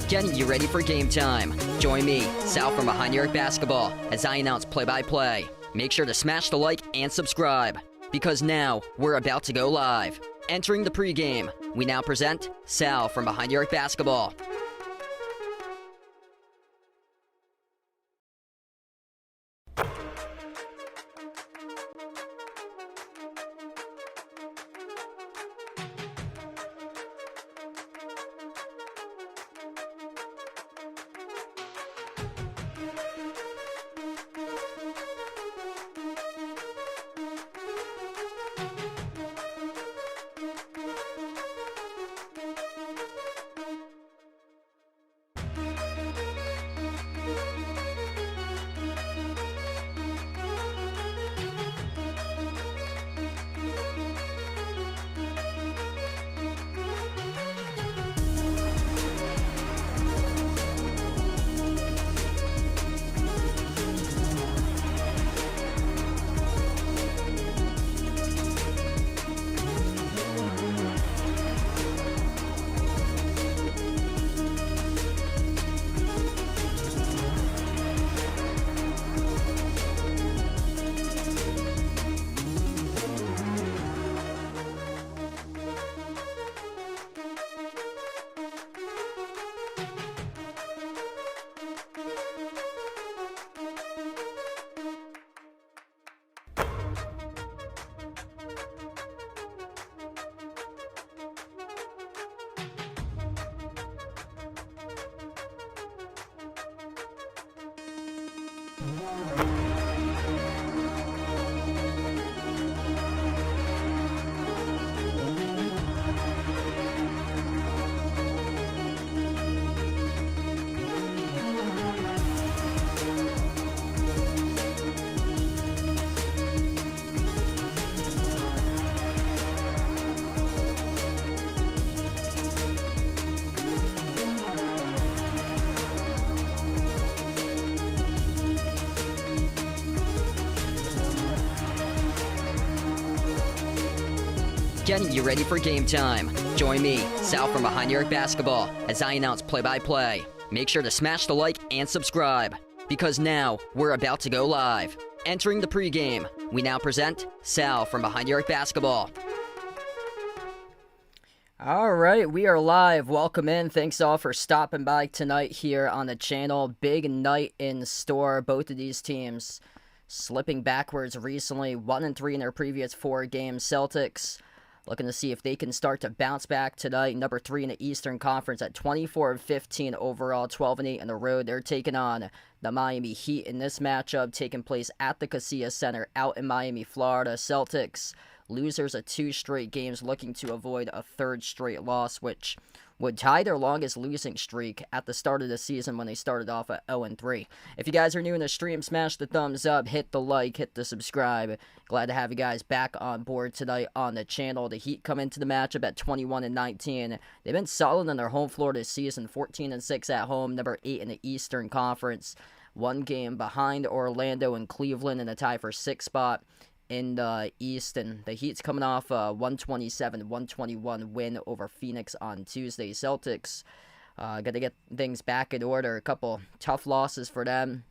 Getting you ready for game time. Join me, Sal from Behind Your Basketball, as I announce play-by-play. Make sure to smash the like and subscribe, because now we're about to go live. Entering the pregame, we now present Sal from Behind Your Basketball. Getting you ready for game time. Join me, Sal from Behind Your Basketball, as I announce play-by-play. Make sure to smash the like and subscribe, because now we're about to go live. Entering the pregame, we now present Sal from Behind Your Basketball. All right, we are live. Welcome in. Thanks all for stopping by tonight here on the channel. Big night in store. Both of these teams slipping backwards recently. 1-3 in their previous 4 games. Celtics looking to see if they can start to bounce back tonight. Number 3 in the Eastern Conference at 24-15 overall, 12-8 on the road. They're taking on the Miami Heat in this matchup, taking place at the Casillas Center out in Miami, Florida. Celtics, losers of 2 straight games, looking to avoid a 3rd straight loss, which would tie their longest losing streak at the start of the season when they started off at 0-3. If you guys are new in the stream, smash the thumbs up, hit the like, hit the subscribe. Glad to have you guys back on board tonight on the channel. The Heat come into the matchup at 21-19. They've been solid on their home floor this season, 14-6 at home, number 8 in the Eastern Conference. 1 game behind Orlando and Cleveland in a tie for 6th spot in the East, and the Heat's coming off a 127-121 win over Phoenix on Tuesday. Celtics got to get things back in order. A couple tough losses for them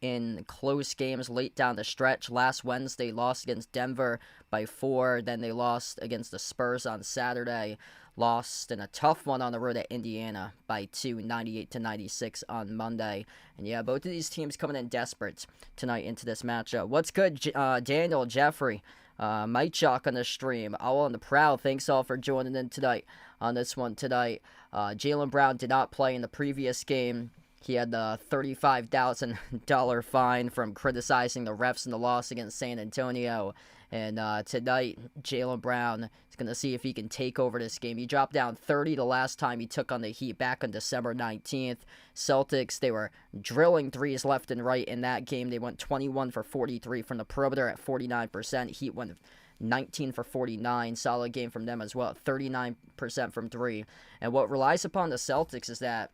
in close games late down the stretch. Last Wednesday, lost against Denver by 4. Then they lost against the Spurs on Saturday. Lost in a tough one on the road at Indiana by 2, 98-96 on Monday. And yeah, both of these teams coming in desperate tonight into this matchup. What's good, Daniel, Jeffrey, Mike Chalk on the stream, all on the prowl. Thanks all for joining in tonight on this one tonight. Jaylen Brown did not play in the previous game. He had the $35,000 fine from criticizing the refs in the loss against San Antonio. And tonight, Jaylen Brown is going to see if he can take over this game. He dropped down 30 the last time he took on the Heat back on December 19th. Celtics, they were drilling threes left and right in that game. They went 21 for 43 from the perimeter at 49%. Heat went 19 for 49. Solid game from them as well, 39% from 3. And what relies upon the Celtics is that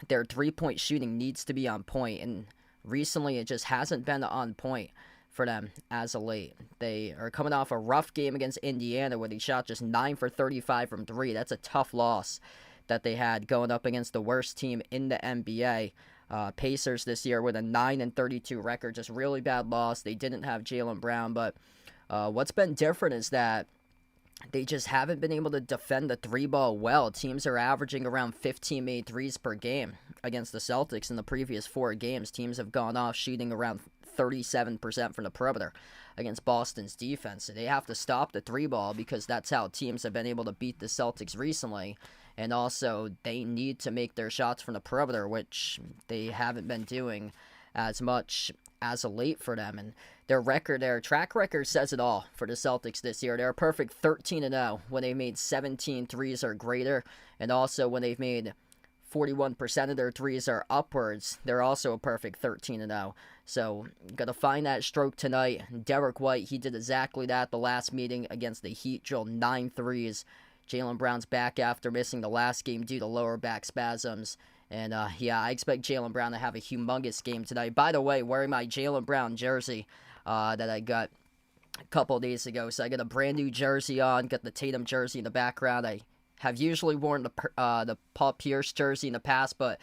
their three-point shooting needs to be on point. And recently, it just hasn't been on point for them as of late. They are coming off a rough game against Indiana where they shot just 9 for 35 from 3. That's a tough loss that they had going up against the worst team in the NBA. Pacers this year with a 9-32 record. Just really bad loss. They didn't have Jaylen Brown, but what's been different is that they just haven't been able to defend the 3-ball well. Teams are averaging around 15 made threes per game against the Celtics in the previous 4 games. Teams have gone off shooting around 37% from the perimeter against Boston's defense. So they have to stop the 3-ball because that's how teams have been able to beat the Celtics recently. And also, they need to make their shots from the perimeter, which they haven't been doing as much as of late for them. And their track record says it all for the Celtics this year. They're a perfect 13-0 when they made 17 threes or greater. And also when they've made 41% of their threes are upwards, they're also a perfect 13-0. So, got to find that stroke tonight. Derek White, he did exactly that the last meeting against the Heat, drilled 9 threes. Jaylen Brown's back after missing the last game due to lower back spasms. And, yeah, I expect Jaylen Brown to have a humongous game tonight. By the way, wearing my Jaylen Brown jersey that I got a couple days ago. So, I got a brand new jersey on, got the Tatum jersey in the background. I have usually worn the Paul Pierce jersey in the past, but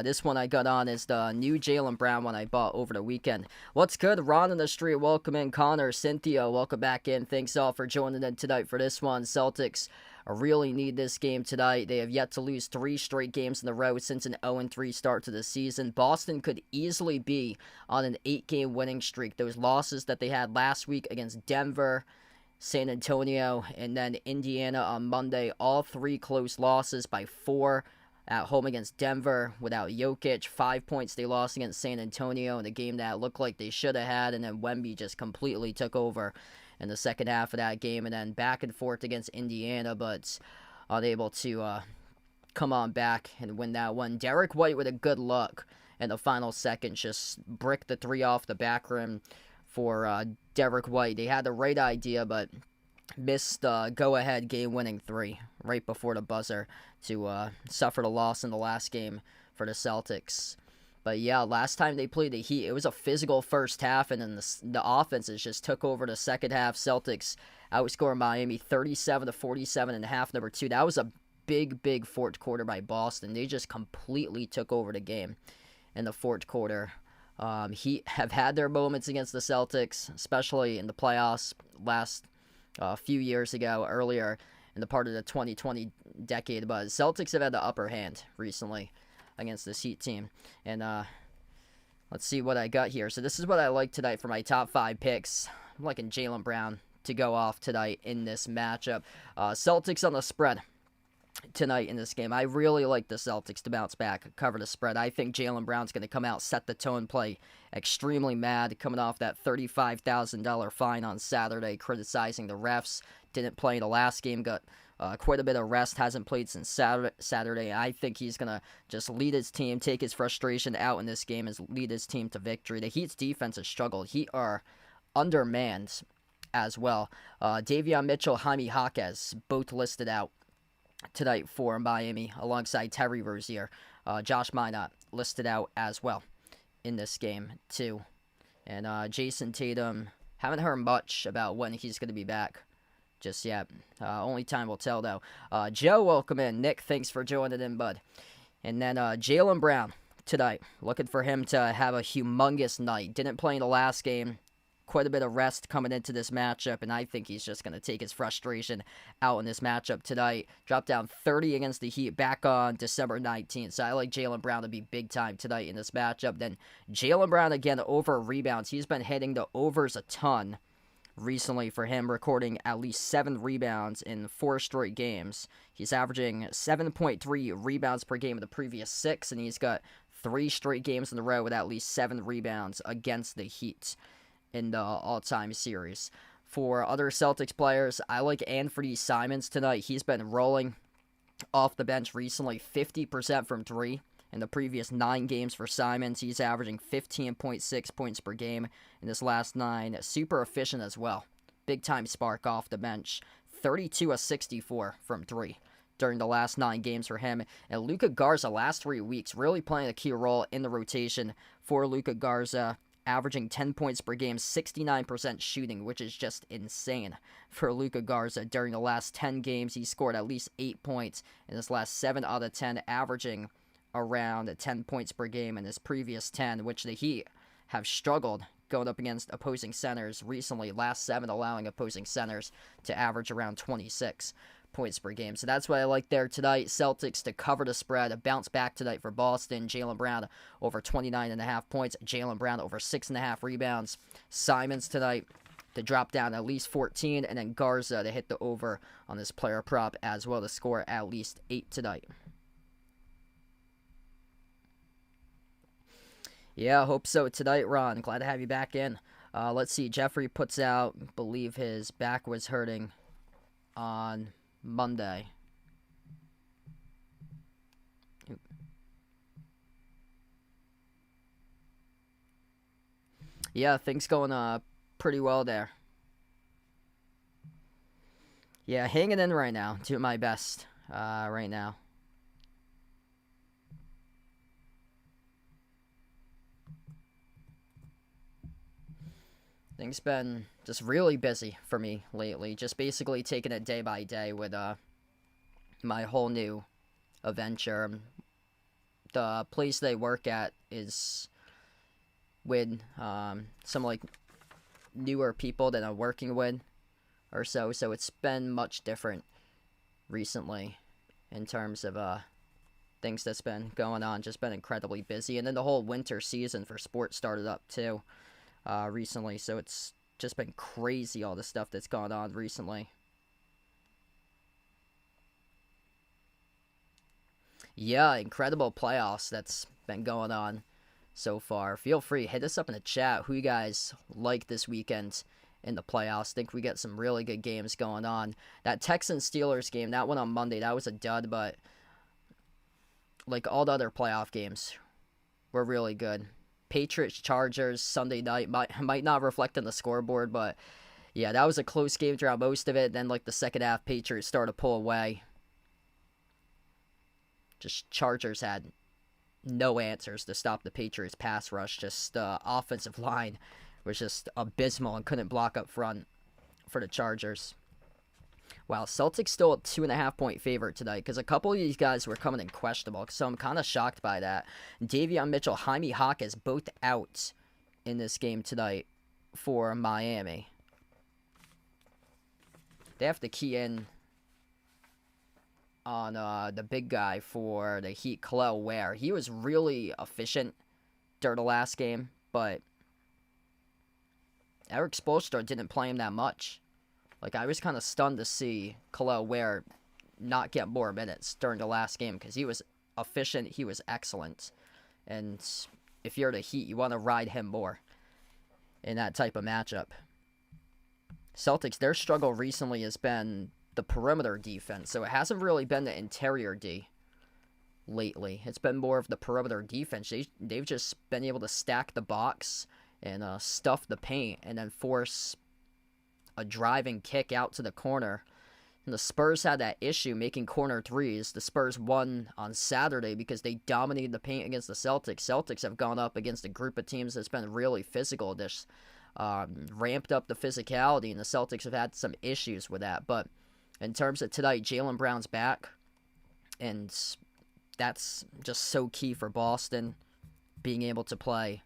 this one I got on is the new Jaylen Brown one I bought over the weekend. What's good? Ron in the street, welcome in. Connor, Cynthia, welcome back in. Thanks all for joining in tonight for this one. Celtics really need this game tonight. They have yet to lose 3 straight games in a row since an 0-3 start to the season. Boston could easily be on an 8-game winning streak. Those losses that they had last week against Denver, San Antonio, and then Indiana on Monday, all 3 close losses by 4 at home against Denver without Jokic. 5 points they lost against San Antonio in a game that looked like they should have had, and then Wemby just completely took over in the second half of that game, and then back and forth against Indiana, but unable to come on back and win that one. Derek White with a good look in the final seconds, just bricked the 3 off the back rim for Derek White. They had the right idea, but missed the go-ahead game-winning 3 right before the buzzer to suffer the loss in the last game for the Celtics. But yeah, last time they played the Heat, it was a physical first half, and then the offenses just took over the second half. Celtics outscored Miami 37-47 in half number 2. That was a big fourth quarter by Boston. They just completely took over the game in the fourth quarter. Heat have had their moments against the Celtics, especially in the playoffs last few years ago, earlier in the part of the 2020 decade, but Celtics have had the upper hand recently against this Heat team. And let's see what I got here. So this is what I like tonight for my top 5 picks. I'm liking Jaylen Brown to go off tonight in this matchup. Celtics on the spread tonight in this game. I really like the Celtics to bounce back, cover the spread. I think Jaylen Brown's going to come out, set the tone, play extremely mad, coming off that $35,000 fine on Saturday, criticizing the refs. Didn't play in the last game, got quite a bit of rest, hasn't played since Saturday. I think he's going to just lead his team, take his frustration out in this game, and lead his team to victory. The Heat's defense has struggled. Heat are undermanned as well. Davion Mitchell, Jaime Jaquez, both listed out tonight for Miami, alongside Terry Rozier. Josh Minot listed out as well in this game, too. And Jason Tatum, haven't heard much about when he's going to be back just yet. Only time will tell, though. Joe, welcome in. Nick, thanks for joining in, bud. And then Jaylen Brown tonight. Looking for him to have a humongous night. Didn't play in the last game. Quite a bit of rest coming into this matchup, and I think he's just going to take his frustration out in this matchup tonight. Dropped down 30 against the Heat back on December 19th, so I like Jaylen Brown to be big time tonight in this matchup. Then Jaylen Brown again over rebounds. He's been hitting the overs a ton recently for him, recording at least 7 rebounds in 4 straight games. He's averaging 7.3 rebounds per game in the previous 6, and he's got 3 straight games in a row with at least 7 rebounds against the Heat in the all-time series. For other Celtics players, I like Anthony Simons tonight. He's been rolling off the bench recently, 50% from 3. In the previous 9 games for Simons, he's averaging 15.6 points per game in his last 9. Super efficient as well. Big-time spark off the bench. 32 of 64 from 3 during the last 9 games for him. And Luka Garza, last 3 weeks, really playing a key role in the rotation for Luka Garza, averaging 10 points per game, 69% shooting, which is just insane for Luka Garza. During the last 10 games, he scored at least 8 points in his last 7 out of 10, averaging around 10 points per game in his previous 10, which the Heat have struggled going up against opposing centers recently. Last 7 allowing opposing centers to average around 26 points per game. So that's what I like there tonight. Celtics to cover the spread, a bounce back tonight for Boston. Jaylen Brown over 29.5 points. Jaylen Brown over 6.5 rebounds. Simons tonight to drop down at least 14, and then Garza to hit the over on this player prop as well to score at least 8 tonight. Yeah, I hope so tonight, Ron. Glad to have you back in. Let's see. Jeffrey puts out, believe his back was hurting on Monday. Yeah, things going pretty well there. Yeah, hanging in right now. Doing my best right now. Things been just really busy for me lately. Just basically taking it day by day with my whole new adventure. The place they work at is with some like newer people that I'm working with or so. So it's been much different recently in terms of things that's been going on. Just been incredibly busy. And then the whole winter season for sports started up too. Recently, so it's just been crazy, all the stuff that's gone on recently. Yeah, incredible playoffs that's been going on so far. Feel free, hit us up in the chat who you guys like this weekend in the playoffs. Think we get some really good games going on. That Texans-Steelers game, that one on Monday, that was a dud, but like all the other playoff games were really good. Patriots-Chargers Sunday night might not reflect on the scoreboard, but yeah, that was a close game throughout most of it. Then, like, the second half, Patriots started to pull away. Just Chargers had no answers to stop the Patriots' pass rush. Just the offensive line was just abysmal and couldn't block up front for the Chargers. Wow, Celtics still a 2.5-point favorite tonight because a couple of these guys were coming in questionable, so I'm kind of shocked by that. Davion Mitchell, Jaime Jaquez, both out in this game tonight for Miami. They have to key in on the big guy for the Heat, Khalil Ware. He was really efficient during the last game, but Eric Spoelstra didn't play him that much Like, I was kind of stunned to see Khalil Ware not get more minutes during the last game because he was efficient, he was excellent. And if you're the Heat, you want to ride him more in that type of matchup. Celtics, their struggle recently has been the perimeter defense, so it hasn't really been the interior D lately. It's been more of the perimeter defense. They've just been able to stack the box and stuff the paint and then force a driving kick out to the corner. And the Spurs had that issue making corner threes. The Spurs won on Saturday because they dominated the paint against the Celtics. Celtics have gone up against a group of teams that's been really physical. This ramped up the physicality, and the Celtics have had some issues with that. But in terms of tonight, Jaylen Brown's back, and that's just so key for Boston, being able to play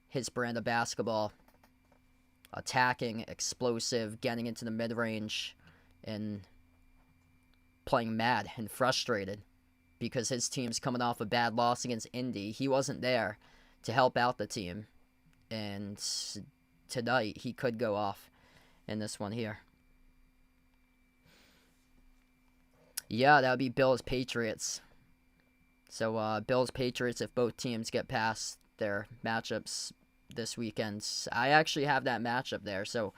his brand of basketball, attacking, explosive, getting into the mid-range, and playing mad and frustrated because his team's coming off a bad loss against Indy. He wasn't there to help out the team, and tonight he could go off in this one here. Yeah, that would be Bills-Patriots. So, Bills-Patriots, if both teams get past their matchups this weekend. I actually have that matchup there, so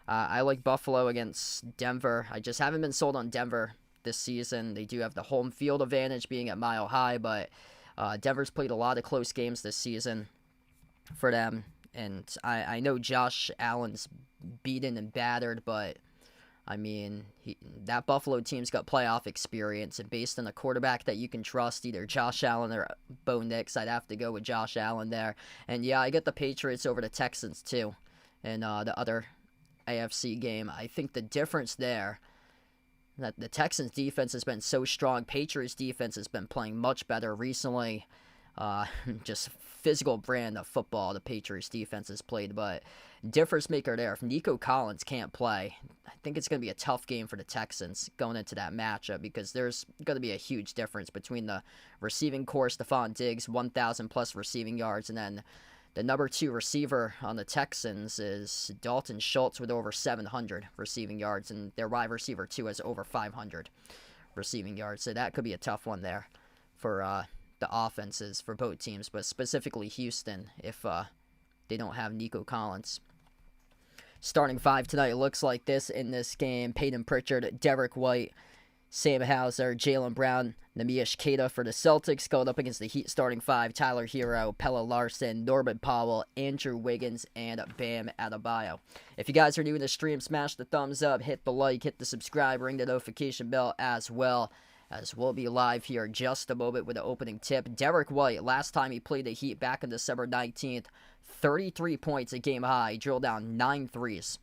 I like Buffalo against Denver. I just haven't been sold on Denver this season. They do have the home field advantage being at Mile High, but Denver's played a lot of close games this season for them, and I know Josh Allen's beaten and battered, but I mean, that Buffalo team's got playoff experience, and based on a quarterback that you can trust, either Josh Allen or Bo Nix, I'd have to go with Josh Allen there. And yeah, I get the Patriots over the Texans too in the other AFC game. I think the difference there, that the Texans defense has been so strong, Patriots defense has been playing much better recently. Just physical brand of football the Patriots defense has played, but difference maker there. If Nico Collins can't play, I think it's going to be a tough game for the Texans going into that matchup because there's going to be a huge difference between the receiving core, Stephon Diggs, 1,000 plus receiving yards, and then the number 2 receiver on the Texans is Dalton Schultz with over 700 receiving yards, and their wide receiver 2 has over 500 receiving yards. So that could be a tough one there for the offenses for both teams, but specifically Houston if they don't have Nico Collins. Starting 5 tonight looks like this in this game. Peyton Pritchard, Derek White, Sam Hauser, Jaylen Brown, Neemias Queta for the Celtics. Going up against the Heat starting 5, Tyler Hero, Pella Larson, Norman Powell, Andrew Wiggins, and Bam Adebayo. If you guys are new to the stream, smash the thumbs up, hit the like, hit the subscribe, ring the notification bell as well, as we'll be live here in just a moment with the opening tip. Derek White, last time he played the Heat back on December 19th, 33 points a game high. He drilled down 9 threes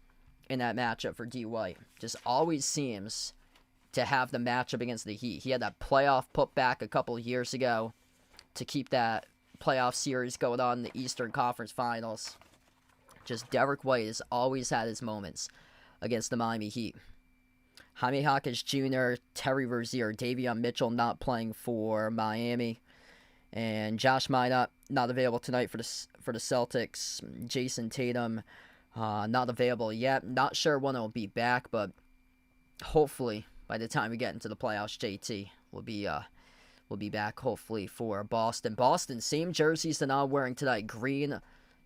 in that matchup for D. White. Just always seems to have the matchup against the Heat. He had that playoff putback a couple years ago to keep that playoff series going on in the Eastern Conference Finals. Just Derek White has always had his moments against the Miami Heat. Jaime Jaquez Jr., Terry Rozier, Davion Mitchell not playing for Miami, and Josh Minot not available tonight for the Celtics. Jason Tatum not available yet. Not sure when he'll be back, but hopefully by the time we get into the playoffs, JT will be back hopefully for Boston. Boston, same jerseys that I'm wearing tonight. Green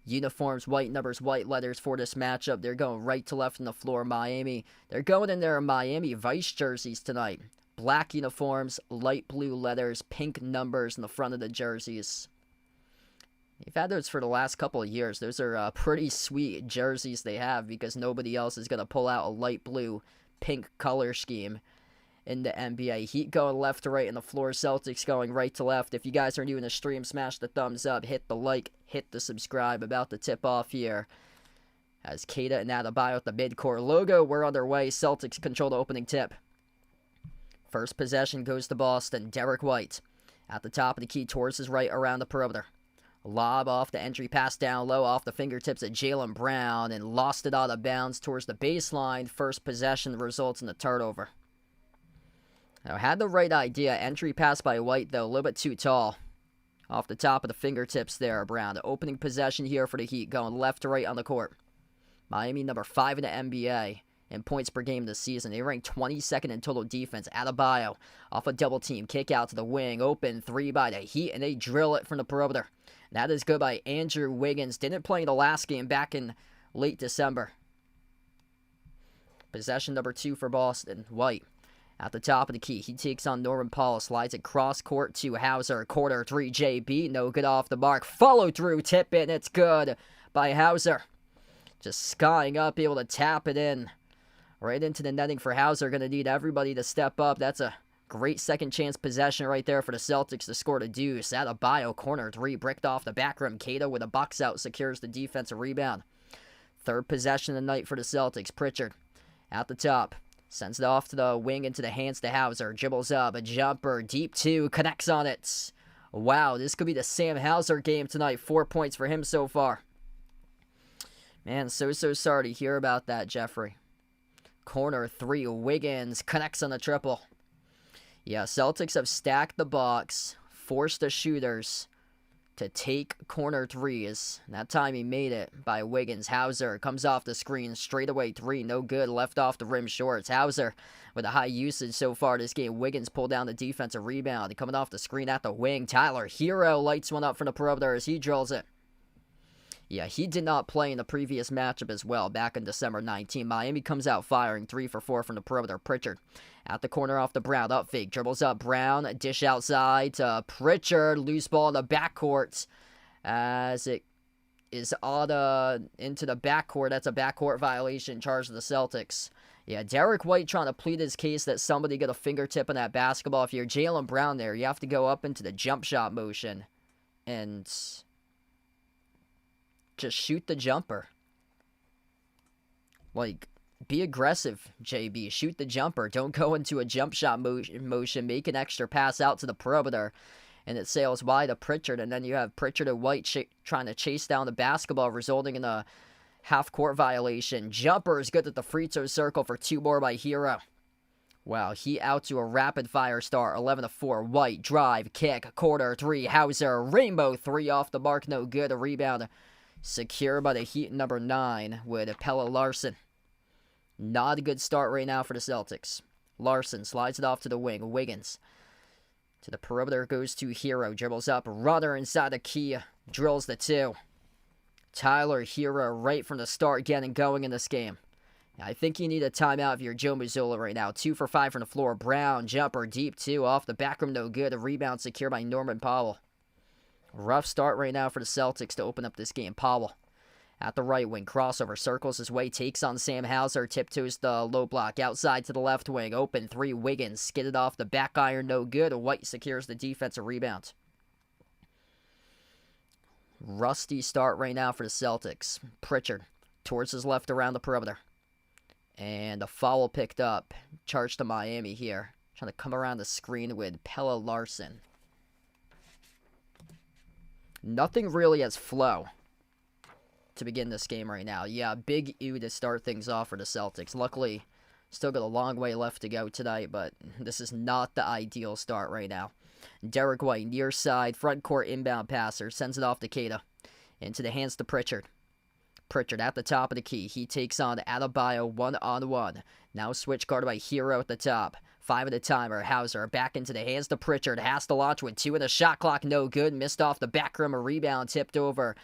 uniforms, white numbers, white letters for this matchup. They're going right to left on the floor. Miami, they're going in their Miami Vice jerseys tonight. Black uniforms, light blue letters, pink numbers in the front of the jerseys. You've had those for the last couple of years. Those are pretty sweet jerseys they have because nobody else is going to pull out a light blue, pink color scheme in the NBA. Heat going left to right on the floor. Celtics going right to left. If you guys are new in the stream, smash the thumbs up, hit the like, hit the subscribe. About to tip off here as Queta and Adebayo at the midcourt logo. We're underway. Celtics control the opening tip. First possession goes to Boston. Derek White at the top of the key towards his right around the perimeter. Lob off the entry pass down low off the fingertips of Jaylen Brown and lost it out of bounds towards the baseline. First possession results in a turnover. Now, had the right idea. Entry pass by White, though, a little bit too tall. Off the top of the fingertips there, Brown. The opening possession here for the Heat, going left to right on the court. Miami, number 5 in the NBA in points per game this season. They rank 22nd in total defense. Adebayo off a double team, kick out to the wing, open three by the Heat, and they drill it from the perimeter. That is good by Andrew Wiggins. Didn't play in the last game back in late December. Possession number 2 for Boston. White at the top of the key. He takes on Norman Powell. Slides it cross court to Hauser. Corner 3, JB. No good off the mark. Follow through. Tip in. It's good by Hauser. Just skying up. Able to tap it in. Right into the netting for Hauser. Going to need everybody to step up. That's a great second chance possession right there for the Celtics to score the deuce. Adebayo, corner 3. Bricked off the back rim. Cato with a box out. Secures the defensive rebound. Third possession of the night for the Celtics. Pritchard at the top. Sends it off to the wing into the hands to Hauser. Dribbles up. A jumper. Deep 2. Connects on it. Wow, this could be the Sam Hauser game tonight. 4 points for him so far. Man, so sorry to hear about that, Jeffrey. Corner 3. Wiggins connects on the triple. Yeah, Celtics have stacked the box. Forced the shooters to take corner 3s. That time he made it by Wiggins. Hauser comes off the screen. Straightaway 3. No good. Left off the rim shorts. Hauser with a high usage so far this game. Wiggins pulled down the defensive rebound. Coming off the screen at the wing. Tyler Hero lights one up from the perimeter as he drills it. Yeah, he did not play in the previous matchup as well back in December 19. Miami comes out firing 3 for 4 from the perimeter. Pritchard at the corner off the Brown. Up fake. Dribbles up. Brown. Dish outside to Pritchard. Loose ball in the backcourt as it is into the backcourt. That's a backcourt violation. Charge of the Celtics. Yeah, Derek White trying to plead his case that somebody get a fingertip on that basketball. If you're Jaylen Brown there, you have to go up into the jump shot motion and just shoot the jumper. Like, be aggressive, JB. Shoot the jumper. Don't go into a jump shot motion. Make an extra pass out to the perimeter. And it sails wide to Pritchard. And then you have Pritchard and White trying to chase down the basketball, resulting in a half-court violation. Jumper is good at the free throw circle for 2 more by Hero. Wow, he out to a rapid-fire start. 11-4. White, drive, kick, corner 3. Hauser, rainbow 3 off the mark. No good. A rebound secure by the Heat number 9 with Pelle Larsson. Not a good start right now for the Celtics. Larsson slides it off to the wing. Wiggins to the perimeter goes to Hero. Dribbles up. Runner inside the key. Drills the 2. Tyler Hero right from the start getting going in this game. I think you need a timeout if you're Joe Mazzulla right now. 2 for 5 from the floor. Brown, jumper, deep 2 off the back rim, no good. A rebound secured by Norman Powell. Rough start right now for the Celtics to open up this game. Powell at the right wing. Crossover. Circles his way. Takes on Sam Hauser. Tiptoes the low block. Outside to the left wing. Open 3. Wiggins. Skidded off the back iron. No good. White secures the defensive rebound. Rusty start right now for the Celtics. Pritchard towards his left around the perimeter. And a foul picked up. Charge to Miami here. Trying to come around the screen with Pelle Larsson. Nothing really has flow to begin this game right now. Yeah, big U to start things off for the Celtics. Luckily, still got a long way left to go tonight, but this is not the ideal start right now. Derek White, near side, front court inbound passer, sends it off to Cato. Into the hands to Pritchard. Pritchard at the top of the key. He takes on Adebayo one-on-one. Now switch guarded by Hero at the top. 5 at a timer. Hauser back into the hands to Pritchard. Has to launch with 2 in the shot clock. No good. Missed off the back rim. A rebound tipped over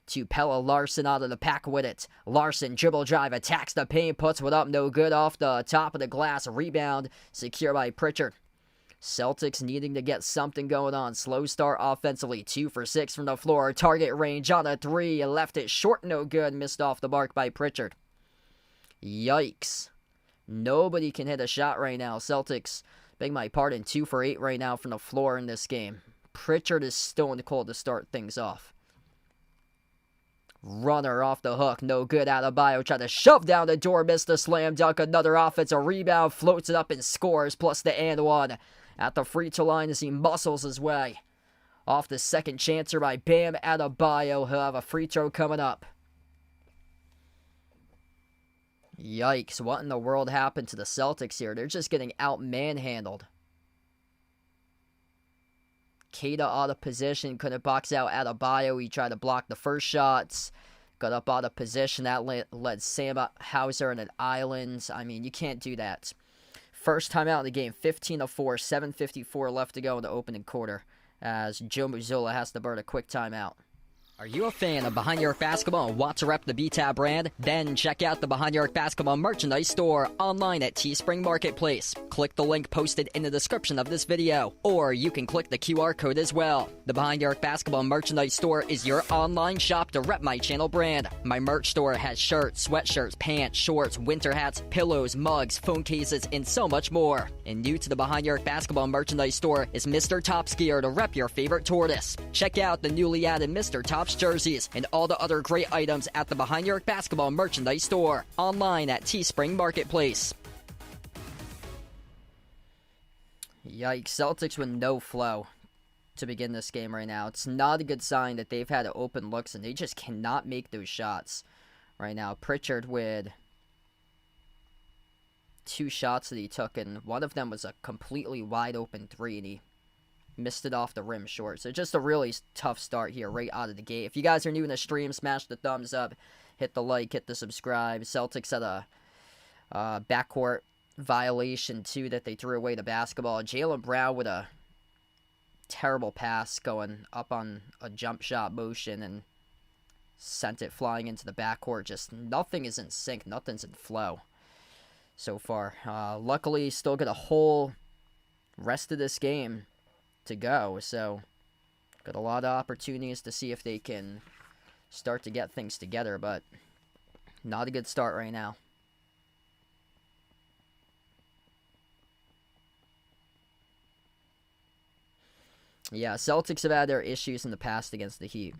to Pelle Larsson out of the pack with it. Larsson dribble drive. Attacks the paint. Puts one up. No good off the top of the glass. Rebound secured by Pritchard. Celtics needing to get something going on. Slow start offensively. 2 for 6 from the floor. Target range on a 3. Left it short. No good. Missed off the mark by Pritchard. Yikes. Nobody can hit a shot right now. Celtics, beg my pardon, 2 for 8 right now from the floor in this game. Pritchard is stone cold to start things off. Runner off the hook. No good. Adebayo tried to shove down the door. Missed the slam dunk. Another offensive rebound. Floats it up and scores. Plus the and 1 at the free throw line as he muscles his way. Off the second chancer by Bam Adebayo. He'll have a free throw coming up. Yikes, what in the world happened to the Celtics here? They're just getting out-manhandled. Cato out of position, couldn't box out Adebayo. He tried to block the first shots. Got up out of position. That led Sam Hauser in an island. I mean, you can't do that. First time out in the game, 15-4, 7:54 left to go in the opening quarter, as Joe Mazzulla has to burn a quick timeout. Are you a fan of Behind Your Arc Basketball and want to rep the BTAB brand? Then check out the Behind Your Arc Basketball merchandise store online at Teespring Marketplace. Click the link posted in the description of this video, or you can click the QR code as well. The Behind Your Arc Basketball merchandise store is your online shop to rep my channel brand. My merch store has shirts, sweatshirts, pants, shorts, winter hats, pillows, mugs, phone cases, and so much more. And new to the Behind Your Arc Basketball merchandise store is Mr. Top's gear to rep your favorite tortoise. Check out the newly added Mr. Top's jerseys and all the other great items at the Behind Your Arc Basketball merchandise store online at Teespring Marketplace. Yikes, Celtics with no flow to begin this game right now. It's not a good sign that they've had open looks and they just cannot make those shots right now. Pritchard with 2 shots that he took, and one of them was a completely wide open 3, and he missed it off the rim short. So just a really tough start here right out of the gate. If you guys are new in the stream, smash the thumbs up, hit the like, hit the subscribe. Celtics had a backcourt violation too that they threw away the basketball. Jaylen Brown with a terrible pass going up on a jump shot motion and sent it flying into the backcourt. Just nothing is in sync, nothing's in flow so far. Luckily, still got a whole rest of this game to go, so got a lot of opportunities to see if they can start to get things together, but not a good start right now. Yeah, Celtics have had their issues in the past against the Heat.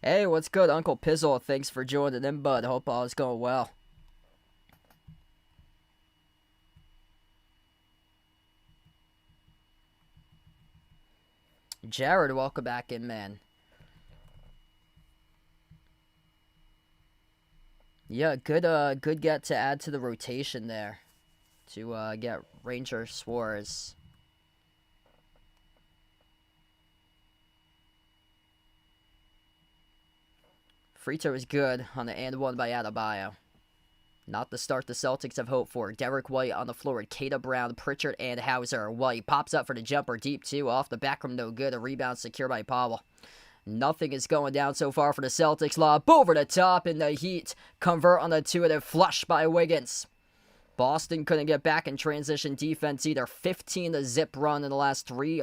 Hey, what's good, Uncle Pizzle? Thanks for joining in, bud. Hope all is going well. Jared, welcome back in, man. Yeah, good get to add to the rotation there to get Ranger Suarez. Free throw is good on the and one by Adebayo. Not the start the Celtics have hoped for. Derek White on the floor with Kata Brown, Pritchard, and Hauser. White pops up for the jumper deep two. Off the back from no good. A rebound secured by Powell. Nothing is going down so far for the Celtics. Lob over the top, and the Heat convert on the two, and then flush by Wiggins. Boston couldn't get back in transition defense either. 15-0 run in the last 3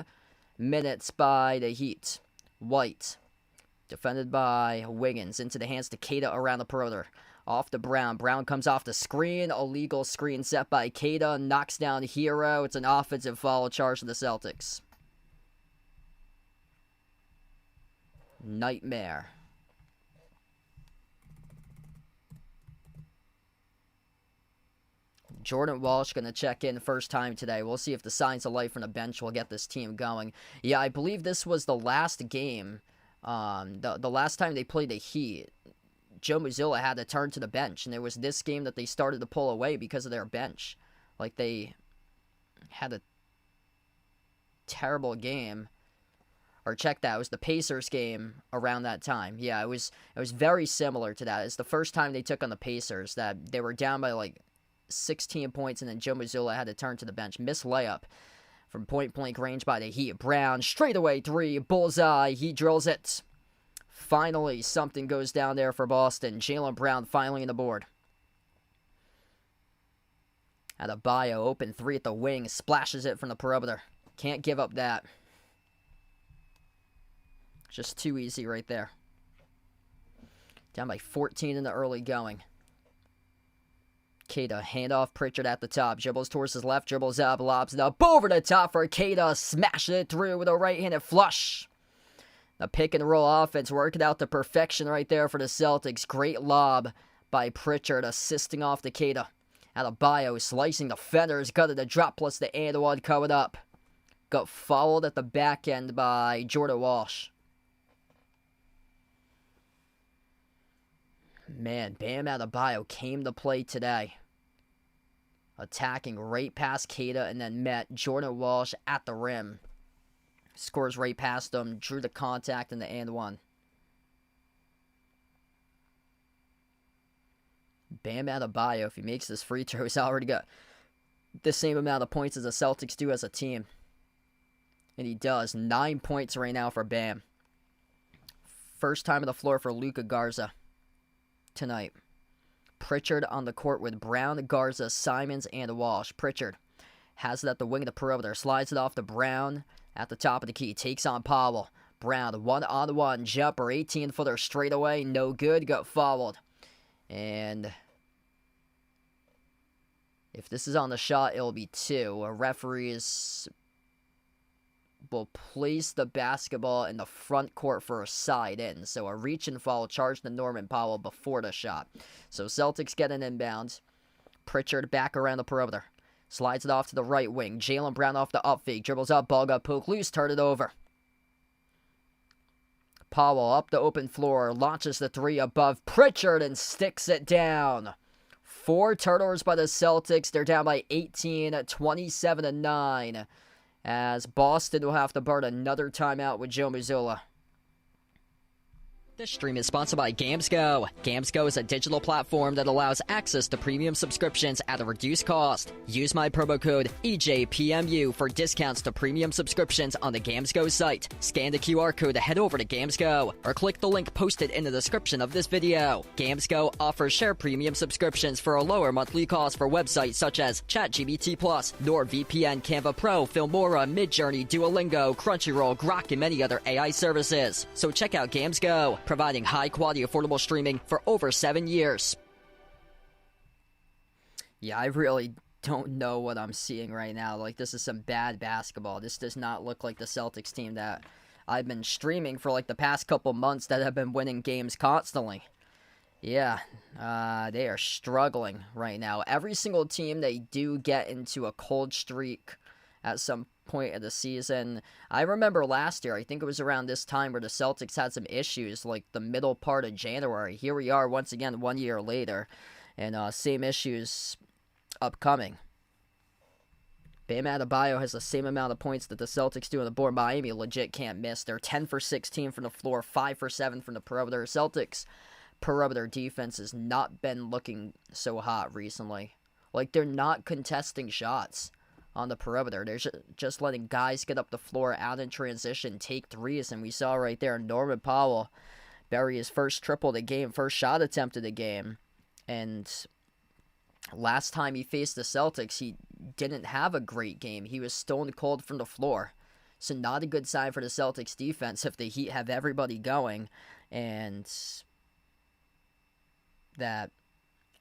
minutes by the Heat. White, defended by Wiggins, into the hands to Kata around the perimeter. Off to Brown. Brown comes off the screen. Illegal screen set by Kata. Knocks down Hero. It's an offensive foul charge to the Celtics. Nightmare. Jordan Walsh going to check in first time today. We'll see if the signs of life from the bench will get this team going. Yeah, I believe this was the last game. The last time they played the Heat, Joe Mazzulla had to turn to the bench, and it was this game that they started to pull away because of their bench. Like, they had a terrible game. Or check that, it was the Pacers game around that time. Yeah, it was very similar to that. It's the first time they took on the Pacers that they were down by like 16 points, and then Joe Mazzulla had to turn to the bench. Missed layup from point-blank range by the Heat. Brown, straightaway three, bullseye, he drills it. Finally, something goes down there for Boston. Jaylen Brown finally on the board. Adebayo, open three at the wing, splashes it from the perimeter. Can't give up that. Just too easy right there. Down by 14 in the early going. Kata, handoff, Pritchard at the top. Dribbles towards his left, dribbles up, lobs it up over the top for Kata. Smash it through with a right-handed flush. The pick and roll offense working out to perfection right there for the Celtics. Great lob by Pritchard, assisting off to Keita. Adebayo slicing the fenders, got the drop plus the and one coming up. Got fouled at the back end by Jordan Walsh. Man, Bam Adebayo came to play today. Attacking right past Keita and then met Jordan Walsh at the rim. Scores right past him, drew the contact in the and one. Bam Adebayo, if he makes this free throw, he's already got the same amount of points as the Celtics do as a team. And he does. 9 points right now for Bam. First time on the floor for Luka Garza tonight. Pritchard on the court with Brown, Garza, Simons, and Walsh. Pritchard has it at the wing of the perimeter. Slides it off to Brown at the top of the key. Takes on Powell. Brown, one-on-one jumper. 18-footer straight away. No good. Got fouled. And if this is on the shot, it'll be 2. A referees will place the basketball in the front court for a side in. So a reach and foul charged to Norman Powell before the shot. So Celtics get an inbound. Pritchard back around the perimeter. Slides it off to the right wing. Jaylen Brown off the up fake. Dribbles up, ball got poked loose, turned it over. Powell up the open floor, launches the three above Pritchard and sticks it down. 4 turnovers by the Celtics. They're down by 18, 27-9. As Boston will have to burn another timeout with Joe Mazzulla. This stream is sponsored by GamesGo. GamesGo is a digital platform that allows access to premium subscriptions at a reduced cost. Use my promo code EJPMU for discounts to premium subscriptions on the GamesGo site. Scan the QR code to head over to GamesGo, or click the link posted in the description of this video. GamesGo offers share premium subscriptions for a lower monthly cost for websites such as ChatGPT+, NordVPN, Canva Pro, Filmora, Midjourney, Duolingo, Crunchyroll, Grok, and many other AI services. So check out GamesGo, providing high-quality, affordable streaming for over 7 years. Yeah, I really don't know what I'm seeing right now. Like, this is some bad basketball. This does not look like the Celtics team that I've been streaming for, like, the past couple months that have been winning games constantly. Yeah, they are struggling right now. Every single team, they do get into a cold streak at some point of the season. I remember last year, I think it was around this time where the Celtics had some issues, like the middle part of January. Here we are once again 1 year later, and same issues upcoming. Bam Adebayo has the same amount of points that the Celtics do on the board. Miami legit can't miss. They're 10 for 16 from the floor, 5 for 7 from the perimeter. Celtics perimeter defense has not been looking so hot recently. Like, they're not contesting shots on the perimeter. They're just letting guys get up the floor, out in transition, take threes, and we saw right there Norman Powell bury his first triple of the game, first shot attempt of the game, and last time he faced the Celtics, he didn't have a great game. He was stone cold from the floor, so not a good sign for the Celtics defense if the Heat have everybody going, and that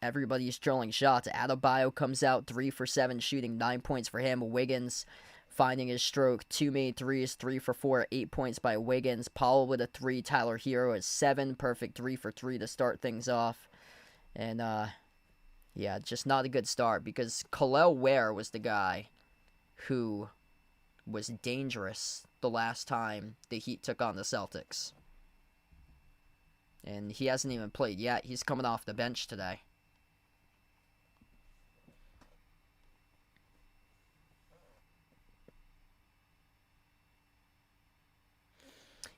everybody's drilling shots. Adebayo comes out 3 for 7 shooting, 9 points for him. Wiggins finding his stroke, 2 made threes, 3 for 4, 8 points by Wiggins. Powell with a 3, Tyler Hero is 7, perfect 3 for 3 to start things off. And yeah, just not a good start because Khalil Ware was the guy who was dangerous the last time the Heat took on the Celtics. And he hasn't even played yet. He's coming off the bench today.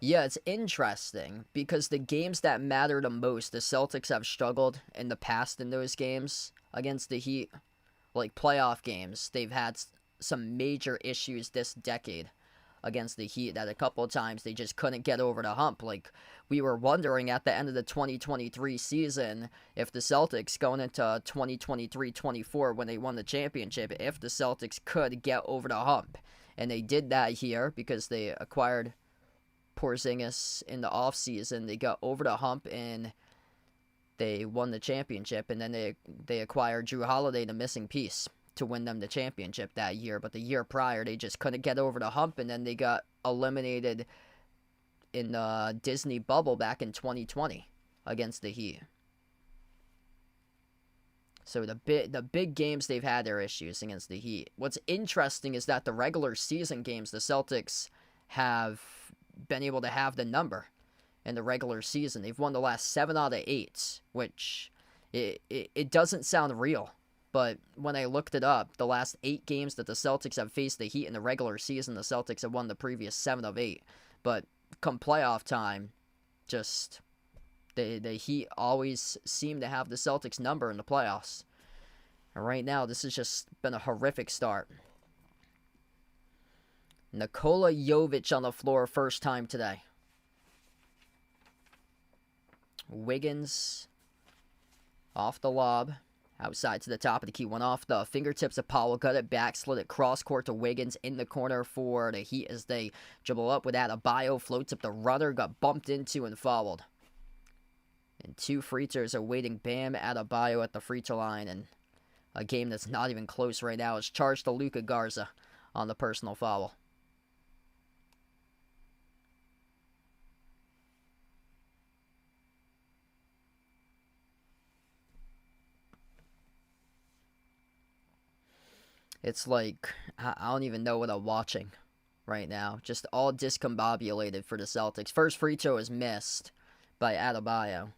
Yeah, it's interesting because the games that matter the most, the Celtics have struggled in the past in those games against the Heat. Like playoff games, they've had some major issues this decade against the Heat that a couple of times they just couldn't get over the hump. Like, we were wondering at the end of the 2023 season if the Celtics going into 2023-24 when they won the championship, if the Celtics could get over the hump. And they did that here because they acquired Porzingis in the offseason. They got over the hump and they won the championship, and then they acquired Drew Holiday, the missing piece, to win them the championship that year. But the year prior, they just couldn't get over the hump, and then they got eliminated in the Disney bubble back in 2020 against the Heat. So the big games they've had their issues against the Heat. What's interesting is that the regular season games, the Celtics have been able to have the number in the regular season. They've won the last 7 out of 8, which it doesn't sound real. But when I looked it up, the last 8 games that the Celtics have faced the Heat in the regular season, the Celtics have won the previous 7 of 8. But come playoff time, just the Heat always seem to have the Celtics number in the playoffs. And right now, this has just been a horrific start. Nikola Jovic on the floor first time today. Wiggins off the lob. Outside to the top of the key. Went off the fingertips of Powell. Got it back. Slid it cross court to Wiggins in the corner for the Heat as they dribble up with Adebayo. Floats up the runner. Got bumped into and fouled. And 2 free throws are waiting. Bam Adebayo at the free throw line. And a game that's not even close right now is charged to Luka Garza on the personal foul. It's like, I don't even know what I'm watching right now. Just all discombobulated for the Celtics. First free throw is missed by Adebayo.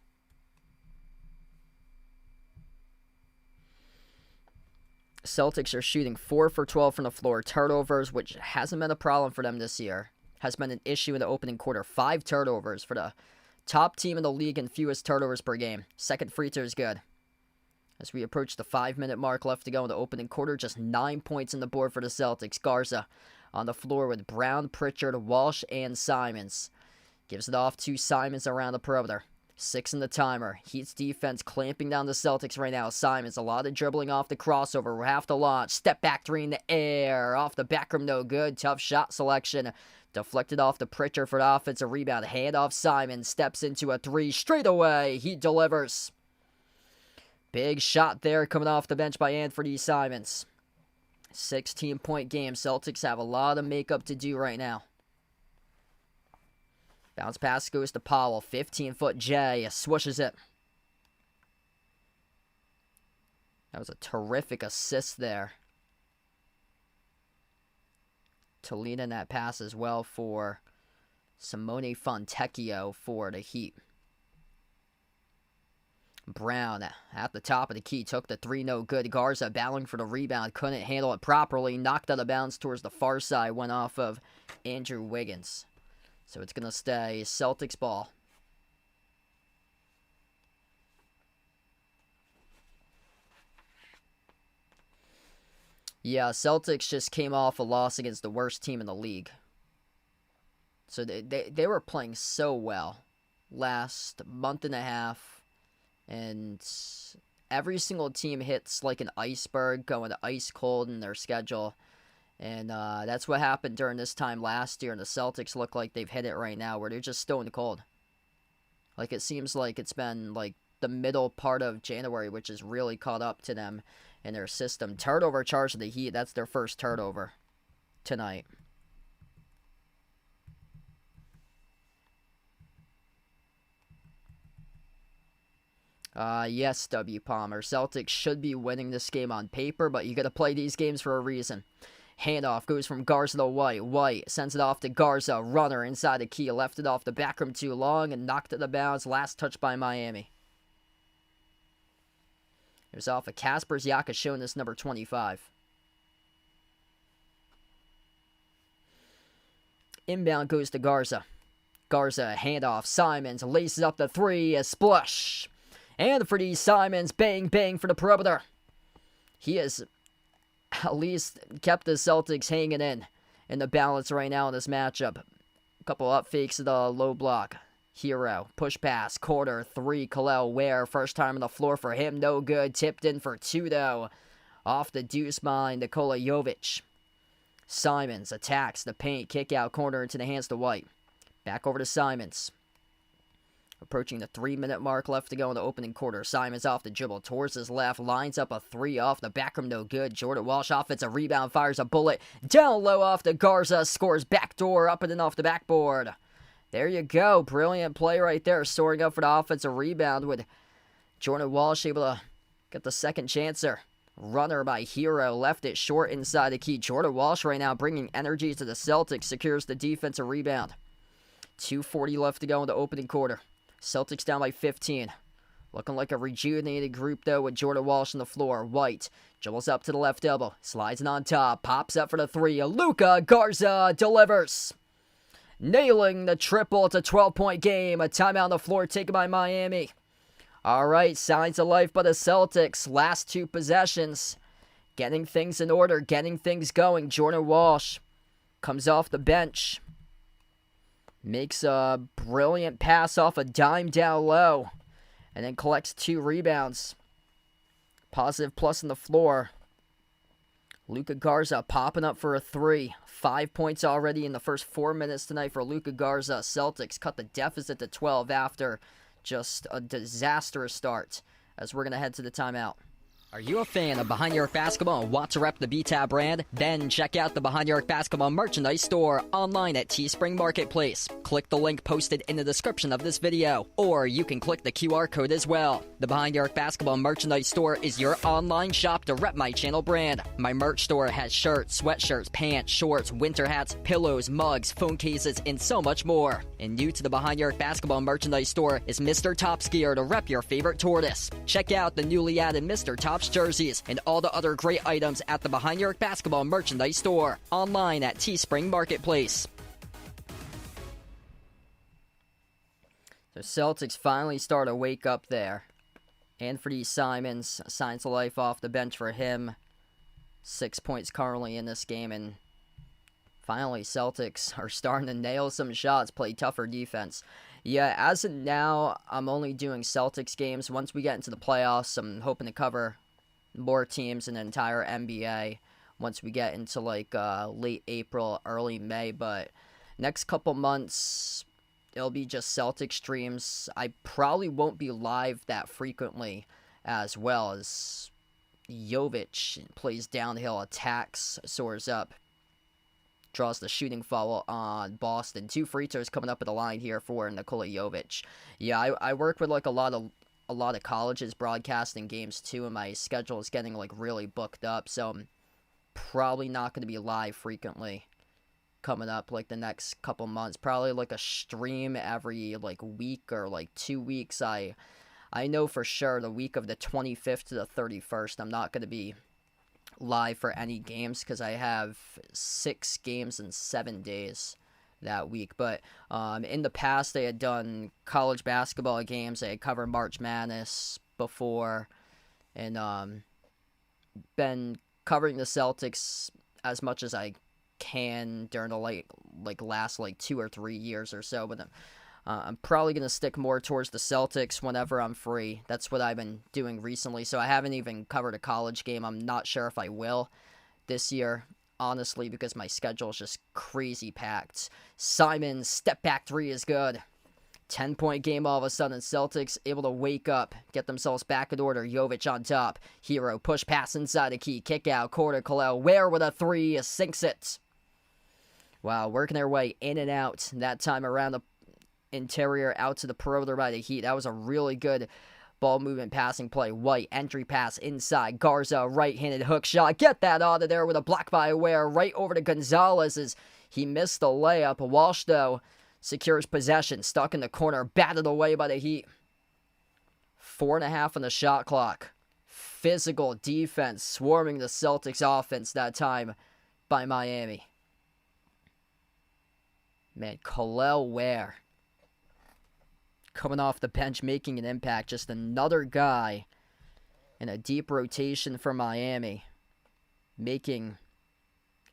Celtics are shooting 4 for 12 from the floor. Turnovers, which hasn't been a problem for them this year, has been an issue in the opening quarter. 5 turnovers for the top team in the league and fewest turnovers per game. Second free throw is good. As we approach the 5-minute mark left to go in the opening quarter, just 9 points on the board for the Celtics. Garza on the floor with Brown, Pritchard, Walsh, and Simons. Gives it off to Simons around the perimeter. 6 in the timer. Heat's defense clamping down the Celtics right now. Simons, a lot of dribbling off the crossover. We'll have to launch. Step back 3 in the air. Off the back rim, no good. Tough shot selection. Deflected off to Pritchard for the offensive rebound. Hand off Simons. Steps into a 3 straight away. He delivers. Big shot there coming off the bench by Anthony Simons. 16-point game. Celtics have a lot of makeup to do right now. Bounce pass goes to Powell. 15-foot J. Swooshes it. That was a terrific assist there. To lead in that pass as well for Simone Fontecchio for the Heat. Brown at the top of the key. Took the 3, no good. Garza battling for the rebound. Couldn't handle it properly. Knocked out of bounds towards the far side. Went off of Andrew Wiggins. So it's going to stay Celtics ball. Yeah, Celtics just came off a loss against the worst team in the league. So they were playing so well last month and a half. And every single team hits like an iceberg, going ice cold in their schedule. And that's what happened during this time last year. And the Celtics look like they've hit it right now, where they're just stone cold. Like, it seems like it's been like the middle part of January, which is really caught up to them in their system. Turnover charge of the Heat. That's their first turnover tonight. Yes, W. Palmer. Celtics should be winning this game on paper, but you got to play these games for a reason. Handoff goes from Garza to White. White sends it off to Garza. Runner inside the key. Left it off the back rim too long and knocked it out of bounds. Last touch by Miami. It was off of Kasper Siaka, showing this number 25. Inbound goes to Garza. Garza, handoff. Simons laces up the 3. A splash. And for the Simons, bang, bang for the perimeter. He has at least kept the Celtics hanging in the balance right now in this matchup. A couple up fakes to the low block. Hero, push pass, corner, 3, Khalil Ware. First time on the floor for him, no good. Tipped in for 2, though. Off the deuce by Nikola Jovic. Simons attacks the paint, kick out corner into the hands to White. Back over to Simons. Approaching the 3-minute mark left to go in the opening quarter. Simons off the dribble towards his left. Lines up a 3 off the back rim, no good. Jordan Walsh offensive rebound, fires a bullet. Down low off the Garza. Scores backdoor up and in off the backboard. There you go. Brilliant play right there. Soaring up for the offensive rebound with Jordan Walsh able to get the second chancer. Runner by Hero. Left it short inside the key. Jordan Walsh right now bringing energy to the Celtics. Secures the defensive rebound. 2:40 left to go in the opening quarter. Celtics down by 15. Looking like a rejuvenated group, though, with Jordan Walsh on the floor. White dribbles up to the left elbow. Slides it on top. Pops up for the three. Luka Garza delivers. Nailing the triple. It's a 12-point game. A timeout on the floor taken by Miami. All right, signs of life by the Celtics. Last two possessions. Getting things in order. Getting things going. Jordan Walsh comes off the bench. Makes a brilliant pass off a dime down low. And then collects 2 rebounds. Positive plus on the floor. Luka Garza popping up for a 3. 5 points already in the first 4 minutes tonight for Luka Garza. Celtics cut the deficit to 12 after just a disastrous start. As we're going to head to the timeout. Are you a fan of Behind Your Arc Basketball and want to rep the B-Tab brand? Then check out the Behind Your Arc Basketball merchandise store online at Teespring Marketplace. Click the link posted in the description of this video, or you can click the QR code as well. The Behind Your Arc Basketball merchandise store is your online shop to rep my channel brand. My merch store has shirts, sweatshirts, pants, shorts, winter hats, pillows, mugs, phone cases, and so much more. And new to the Behind Your Arc Basketball merchandise store is Mr. Top's gear to rep your favorite tortoise. Check out the newly added Mr. Top's jerseys and all the other great items at the Behind Your Arc Basketball merchandise store online at Teespring Marketplace. The Celtics finally start to wake up there. Anthony Simons, signs of life off the bench for him. 6 points currently in this game, and finally Celtics are starting to nail some shots, play tougher defense. Yeah, as of now, I'm only doing Celtics games. Once we get into the playoffs, I'm hoping to cover more teams in the entire NBA once we get into like late April, early May. But next couple months, it'll be just Celtics streams. I probably won't be live that frequently, as well as Jovic plays downhill, attacks, soars up, draws the shooting foul on Boston. 2 free throws coming up at the line here for Nikola Jovic. Yeah, I work with like a lot of colleges broadcasting games too, and my schedule is getting like really booked up, so I'm probably not going to be live frequently coming up like the next couple months. Probably like a stream every like week or like 2 weeks. I know for sure the week of the 25th to the 31st I'm not going to be live for any games because I have 6 games in 7 days that week. But in the past, they had done college basketball games. They had covered March Madness before, and been covering the Celtics as much as I can during the last 2 or 3 years or so. But I'm probably going to stick more towards the Celtics whenever I'm free. That's what I've been doing recently. So I haven't even covered a college game. I'm not sure if I will this year, honestly, because my schedule is just crazy packed. Simon's step back 3 is good. 10-point game all of a sudden. Celtics able to wake up, get themselves back in order. Jovic on top. Hero push pass inside the key. Kick out. Quarter Kalel. Ware with a 3 sinks it. Wow, working their way in and out. That time around the interior out to the perimeter by the Heat. That was a really good ball movement passing play. White entry pass inside. Garza right-handed hook shot. Get that out of there with a block by Ware right over to Gonzalez as he missed the layup. Walsh though secures possession. Stuck in the corner. Batted away by the Heat. 4.5 on the shot clock. Physical defense swarming the Celtics offense that time by Miami. Man, Kalel Ware coming off the bench, making an impact. Just another guy in a deep rotation for Miami, making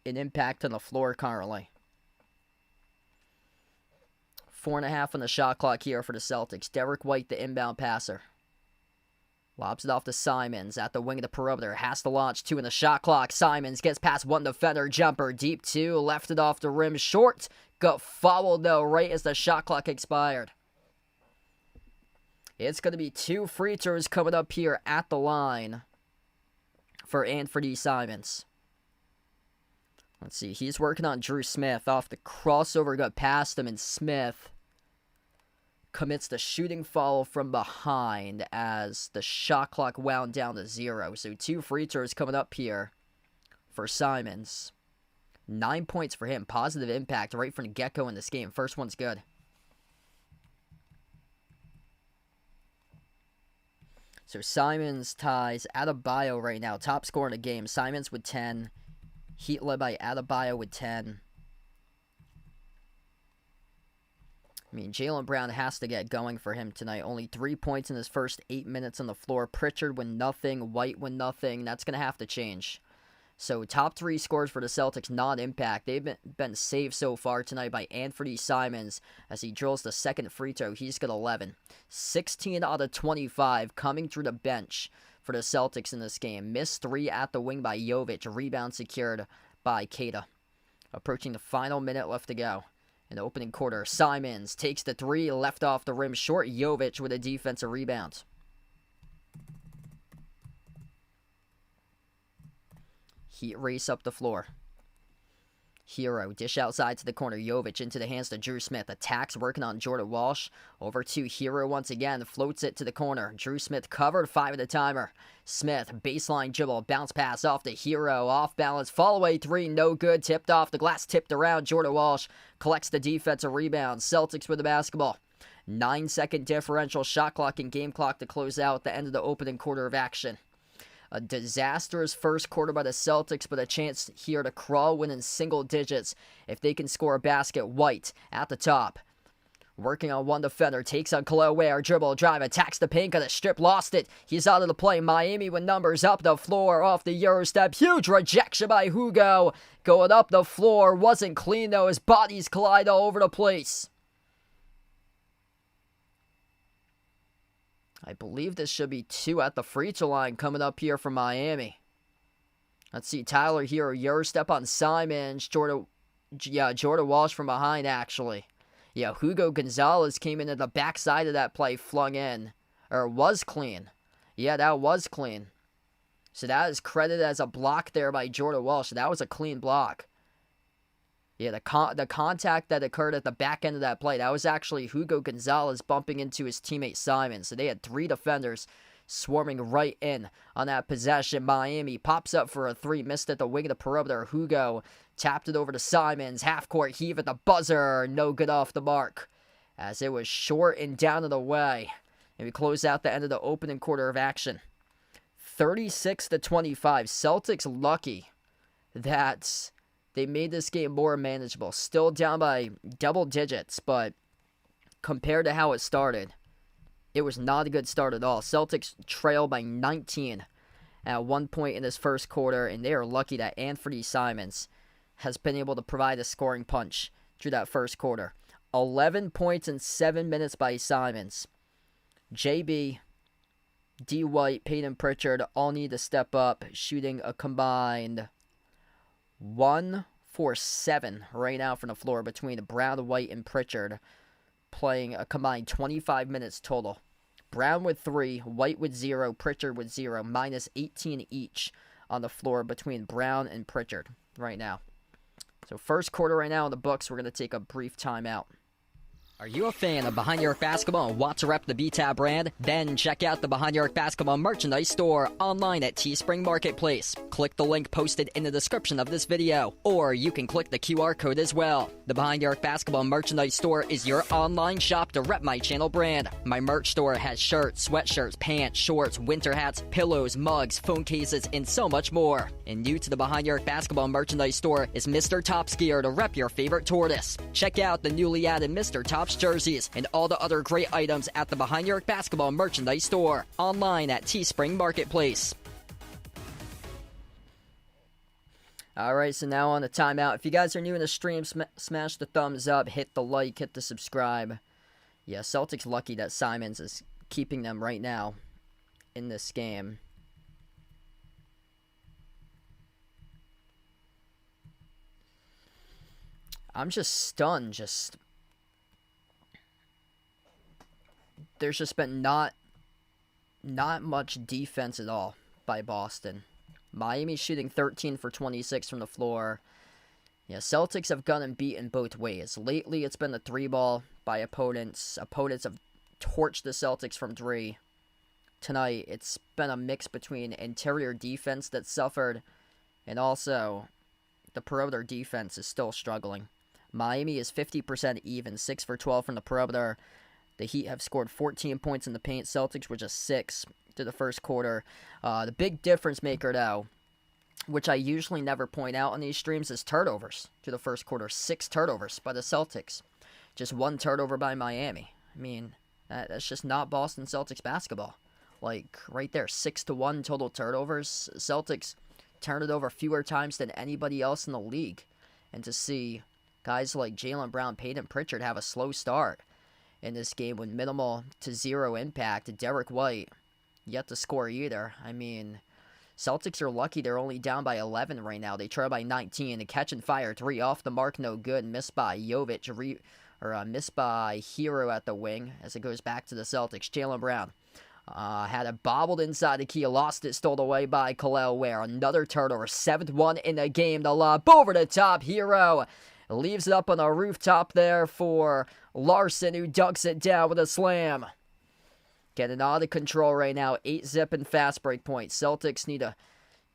an impact on the floor currently. 4.5 on the shot clock here for the Celtics. Derek White, the inbound passer. Lobs it off to Simons at the wing of the perimeter. Has to launch 2 in the shot clock. Simons gets past 1 defender. Jumper deep 2. Left it off the rim. Short. Got fouled though right as the shot clock expired. It's going to be 2 free throws coming up here at the line for Anthony Simons. Let's see. He's working on Drew Smith off the crossover. Got past him, and Smith commits the shooting foul from behind as the shot clock wound down to 0. So 2 free throws coming up here for Simons. 9 points for him. Positive impact right from the get-go in this game. First one's good. So Simons ties Adebayo right now. Top scorer in the game. Simons with 10. Heat led by Adebayo with 10. I mean, Jaylen Brown has to get going for him tonight. Only 3 points in his first 8 minutes on the floor. Pritchard with nothing. White with nothing. That's going to have to change. So top 3 scores for the Celtics, non-impact. They've been saved so far tonight by Anthony Simons as he drills the second free throw. He's got 11. 16 out of 25 coming through the bench for the Celtics in this game. Missed 3 at the wing by Jovic. Rebound secured by Keita. Approaching the final minute left to go. In the opening quarter, Simons takes the 3, left off the rim short. Jovic with a defensive rebound. Heat race up the floor. Hero, dish outside to the corner. Jovic into the hands to Drew Smith. Attacks working on Jordan Walsh. Over to Hero once again. Floats it to the corner. Drew Smith covered 5 at the timer. Smith, baseline dribble. Bounce pass off to Hero. Off balance. Fall away 3. No good. Tipped off. The glass tipped around. Jordan Walsh collects the defensive rebound. Celtics with the basketball. 9-second differential. Shot clock and game clock to close out the end of the opening quarter of action. A disastrous first quarter by the Celtics, but a chance here to crawl within single digits if they can score a basket. White at the top. Working on one defender. Takes on Khalil Ware. Dribble, drive, attacks the paint. Got a strip, lost it. He's out of the play. Miami with numbers up the floor. Off the Euro step. Huge rejection by Hugo. Going up the floor. Wasn't clean though. His bodies collide all over the place. I believe this should be 2 at the free throw line coming up here for Miami. Let's see, Tyler Hero, Euro step on Simons. Jordan Walsh from behind, actually. Yeah, Hugo Gonzalez came in at the backside of that play, flung in. Or was clean. Yeah, that was clean. So that is credited as a block there by Jordan Walsh. That was a clean block. Yeah, the contact that occurred at the back end of that play, that was actually Hugo Gonzalez bumping into his teammate Simon. So they had 3 defenders swarming right in on that possession. Miami pops up for a 3, missed at the wing of the perimeter. Hugo tapped it over to Simons. Half-court heave at the buzzer. No good off the mark as it was short and down and away. And we close out the end of the opening quarter of action. 36-25. Celtics lucky that they made this game more manageable. Still down by double digits, but compared to how it started, it was not a good start at all. Celtics trail by 19 at one point in this first quarter, and they are lucky that Anthony Simons has been able to provide a scoring punch through that first quarter. 11 points in 7 minutes by Simons. JB, D. White, Peyton Pritchard all need to step up, shooting a combined 1 for 7 right now from the floor between Brown, White, and Pritchard, playing a combined 25 minutes total. Brown with 3, White with 0, Pritchard with 0, minus 18 each on the floor between Brown and Pritchard right now. So first quarter right now in the books. We're going to take a brief timeout. Are you a fan of Behind Your Arc Basketball and want to rep the BTAB brand? Then check out the Behind Your Arc Basketball merchandise store online at Teespring Marketplace. Click the link posted in the description of this video, or you can click the QR code as well. The Behind Your Arc Basketball merchandise store is your online shop to rep my channel brand. My merch store has shirts, sweatshirts, pants, shorts, winter hats, pillows, mugs, phone cases, and so much more. And new to the Behind Your Arc Basketball merchandise store is Mr. Top's gear to rep your favorite tortoise. Check out the newly added Mr. Top's jerseys and all the other great items at the Behind Your Arc Basketball merchandise store online at Teespring Marketplace. Alright, so now on the timeout. If you guys are new in the stream, smash the thumbs up, hit the like, hit the subscribe. Yeah, Celtics lucky that Simons is keeping them right now in this game. I'm just stunned. There's just been not much defense at all by Boston. Miami shooting 13 for 26 from the floor. Yeah, Celtics have gone and beaten both ways. Lately, it's been the 3 ball by opponents. Opponents have torched the Celtics from three. Tonight, it's been a mix between interior defense that suffered, and also the perimeter defense is still struggling. Miami is 50% even, 6 for 12 from the perimeter. The Heat have scored 14 points in the paint. Celtics were just 6 to the first quarter. The big difference maker, though, which I usually never point out on these streams, is turnovers to the first quarter. 6 turnovers by the Celtics. Just 1 turnover by Miami. I mean, that's just not Boston Celtics basketball. Like, right there, 6-1 total turnovers. Celtics turned it over fewer times than anybody else in the league. And to see guys like Jaylen Brown, Peyton Pritchard have a slow start in this game with minimal to zero impact. Derek White yet to score either. I mean, Celtics are lucky they're only down by 11 right now. They trail by 19. A catch and fire 3 off the mark, no good. Missed by Jovic, missed by Hero at the wing as it goes back to the Celtics. Jaylen Brown had it bobbled inside the key, lost it, stole away by Khalil Ware. Another turnover, 7th one in the game. The lob over the top. Hero leaves it up on the rooftop there for Larson, who dunks it down with a slam. Getting out of control right now. 8-zip and fast break point. Celtics need to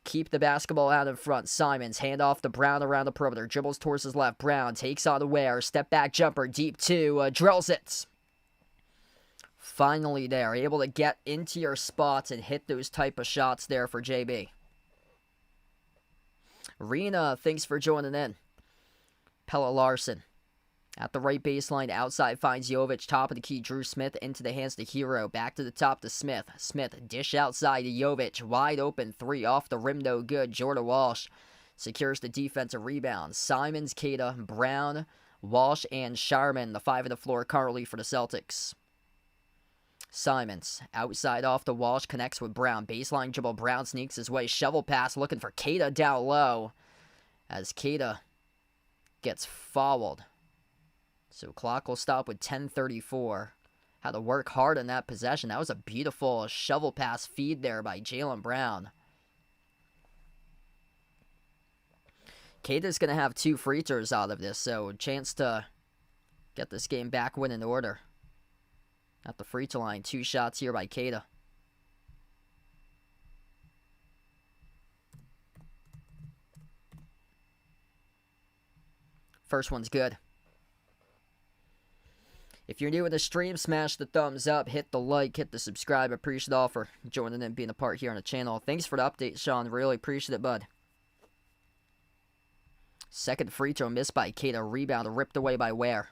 keep the basketball out in front. Simons, hand off to Brown around the perimeter. Dribbles towards his left. Brown takes on Ware. Step back jumper. Deep 2. Drills it. Finally there. Able to get into your spots and hit those type of shots there for JB. Rena, thanks for joining in. Pella Larson at the right baseline, outside finds Jovic, top of the key, Drew Smith into the hands to Hero, back to the top to Smith. Smith, dish outside to Jovic, wide open, 3 off the rim, no good. Jordan Walsh secures the defensive rebound. Simons, Keita, Brown, Walsh, and Sharman, the 5 of the floor currently for the Celtics. Simons, outside off the Walsh, connects with Brown. Baseline dribble, Brown sneaks his way, shovel pass, looking for Keita down low, as Keita gets fouled. So clock will stop with 10:34. Had to work hard on that possession. That was a beautiful shovel pass feed there by Jaylen Brown. Keita's going to have 2 free throws out of this, so a chance to get this game back win in order. At the free throw line, 2 shots here by Keita. First one's good. If you're new in the stream, smash the thumbs up, hit the like, hit the subscribe. I appreciate it all for joining and being a part here on the channel. Thanks for the update, Sean. Really appreciate it, bud. Second free throw missed by Keita. Rebound ripped away by Ware.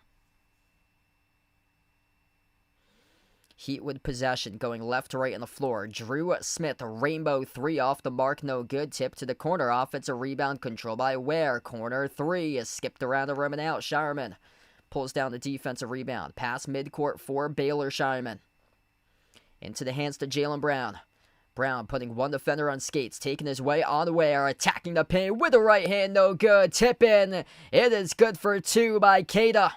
Heat with possession, going left to right on the floor. Drew Smith, a rainbow 3 off the mark, no good. Tip to the corner, offensive rebound, control by Ware. Corner 3 is skipped around the rim and out. Sharman pulls down the defensive rebound. Pass midcourt for Baylor Sharman. Into the hands to Jaylen Brown. Brown putting one defender on skates, taking his way on Ware, attacking the paint with the right hand, no good. Tip in. It is good for 2 by Keita.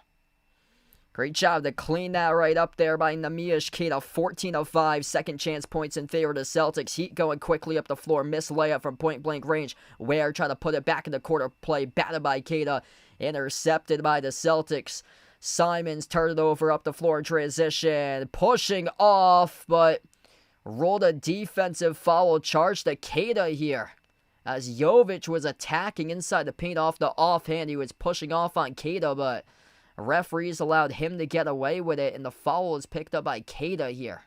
Great job to clean that right up there by Neemias Queta. 14 of 5. Second chance points in favor of the Celtics. Heat going quickly up the floor. Missed layup from point-blank range. Ware trying to put it back in the quarter play. Batted by Queta. Intercepted by the Celtics. Simons turned it over up the floor in transition. Pushing off, but rolled a defensive foul charge to Queta here. As Jovic was attacking inside the paint off the offhand. He was pushing off on Queta, but referees allowed him to get away with it, and the foul is picked up by Queta here.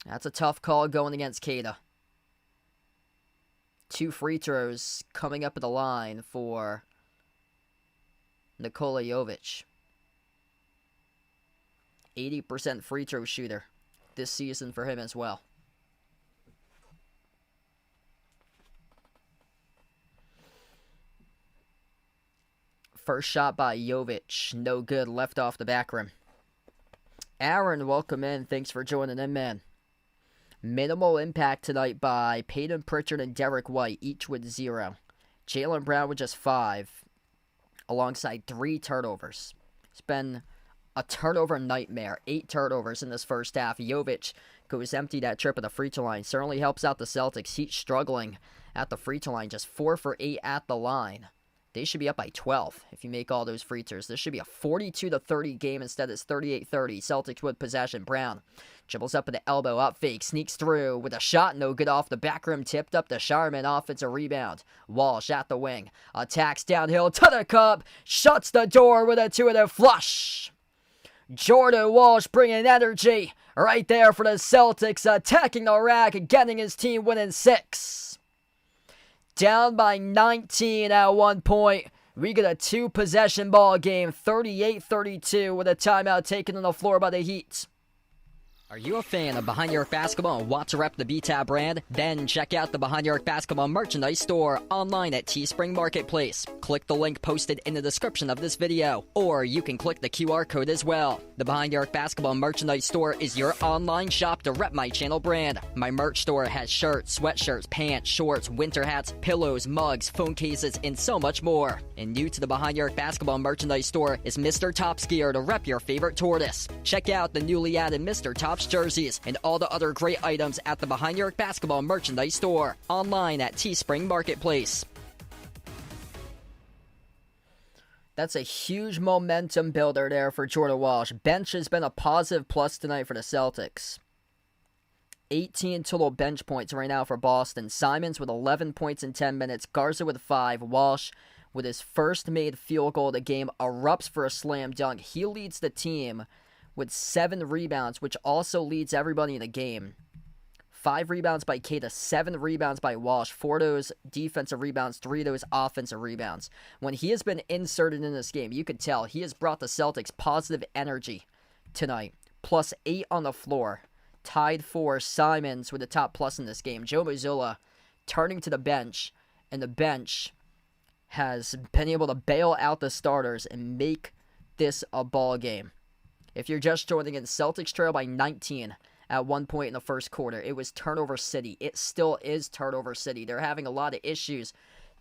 That's a tough call going against Queta. 2 free throws coming up at the line for Nikola Jovic. 80% free throw shooter this season for him as well. First shot by Jovic. No good. Left off the back rim. Aaron, welcome in. Thanks for joining in, man. Minimal impact tonight by Peyton Pritchard and Derek White, each with 0. Jaylen Brown with just 5, alongside 3 turnovers. It's been a turnover nightmare. 8 turnovers in this first half. Jovic goes empty that trip at the free throw line. Certainly helps out the Celtics. Heat struggling at the free throw line. Just 4 for 8 at the line. They should be up by 12 if you make all those free throws. This should be a 42-30 game. Instead, it's 38-30. Celtics with possession. Brown dribbles up with the elbow, up fake, sneaks through with a shot, no good off the back rim, tipped up to Sharman, offensive rebound. Walsh at the wing, attacks downhill to the cup, shuts the door with a two-handed flush. Jordan Walsh bringing energy right there for the Celtics, attacking the rack, getting his team winning 6. Down by 19 at one point. We get a 2-possession ball game, 38-32, with a timeout taken on the floor by the Heat. Are you a fan of Behind Your Arc Basketball and want to rep the BTAB brand? Then check out the Behind Your Arc Basketball merchandise store online at Teespring Marketplace. Click the link posted in the description of this video, or you can click the QR code as well. The Behind Your Arc Basketball merchandise store is your online shop to rep my channel brand. My merch store has shirts, sweatshirts, pants, shorts, winter hats, pillows, mugs, phone cases, and so much more. And new to the Behind Your Arc Basketball merchandise store is Mr. Top Skier to rep your favorite tortoise. Check out the newly added Mr. Top's jerseys and all the other great items at the Behind Your Arc Basketball merchandise store online at Teespring Marketplace. That's a huge momentum builder there for Jordan Walsh. Bench has been a positive plus tonight for the Celtics. 18 total bench points right now for Boston. Simons with 11 points in 10 minutes. Garza with 5. Walsh with his first made field goal of the game erupts for a slam dunk. He leads the team with 7 rebounds, which also leads everybody in the game. 5 rebounds by Keita, 7 rebounds by Walsh, 4 of those defensive rebounds, 3 of those offensive rebounds. When he has been inserted in this game, you could tell he has brought the Celtics positive energy tonight. Plus 8 on the floor. Tied for Simons with the top plus in this game. Joe Mazzulla turning to the bench, and the bench has been able to bail out the starters and make this a ball game. If you're just joining in, Celtics trail by 19 at one point in the first quarter. It was turnover city. It still is turnover city. They're having a lot of issues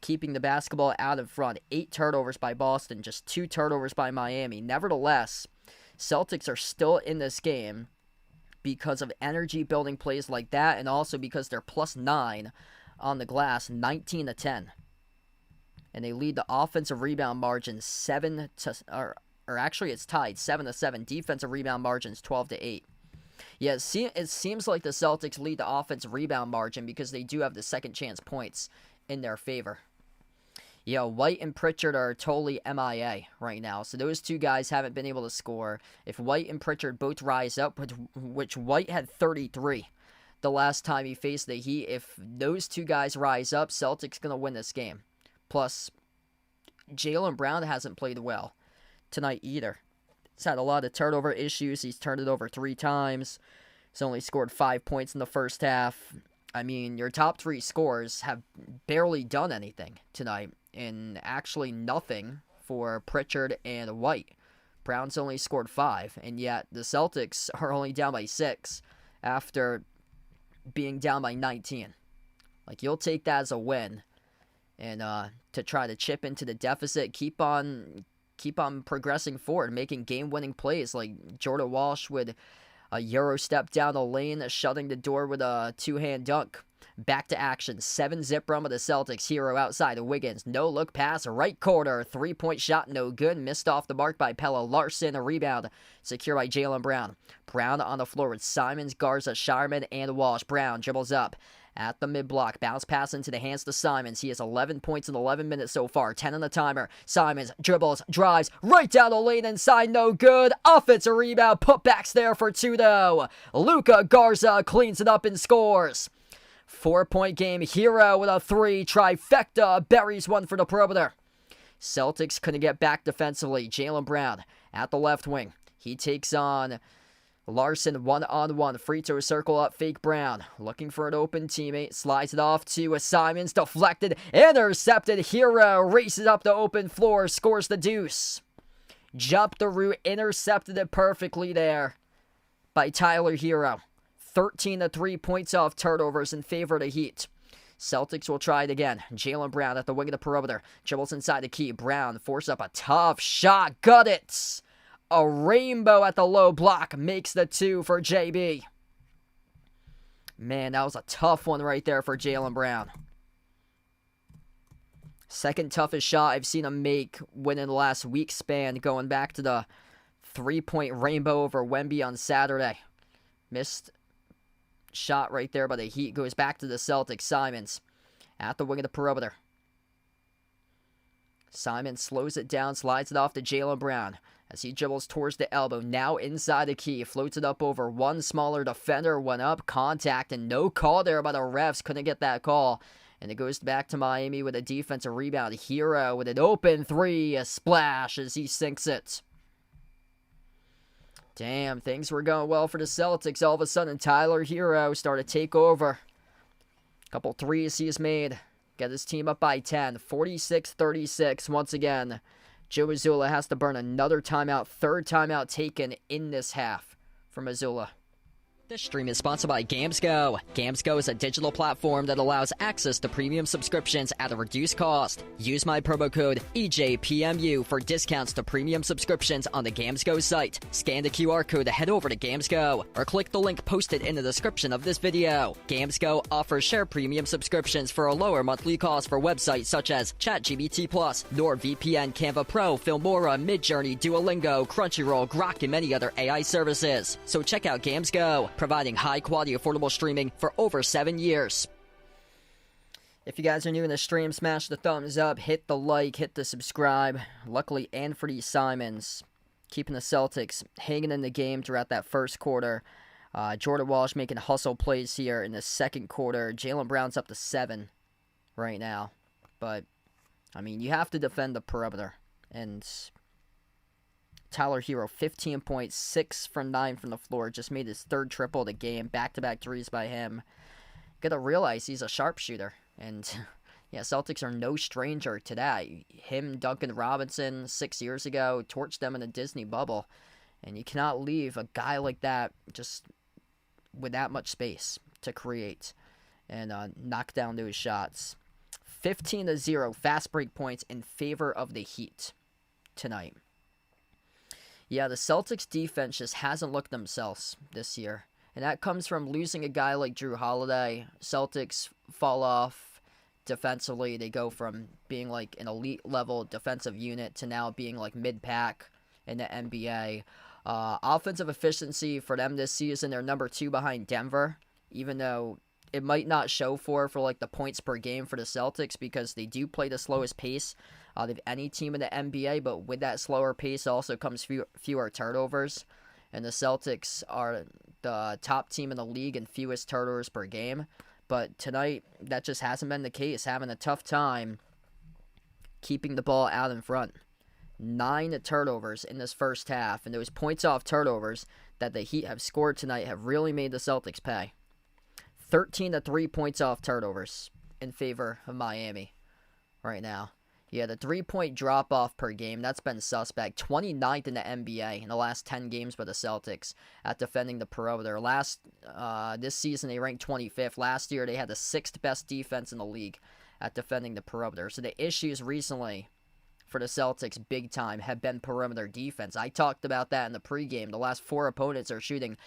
keeping the basketball out in front. 8 turnovers by Boston, just 2 turnovers by Miami. Nevertheless, Celtics are still in this game because of energy building plays like that, and also because they're plus 9 on the glass, 19-10. And they lead the offensive rebound margin 7 to, or actually it's tied 7-7. Defensive rebound margins 12-8. Yeah, it seems like the Celtics lead the offensive rebound margin because they do have the second chance points in their favor. Yeah, White and Pritchard are totally MIA right now, so those two guys haven't been able to score. If White and Pritchard both rise up, which White had 33 the last time he faced the Heat, if those two guys rise up, Celtics going to win this game. Plus, Jaylen Brown hasn't played well tonight either. He's had a lot of turnover issues. He's turned it over 3 times. He's only scored 5 points in the first half. I mean, your top 3 scorers have barely done anything tonight, and actually nothing for Pritchard and White. Brown's only scored 5, and yet the Celtics are only down by 6 after being down by 19. Like, you'll take that as a win, and to try to chip into the deficit, keep on progressing forward, making game-winning plays like Jordan Walsh with a Euro step down the lane, shutting the door with a 2-hand dunk. Back to action, 7-zip run with the Celtics. Hero outside of Wiggins. No look pass, right corner. 3-point shot, no good. Missed off the mark by Pella. Larson, a rebound. Secure by Jaylen Brown. Brown on the floor with Simons, Garza, Sharman, and Walsh. Brown dribbles up at the mid-block. Bounce pass into the hands to Simons. He has 11 points in 11 minutes so far. 10 on the timer. Simons dribbles, drives, right down the lane inside. No good. Offensive rebound. Putbacks there for 2, though. Luka Garza cleans it up and scores. 4-point game. Hero with a 3. Trifecta. Buries one for the perimeter. Celtics couldn't get back defensively. Jaylen Brown at the left wing. He takes on Larson one-on-one. Free throw circle up. Fake Brown. Looking for an open teammate. Slides it off to Simons. Deflected. Intercepted. Hero races up the open floor. Scores the deuce. Jumped the route. Intercepted it perfectly there by Tyler Hero. 13 to 3 points off turnovers in favor of the Heat. Celtics will try it again. Jaylen Brown at the wing of the perimeter. Dribbles inside the key. Brown forces up a tough shot. Got it. A rainbow at the low block makes the 2 for JB. Man, that was a tough one right there for Jaylen Brown. Second toughest shot I've seen him make within the last week span, going back to the 3-point rainbow over Wemby on Saturday. Missed shot right there by the Heat. Goes back to the Celtics. Simons at the wing of the perimeter. Simons slows it down, slides it off to Jaylen Brown as he dribbles towards the elbow. Now inside the key, floats it up over one smaller defender, went up, contact, and no call there by the refs. Couldn't get that call. And it goes back to Miami with a defensive rebound. Hero with an open three, a splash as he sinks it. Damn, things were going well for the Celtics. All of a sudden, Tyler Hero started to take over. Couple threes he's made. Get his team up by 10. 46-36 once again. Joe Mazzulla has to burn another timeout. Third timeout taken in this half from Mazzulla. This stream is sponsored by GamesGo. GamesGo is a digital platform that allows access to premium subscriptions at a reduced cost. Use my promo code EJPMU for discounts to premium subscriptions on the GamesGo site. Scan the QR code to head over to GamesGo, or click the link posted in the description of this video. GamesGo offers share premium subscriptions for a lower monthly cost for websites such as ChatGPT+, NordVPN, Canva Pro, Filmora, Midjourney, Duolingo, Crunchyroll, Grok, and many other AI services. So check out GamesGo, providing high-quality, affordable streaming for over 7 years. If you guys are new in the stream, smash the thumbs up, hit the like, hit the subscribe. Luckily, Anthony Simons keeping the Celtics hanging in the game throughout that first quarter. Jordan Walsh making hustle plays here in the second quarter. Jaylen Brown's up to 7 right now. But, I mean, you have to defend the perimeter. And Tyler Hero, 15 points, 6 from 9 from the floor. Just made his third triple of the game. Back-to-back threes by him. Gotta realize he's a sharpshooter. And, yeah, Celtics are no stranger to that. Him, Duncan Robinson, 6 years ago, torched them in the Disney bubble. And you cannot leave a guy like that just with that much space to create and knock down those shots. 15-0, fast break points in favor of the Heat tonight. Yeah, the Celtics defense just hasn't looked themselves this year. And that comes from losing a guy like Drew Holiday. Celtics fall off defensively. They go from being like an elite level defensive unit to now being like mid-pack in the NBA. Offensive efficiency for them this season, they're number 2 behind Denver. Even though it might not show for like the points per game for the Celtics because they do play the slowest pace out of any team in the NBA, but with that slower pace also comes fewer turnovers. And the Celtics are the top team in the league in fewest turnovers per game. But tonight, that just hasn't been the case. Having a tough time keeping the ball out in front. 9 turnovers in this first half, and those points off turnovers that the Heat have scored tonight have really made the Celtics pay. 13 to 3 points off turnovers in favor of Miami right now. Yeah, the 3-point drop-off per game, that's been suspect. 29th in the NBA in the last 10 games by the Celtics at defending the perimeter. This season, they ranked 25th. Last year, they had the 6th best defense in the league at defending the perimeter. So the issues recently for the Celtics, big time, have been perimeter defense. I talked about that in the pregame. The last 4 opponents are shooting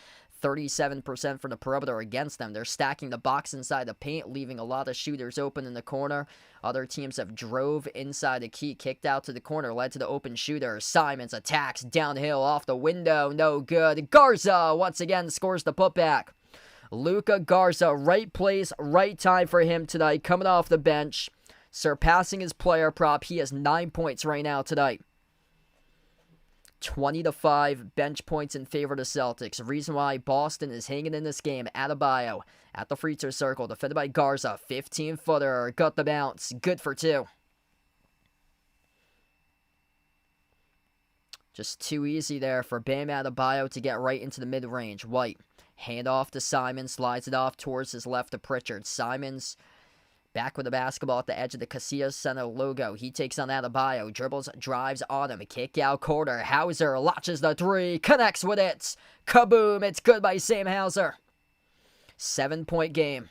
37% from the perimeter against them. They're stacking the box inside the paint, leaving a lot of shooters open in the corner. Other teams have drove inside the key, kicked out to the corner, led to the open shooter. Simons attacks downhill off the window, no good. Garza once again scores the putback. Luka Garza, right place, right time for him tonight, coming off the bench, surpassing his player prop. He has 9 points right now tonight. 20-5 bench points in favor of the Celtics. Reason why Boston is hanging in this game. Adebayo at the free throw circle, defended by Garza. 15-footer, got the bounce. Good for 2. Just too easy there for Bam Adebayo to get right into the mid-range. White, hand off to Simons, slides it off towards his left to Pritchard. Simons back with the basketball at the edge of the Casillas Center logo. He takes on Adebayo, dribbles, drives on him. Kick out quarter. Hauser launches the 3, connects with it. Kaboom! It's good by Sam Hauser. 7-point game.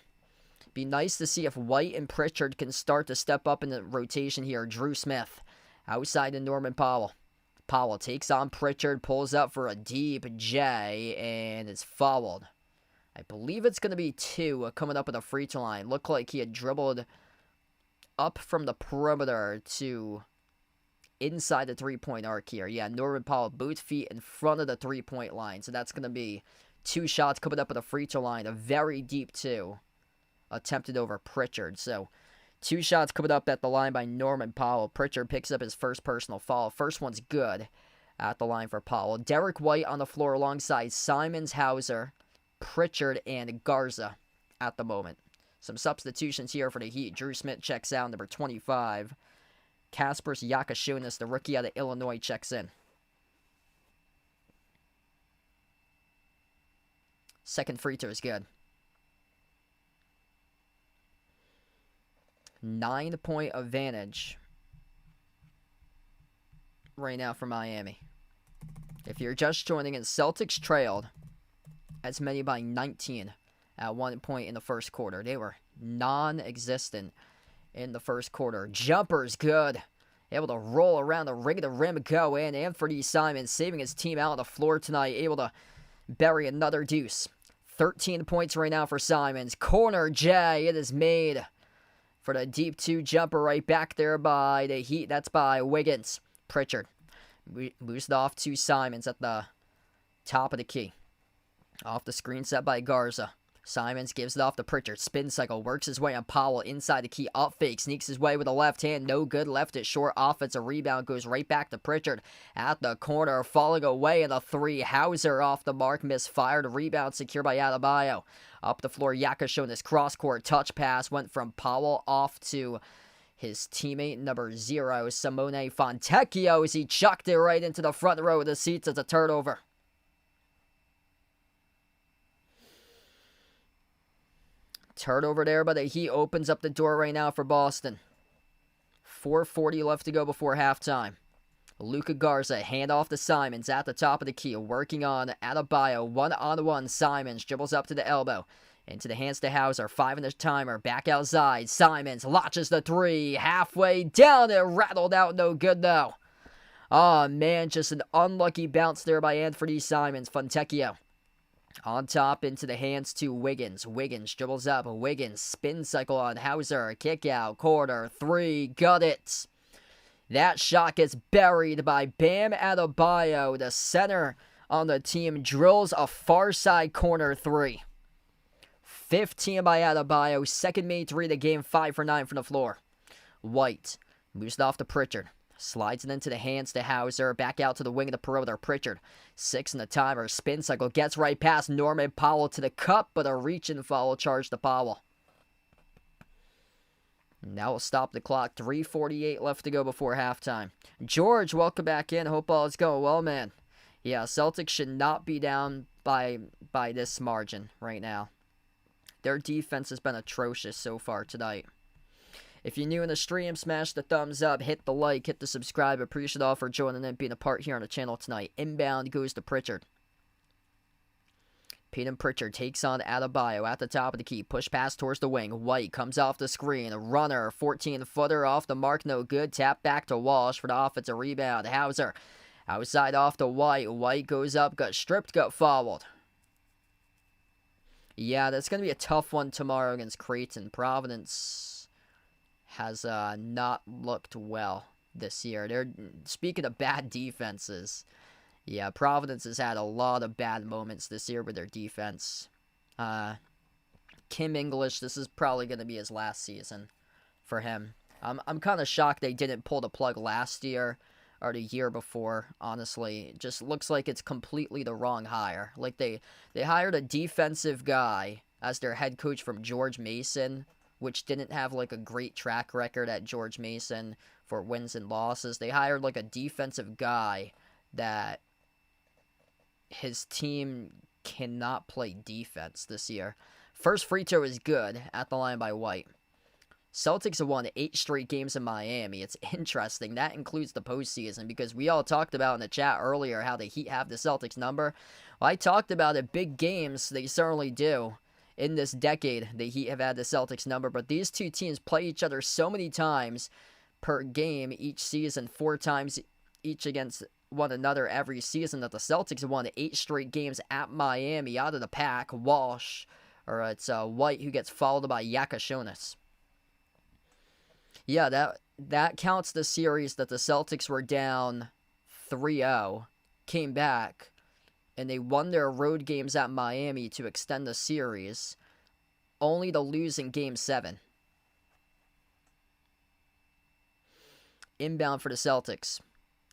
Be nice to see if White and Pritchard can start to step up in the rotation here. Drew Smith outside to Norman Powell. Powell takes on Pritchard, pulls up for a deep J, and is fouled. I believe it's going to be 2 coming up at the free throw line. Looked like he had dribbled up from the perimeter to inside the three-point arc here. Yeah, Norman Powell, both feet in front of the three-point line. So that's going to be 2 shots coming up at the free throw line. A very deep 2 attempted over Pritchard. So 2 shots coming up at the line by Norman Powell. Pritchard picks up his first personal foul. First one's good at the line for Powell. Derek White on the floor alongside Simons, Hauser, Pritchard, and Garza at the moment. Some substitutions here for the Heat. Drew Smith checks out, number 25. Kaspers Yakashunas, the rookie out of Illinois, checks in. Second free throw is good. 9-point advantage right now for Miami. If you're just joining in, Celtics trailed as many by 19 at 1 point in the first quarter. They were non-existent in the first quarter. Jumper's good. Able to roll around the ring of the rim, go in. Anthony Simons saving his team out on the floor tonight. Able to bury another deuce. 13 points right now for Simons. Corner J. It is made for the deep 2 jumper right back there by the Heat. That's by Wiggins. Pritchard moves it off to Simons at the top of the key. Off the screen set by Garza. Simons gives it off to Pritchard. Spin cycle. Works his way on Powell. Inside the key. Up fake. Sneaks his way with a left hand. No good. Left it short. Offensive rebound. Goes right back to Pritchard. At the corner. Falling away in the 3. Hauser off the mark. Misfired. Rebound secured by Adebayo. Up the floor. Yakashunas. Cross court. Touch pass. Went from Powell off to his teammate number 0. Simone Fontecchio, as he chucked it right into the front row of the seats as a turnover. Turnover there, but the Heat opens up the door right now for Boston. 4:40 left to go before halftime. Luka Garza, hand off to Simons at the top of the key, working on Adebayo. 1-on-1, Simons dribbles up to the elbow. Into the hands to Hauser, 5 in the timer, back outside. Simons launches the 3, halfway down, it rattled out, no good though. Oh man, just an unlucky bounce there by Anthony Simons. Fontecchio on top into the hands to Wiggins. Wiggins dribbles up. Wiggins spin cycle on Hauser. Kick out. Corner 3. Got it. That shot gets buried by Bam Adebayo. The center on the team drills a far side corner 3. 15 by Adebayo. Second made 3 of the game. 5 for 9 from the floor. White moves it off to Pritchard. Slides it into the hands to Hauser. Back out to the wing of the perimeter. Pritchard. 6 in the timer. Spin cycle. Gets right past Norman Powell to the cup, but a reach and foul charge to Powell. Now we'll stop the clock. 3:48 left to go before halftime. George, welcome back in. Hope all is going well, man. Yeah, Celtics should not be down by this margin right now. Their defense has been atrocious so far tonight. If you're new in the stream, smash the thumbs up, hit the like, hit the subscribe. Appreciate all for joining and being a part here on the channel tonight. Inbound goes to Pritchard. Peyton Pritchard takes on Adebayo at the top of the key. Push pass towards the wing. White comes off the screen. A runner, 14-footer off the mark, no good. Tap back to Walsh for the offensive rebound. Hauser outside off to White. White goes up, got stripped, got fouled. Yeah, that's going to be a tough one tomorrow against Creighton. Providence has not looked well this year. They're speaking of bad defenses. Yeah, Providence has had a lot of bad moments this year with their defense. Kim English, this is probably going to be his last season for him. I'm kind of shocked they didn't pull the plug last year or the year before, honestly. It just looks like it's completely the wrong hire. Like they hired a defensive guy as their head coach from George Mason, which didn't have like a great track record at George Mason for wins and losses. They hired like a defensive guy that his team cannot play defense this year. First free throw is good at the line by White. Celtics have won 8 straight games in Miami. It's interesting. That includes the postseason because we all talked about in the chat earlier how the Heat have the Celtics number. Well, I talked about it. Big games, they certainly do. In this decade, the Heat have had the Celtics number, but these two teams play each other so many times per game each season, 4 times each against one another every season, that the Celtics have won 8 straight games at Miami out of the pack. Walsh, or it's White who gets followed by Yakashunas. Yeah, that counts the series that the Celtics were down 3-0, came back, and they won their road games at Miami to extend the series, only to lose in Game 7. Inbound for the Celtics,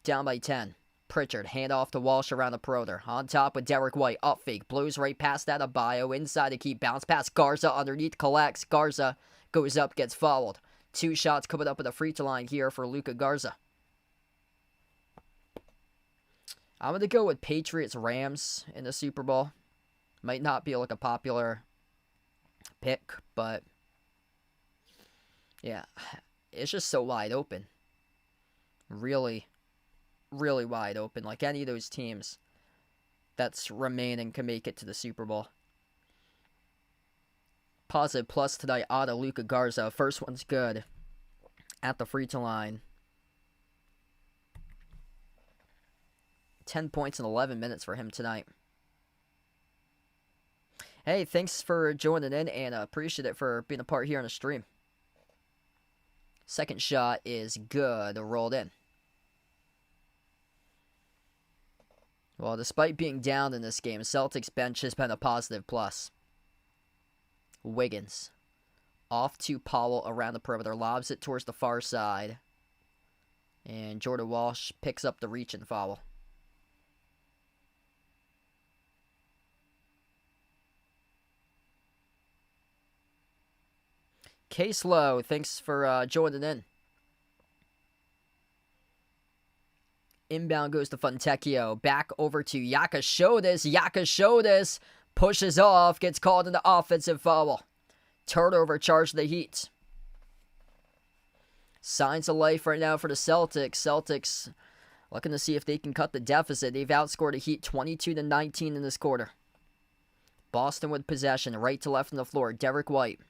down by 10. Pritchard, handoff to Walsh around the perimeter. On top with Derek White, up fake, blows right past Adebayo, inside to keep, bounce past Garza, underneath, collects. Garza goes up, gets fouled. 2 shots coming up at the free throw line here for Luka Garza. I'm going to go with Patriots-Rams in the Super Bowl. Might not be like a popular pick, but yeah, it's just so wide open. Really, really wide open. Like any of those teams that's remaining can make it to the Super Bowl. Positive plus tonight out of Luka Garza. First one's good at the free throw line. 10 points in 11 minutes for him tonight. Hey, thanks for joining in, Anna. Appreciate it for being a part here on the stream. Second shot is good. Rolled in. Well, despite being down in this game, Celtics bench has been a positive plus. Wiggins. Off to Powell around the perimeter. Lobs it towards the far side. And Jordan Walsh picks up the reach and foul. Case Low, thanks for joining in. Inbound goes to Fontecchio. Back over to Yakashodis. Yakashodis pushes off, gets called into offensive foul. Turnover charge to the Heat. Signs of life right now for the Celtics. Celtics looking to see if they can cut the deficit. They've outscored the Heat 22-19 in this quarter. Boston with possession, right to left on the floor. Derek White.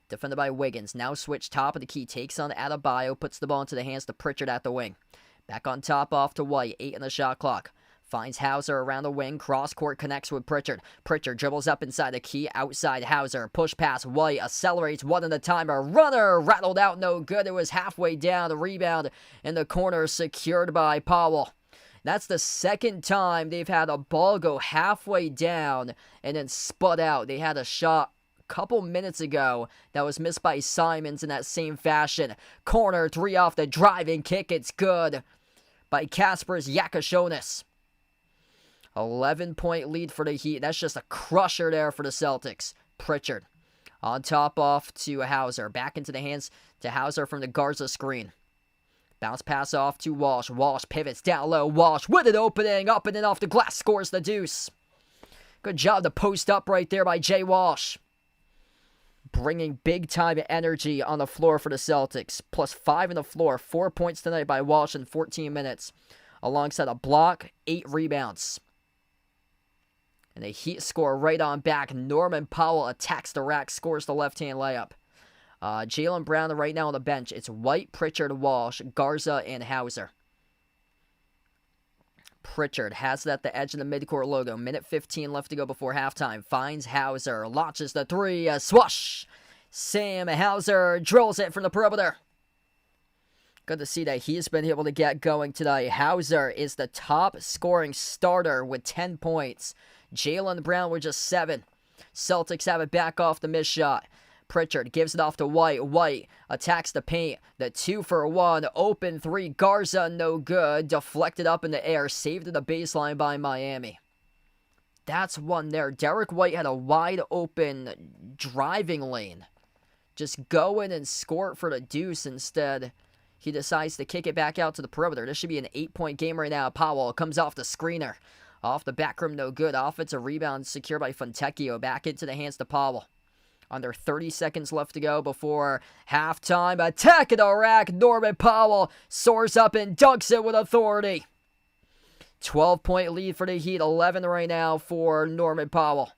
Defended by Wiggins. Now switch top of the key. Takes on Adebayo. Puts the ball into the hands to Pritchard at the wing. Back on top off to White. 8 on the shot clock. Finds Hauser around the wing. Cross court connects with Pritchard. Pritchard dribbles up inside the key. Outside Hauser. Push pass White. Accelerates one in the timer. Runner rattled out. No good. It was halfway down. The rebound in the corner secured by Powell. That's the second time they've had a ball go halfway down and then spud out. They had a shot couple minutes ago that was missed by Simons in that same fashion. Corner 3 off the driving kick. It's good by Kaspers Yakashonis. 11-point lead for the Heat. That's just a crusher there for the Celtics. Pritchard on top off to Hauser. Back into the hands to Hauser from the Garza screen. Bounce pass off to Walsh. Walsh pivots down low. Walsh with an opening. Up and in off the glass. Scores the deuce. Good job to post up right there by Jay Walsh. Bringing big-time energy on the floor for the Celtics. Plus 5 on the floor. 4 points tonight by Walsh in 14 minutes. Alongside a block, 8 rebounds. And the Heat score right on back. Norman Powell attacks the rack. Scores the left-hand layup. Jaylen Brown right now on the bench. It's White, Pritchard, Walsh, Garza, and Hauser. Pritchard has it at the edge of the midcourt logo. Minute 15 left to go before halftime. Finds Hauser. Launches the 3. Swash! Sam Hauser drills it from the perimeter. Good to see that he's been able to get going tonight. Hauser is the top scoring starter with 10 points. Jaylen Brown with just 7. Celtics have it back off the missed shot. Pritchard gives it off to White. White attacks the paint. The 2-for-1. Open 3. Garza, no good. Deflected up in the air. Saved at the baseline by Miami. That's one there. Derek White had a wide open driving lane. Just go in and score it for the deuce. Instead, he decides to kick it back out to the perimeter. This should be an 8-point game right now. Powell comes off the screener. Off the back rim, no good. Offensive rebound secured by Fontecchio. Back into the hands to Powell. Under 30 seconds left to go before halftime. Attack at the rack. Norman Powell soars up and dunks it with authority. 12-point lead for the Heat. 11 right now for Norman Powell.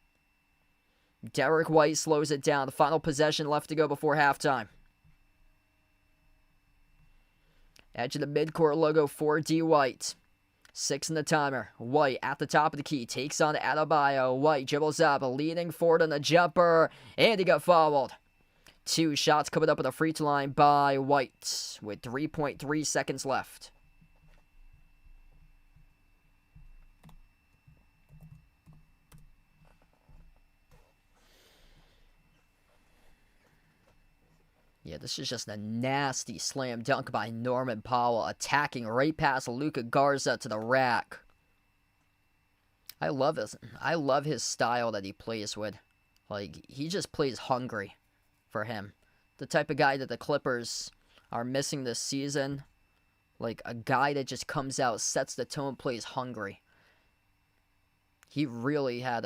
Derek White slows it down. The final possession left to go before halftime. Edge of the midcourt logo for D. White. 6 in the timer. White at the top of the key. Takes on Adebayo. White dribbles up. Leaning forward on the jumper. And he got fouled. 2 shots coming up at the free throw line by White with 3.3 seconds left. Yeah, this is just a nasty slam dunk by Norman Powell, attacking right past Luka Garza to the rack. I love his style that he plays with. Like, he just plays hungry for him. The type of guy that the Clippers are missing this season. Like, a guy that just comes out, sets the tone, plays hungry. He really had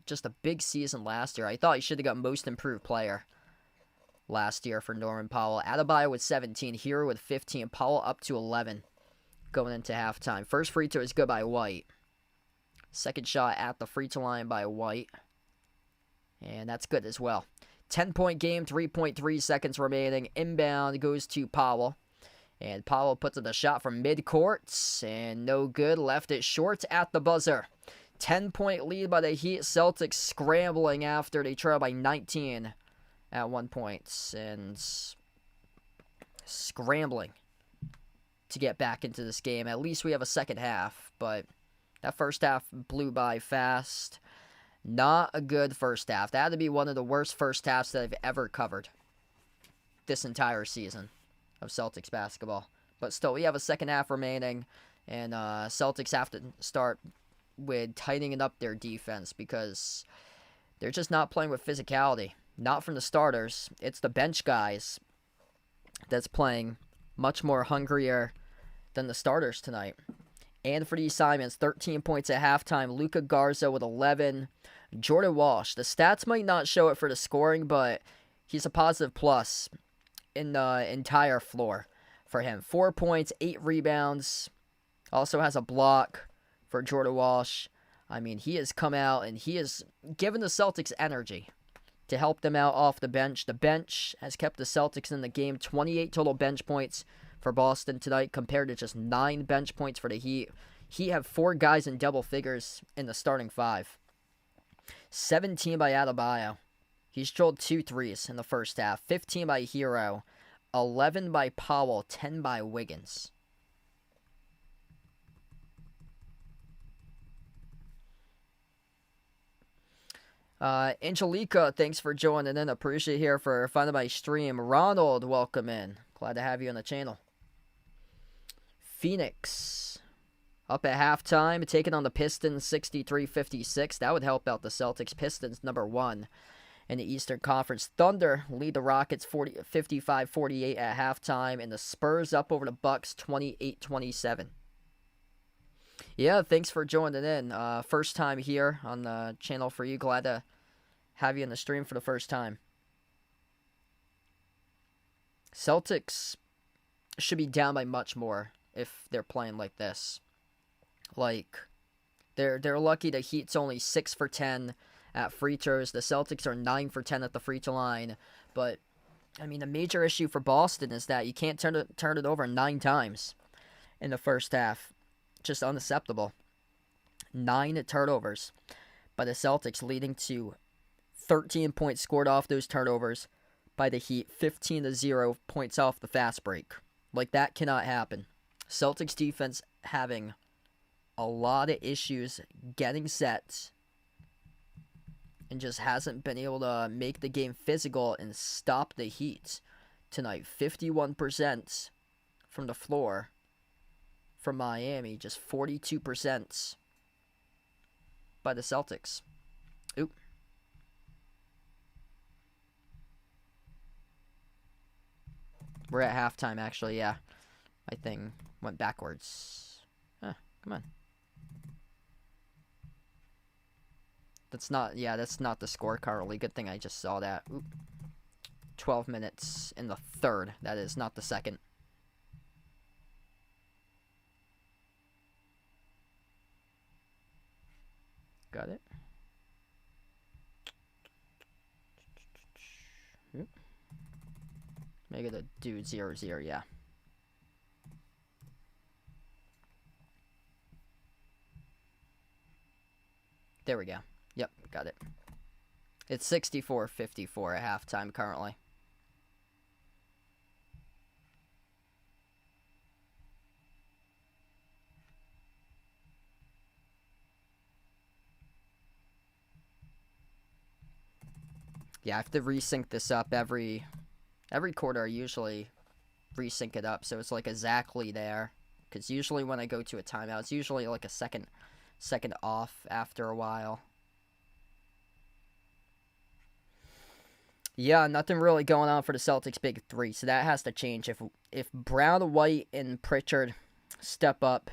just a big season last year. I thought he should have got most improved player last year for Norman Powell. Adebayo with 17, Hero with 15, Powell up to 11 going into halftime. First free throw is good by White. Second shot at the free throw line by White. And that's good as well. 10-point game, 3.3 seconds remaining. Inbound goes to Powell. And Powell puts up the shot from midcourt. And no good. Left it short at the buzzer. 10-point lead by the Heat. Celtics scrambling after they trail by 19 at 1 point. And scrambling to get back into this game. At least we have a second half. But that first half blew by fast. Not a good first half. That had to be one of the worst first halves that I've ever covered this entire season of Celtics basketball. But still, we have a second half remaining, and Celtics have to start with tightening up their defense because they're just not playing with physicality. Not from the starters. It's the bench guys that's playing much more hungrier than the starters tonight. Anthony Simons, 13 points at halftime. Luka Garza with 11. Jordan Walsh. The stats might not show it for the scoring, but he's a positive plus in the entire floor for him. 4 points, 8 rebounds. Also has a block for Jordan Walsh. I mean, he has come out and he has given the Celtics energy to help them out off the bench. The bench has kept the Celtics in the game. 28 total bench points for Boston tonight compared to just 9 bench points for the Heat. Heat have 4 guys in double figures in the starting 5. 17 by Adebayo. He's drilled 2 threes in the first half. 15 by Hero. 11 by Powell. 10 by Wiggins. Angelica, thanks for joining in. Appreciate here for finding my stream. Ronald, welcome in. Glad to have you on the channel. Phoenix up at halftime, taking on the Pistons 63-56. That would help out the Celtics. Pistons number 1 in the Eastern Conference. Thunder lead the Rockets 55-48 at halftime, and the Spurs up over the Bucks 28-27. Yeah, thanks for joining in. First time here on the channel for you. Glad to have you in the stream for the first time. Celtics should be down by much more if they're playing like this. Like, they're lucky the Heat's only 6 for 10 at free throws. The Celtics are 9 for 10 at the free throw line. But, I mean, the major issue for Boston is that you can't turn it over 9 times in the first half. Just unacceptable. 9 turnovers by the Celtics, leading to 13 points scored off those turnovers by the Heat. 15-0 points off the fast break. Like, that cannot happen. Celtics defense having a lot of issues getting set and just hasn't been able to make the game physical and stop the Heat tonight. 51% from the floor from Miami, just 42% by the Celtics. Oop. We're at halftime, actually, yeah. My thing went backwards. Come on. That's not the score currently. Good thing I just saw that. Oop. 12 minutes in the third. That is not the second. Got it. Oop. Make it a dude 0-0, yeah. There we go. Yep, got it. It's 64-54 at halftime currently. Yeah, I have to resync this up every quarter. I usually resync it up so it's like exactly there. Because usually when I go to a timeout, it's usually like a second off after a while. Yeah, nothing really going on for the Celtics' big three, so that has to change. If Brown, White, and Pritchard step up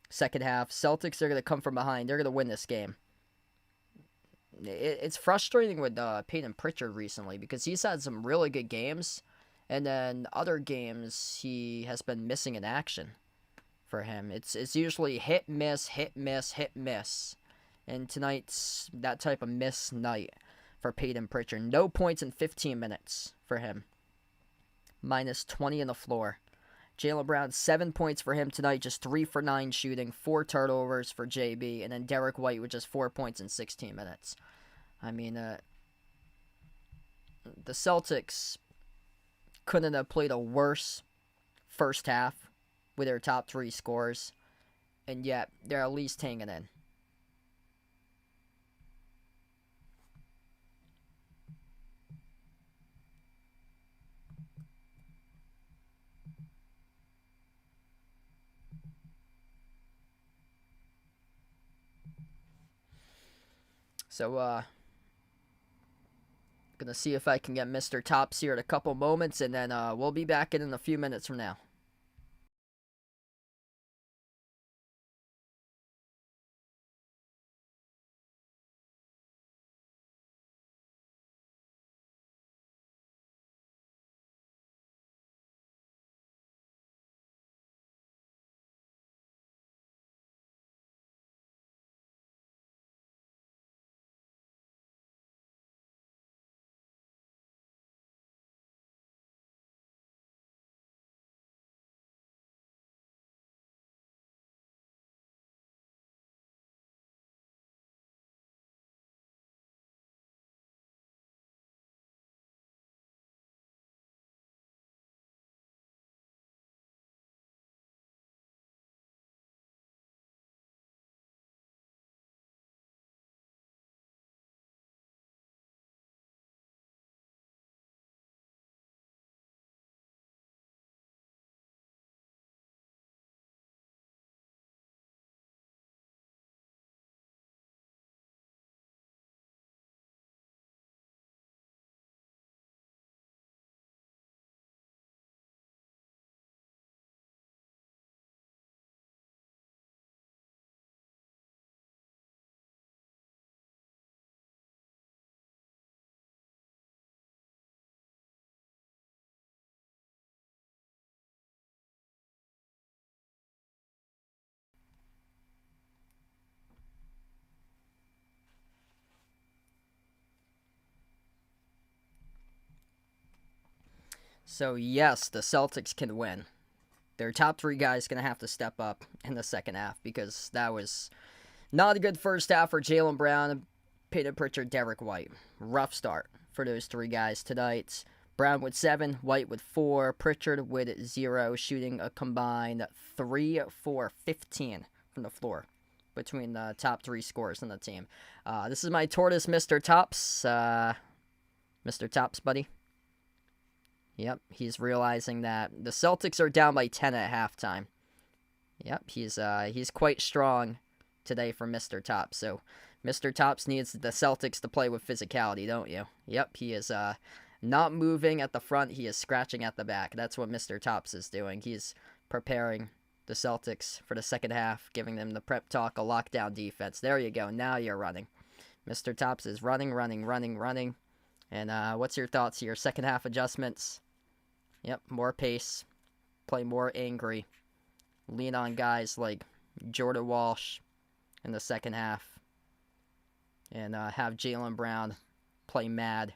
second half, Celtics are going to come from behind. They're going to win this game. It's frustrating with Peyton Pritchard recently because he's had some really good games, and then other games he has been missing in action for him. It's usually hit, miss, hit, miss, hit, miss. And tonight's that type of miss night for Peyton Pritchard. No points in 15 minutes for him. Minus 20 on the floor. Jaylen Brown, 7 points for him tonight, just 3 for 9 shooting, 4 turnovers for JB, and then Derek White with just 4 points in 16 minutes. I mean, the Celtics couldn't have played a worse first half with their top 3 scorers, and yet they're at least hanging in. So, gonna see if I can get Mr. Tops here in a couple moments, and then we'll be back in a few minutes from now. So, yes, the Celtics can win. Their top 3 guys going to have to step up in the second half because that was not a good first half for Jaylen Brown, Peyton Pritchard, Derek White. Rough start for those 3 guys tonight. Brown with 7, White with 4, Pritchard with 0, shooting a combined 3 for 15 from the floor between the top 3 scorers on the team. This is my tortoise, Mr. Tops. Mr. Tops, buddy. Yep, he's realizing that the Celtics are down by 10 at halftime. Yep, he's quite strong today for Mr. Tops. So Mr. Tops needs the Celtics to play with physicality, don't you? Yep, he is not moving at the front. He is scratching at the back. That's what Mr. Tops is doing. He's preparing the Celtics for the second half, giving them the prep talk, a lockdown defense. There you go. Now you're running. Mr. Tops is running. And what's your thoughts here? Second half adjustments. Yep, more pace, play more angry, lean on guys like Jordan Walsh in the second half, and have Jaylen Brown play mad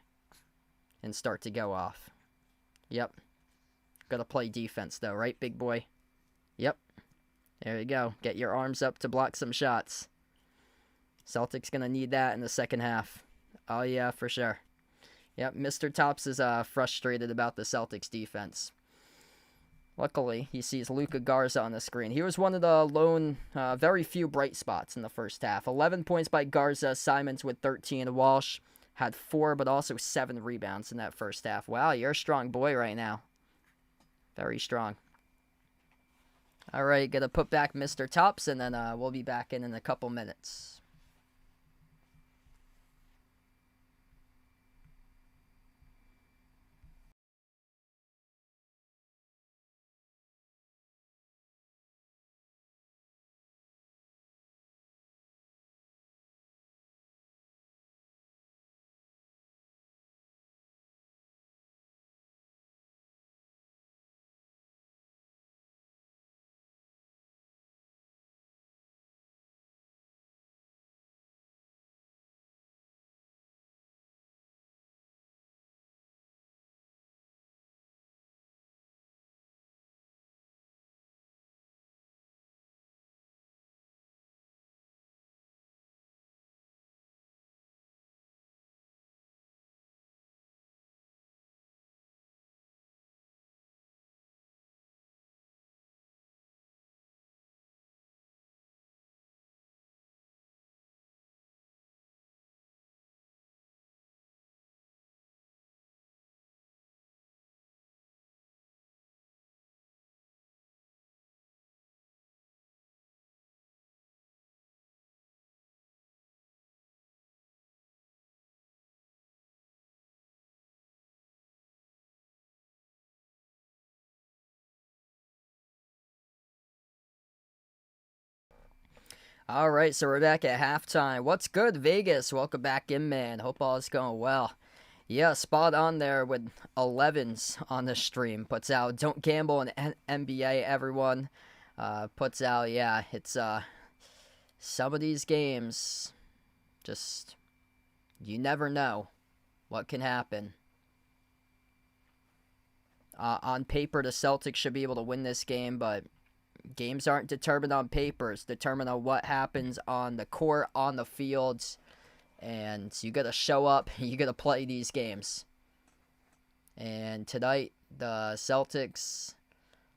and start to go off. Yep, gotta play defense though, right, big boy? Yep, there you go. Get your arms up to block some shots. Celtics gonna need that in the second half. Oh yeah, for sure. Yep, Mr. Tops is frustrated about the Celtics defense. Luckily, he sees Luka Garza on the screen. He was one of the lone, very few bright spots in the first half. 11 points by Garza, Simons with 13, Walsh Had 4, but also 7 rebounds in that first half. Wow, you're a strong boy right now. Very strong. All right, gonna put back Mr. Tops, and then we'll be back in a couple minutes. All right, so we're back at halftime. What's good, Vegas? Welcome back in, man. Hope all is going well. Yeah, spot on there with 11s on the stream. Puts out Don't Gamble in NBA, everyone. Puts out, yeah, it's some of these games, just, you never know what can happen. On paper, the Celtics should be able to win this game, but games aren't determined on paper. It's determined on what happens on the court, on the fields, and you got to show up. You got to play these games. And tonight, the Celtics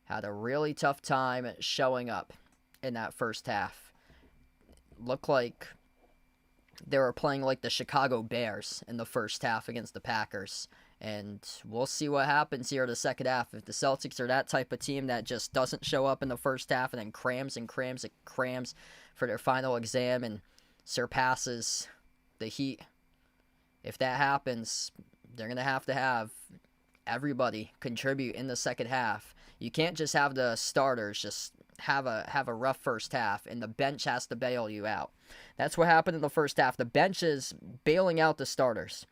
had a really tough time showing up in that first half. Looked like they were playing like the Chicago Bears in the first half against the Packers. And we'll see what happens here in the second half. If the Celtics are that type of team that just doesn't show up in the first half and then crams and crams and crams for their final exam and surpasses the Heat, if that happens, they're going to have everybody contribute in the second half. You can't just have the starters just have a rough first half and the bench has to bail you out. That's what happened in the first half. The bench is bailing out the starters.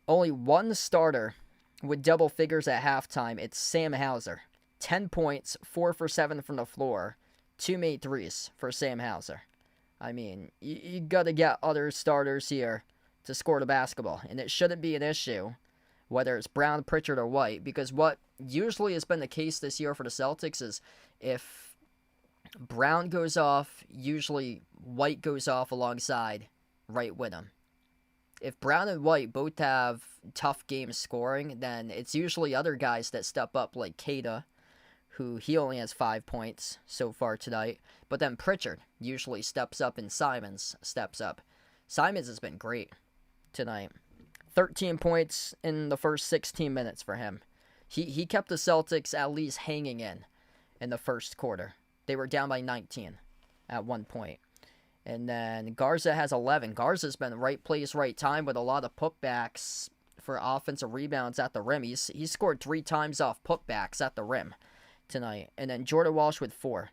Only one starter with double figures at halftime. It's Sam Hauser. 10 points, 4 for 7 from the floor. 2 made threes for Sam Hauser. I mean, you got to get other starters here to score the basketball. And it shouldn't be an issue, whether it's Brown, Pritchard, or White. Because what usually has been the case this year for the Celtics is if Brown goes off, usually White goes off alongside right with him. If Brown and White both have tough games scoring, then it's usually other guys that step up, like Keita, who he only has 5 points so far tonight. But then Pritchard usually steps up and Simons steps up. Simons has been great tonight. 13 points in the first 16 minutes for him. He kept the Celtics at least hanging in the first quarter. They were down by 19 at one point. And then Garza has 11. Garza's been right place, right time with a lot of putbacks for offensive rebounds at the rim. He's scored 3 times off putbacks at the rim tonight. And then Jordan Walsh with 4.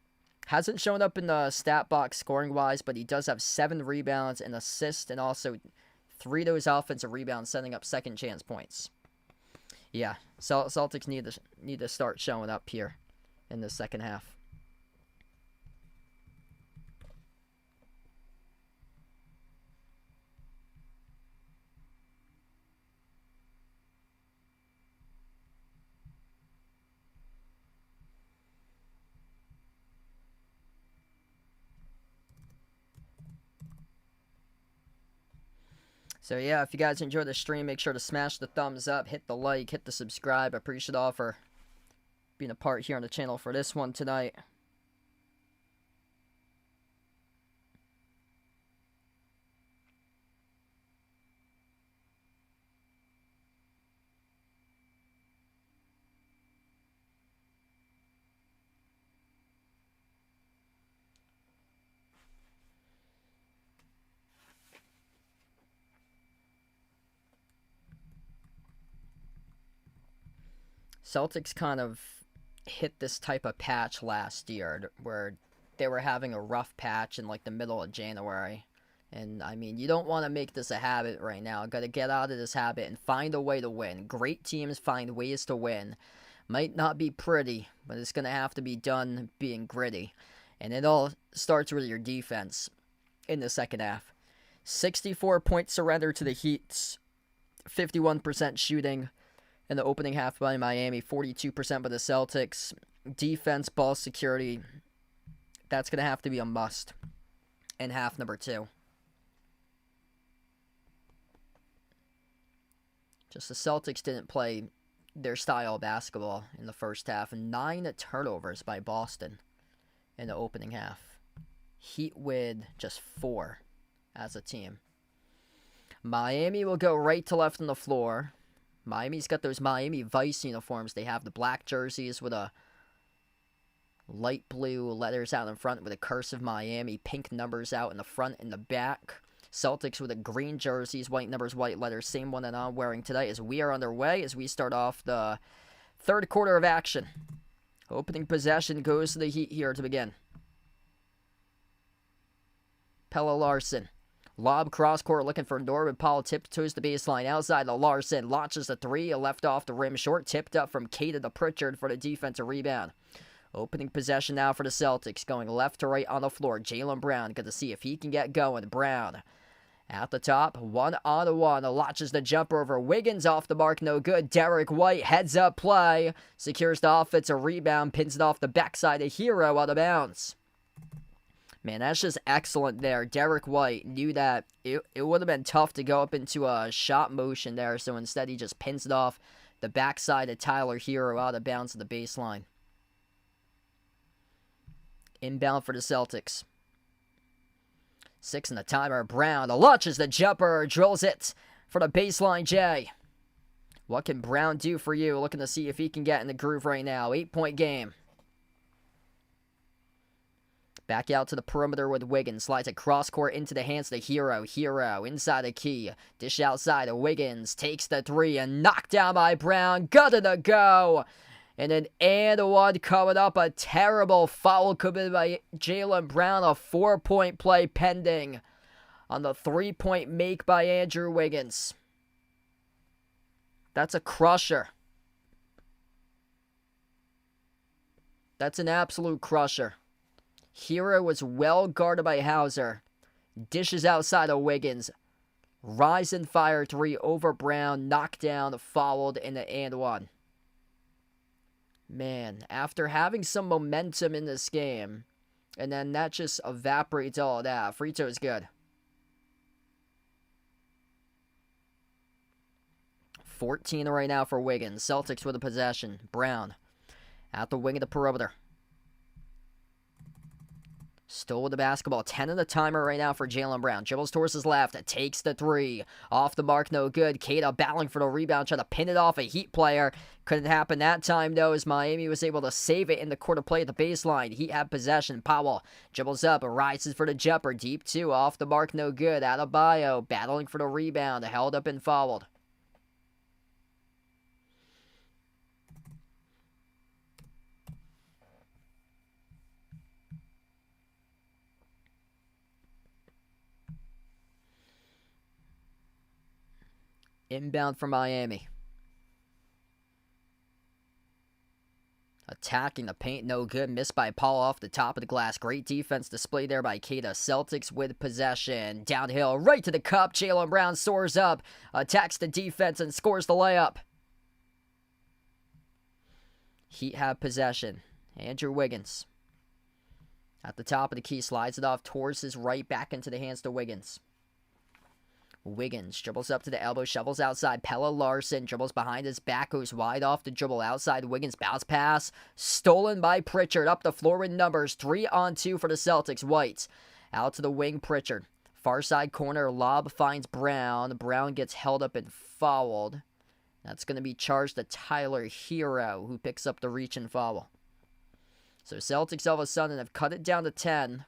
Hasn't shown up in the stat box scoring-wise, but he does have 7 rebounds and assists and also 3 of those offensive rebounds setting up second chance points. Yeah, Celtics need to start showing up here in the second half. So yeah, if you guys enjoyed the stream, make sure to smash the thumbs up, hit the like, hit the subscribe. I appreciate all for being a part here on the channel for this one tonight. Celtics kind of hit this type of patch last year where they were having a rough patch in like the middle of January. And I mean, you don't want to make this a habit right now. Got to get out of this habit and find a way to win. Great teams find ways to win. Might not be pretty, but it's going to have to be done being gritty. And it all starts with your defense in the second half. 64-point surrender to the Heat's 51% shooting in the opening half by Miami, 42% by the Celtics. Defense, ball security, that's going to have to be a must in half number 2. Just the Celtics didn't play their style of basketball in the first half. 9 turnovers by Boston in the opening half. Heat with just 4 as a team. Miami will go right to left on the floor. Miami's got those Miami Vice uniforms. They have the black jerseys with a light blue letters out in front with a cursive Miami, pink numbers out in the front and the back. Celtics with the green jerseys, white numbers, white letters, same one that I'm wearing today as we are underway as we start off the third quarter of action. Opening possession goes to the Heat here to begin. Pelle Larsson. Lob cross court looking for Norman Powell. Tiptoes the baseline outside the Larsson. Launches the 3. Left off the rim short. Tipped up from Keita to Pritchard for the defensive rebound. Opening possession now for the Celtics. Going left to right on the floor. Jaylen Brown. Got to see if he can get going. Brown at the top. 1-on-1. Launches the jumper over Wiggins. Off the mark. No good. Derek White. Heads up play. Secures the offensive rebound. Pins it off the backside of Hero out of bounds. Man, that's just excellent there. Derek White knew that it would have been tough to go up into a shot motion there, so instead he just pins it off the backside of Tyler Hero out of bounds to the baseline. Inbound for the Celtics. 6 in the timer. Brown launches the jumper, drills it for the baseline Jay. What can Brown do for you? Looking to see if he can get in the groove right now. 8-point game. Back out to the perimeter with Wiggins. Slides a cross court into the hands of the Hero. Hero inside the key. Dish outside of Wiggins. Takes the 3 and knocked down by Brown. Got to go. And an and one coming up. A terrible foul committed by Jaylen Brown. A 4-point play pending on the 3-point make by Andrew Wiggins. That's a crusher. That's an absolute crusher. Hero was well guarded by Hauser. Dishes outside of Wiggins. Rise and fire 3 over Brown. Knockdown, fouled in the and one. Man, after having some momentum in this game, and then that just evaporates all of that. Free throw is good. 14 right now for Wiggins. Celtics with a possession. Brown at the wing of the perimeter. Stole the basketball. 10 in the timer right now for Jaylen Brown. Dribbles towards his left. Takes the 3. Off the mark, no good. Keita battling for the rebound. Trying to pin it off a Heat player. Couldn't happen that time, though, as Miami was able to save it in the quarter play at the baseline. Heat had possession. Powell dribbles up. Rises for the jumper. Deep 2. Off the mark, no good. Adebayo battling for the rebound. Held up and fouled. Inbound for Miami. Attacking the paint, no good. Missed by Paul off the top of the glass. Great defense displayed there by Keita. Celtics with possession. Downhill, right to the cup. Jaylen Brown soars up. Attacks the defense and scores the layup. Heat have possession. Andrew Wiggins. At the top of the key, slides it off towards his right, back into the hands to Wiggins. Wiggins dribbles up to the elbow, shovels outside. Pelle Larsson dribbles behind his back, goes wide off the dribble outside. Wiggins bounce pass, stolen by Pritchard. Up the floor with numbers. 3-on-2 for the Celtics. White out to the wing. Pritchard far side corner. Lob finds Brown. Brown gets held up and fouled. That's going to be charged to Tyler Hero, who picks up the reach and foul. So Celtics all of a sudden have cut it down to 10.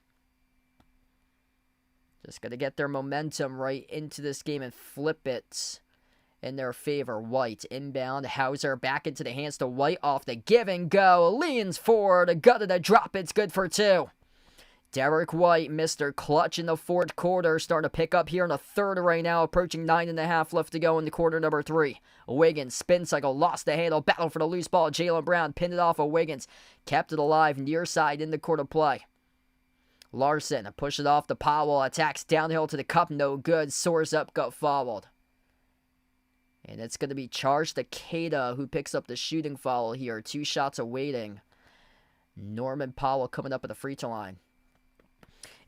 Just got to get their momentum right into this game and flip it in their favor. White inbound. Hauser back into the hands to White off the give and go. Leans forward. Gutted a drop. It's good for 2. Derek White, Mr. Clutch in the fourth quarter, starting to pick up here in the third right now, approaching 9.5 left to go in the quarter number 3. Wiggins, spin cycle, lost the handle, battle for the loose ball. Jaylen Brown pinned it off of Wiggins, kept it alive, near side in the quarter play. Larson pushed it off to Powell, attacks downhill to the cup, no good, soars up, got fouled. And it's going to be charged to Keita, who picks up the shooting foul here. 2 shots awaiting. Norman Powell coming up at the free throw line.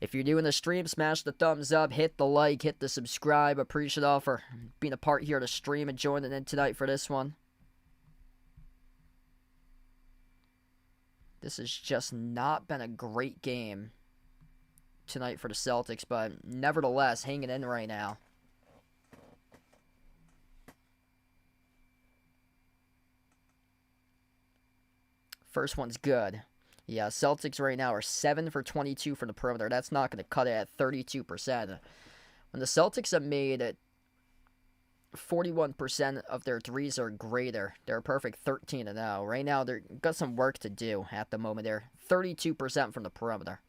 If you're doing the stream, smash the thumbs up, hit the like, hit the subscribe. Appreciate all for being a part here of the stream and joining in tonight for this one. This has just not been a great game tonight for the Celtics, but nevertheless, hanging in right now. First one's good. Yeah, Celtics right now are 7 for 22 from the perimeter. That's not going to cut it at 32%. When the Celtics have made it 41% of their threes or greater, they're a perfect 13-0. Right now, they've got some work to do at the moment. They're 32% from the perimeter.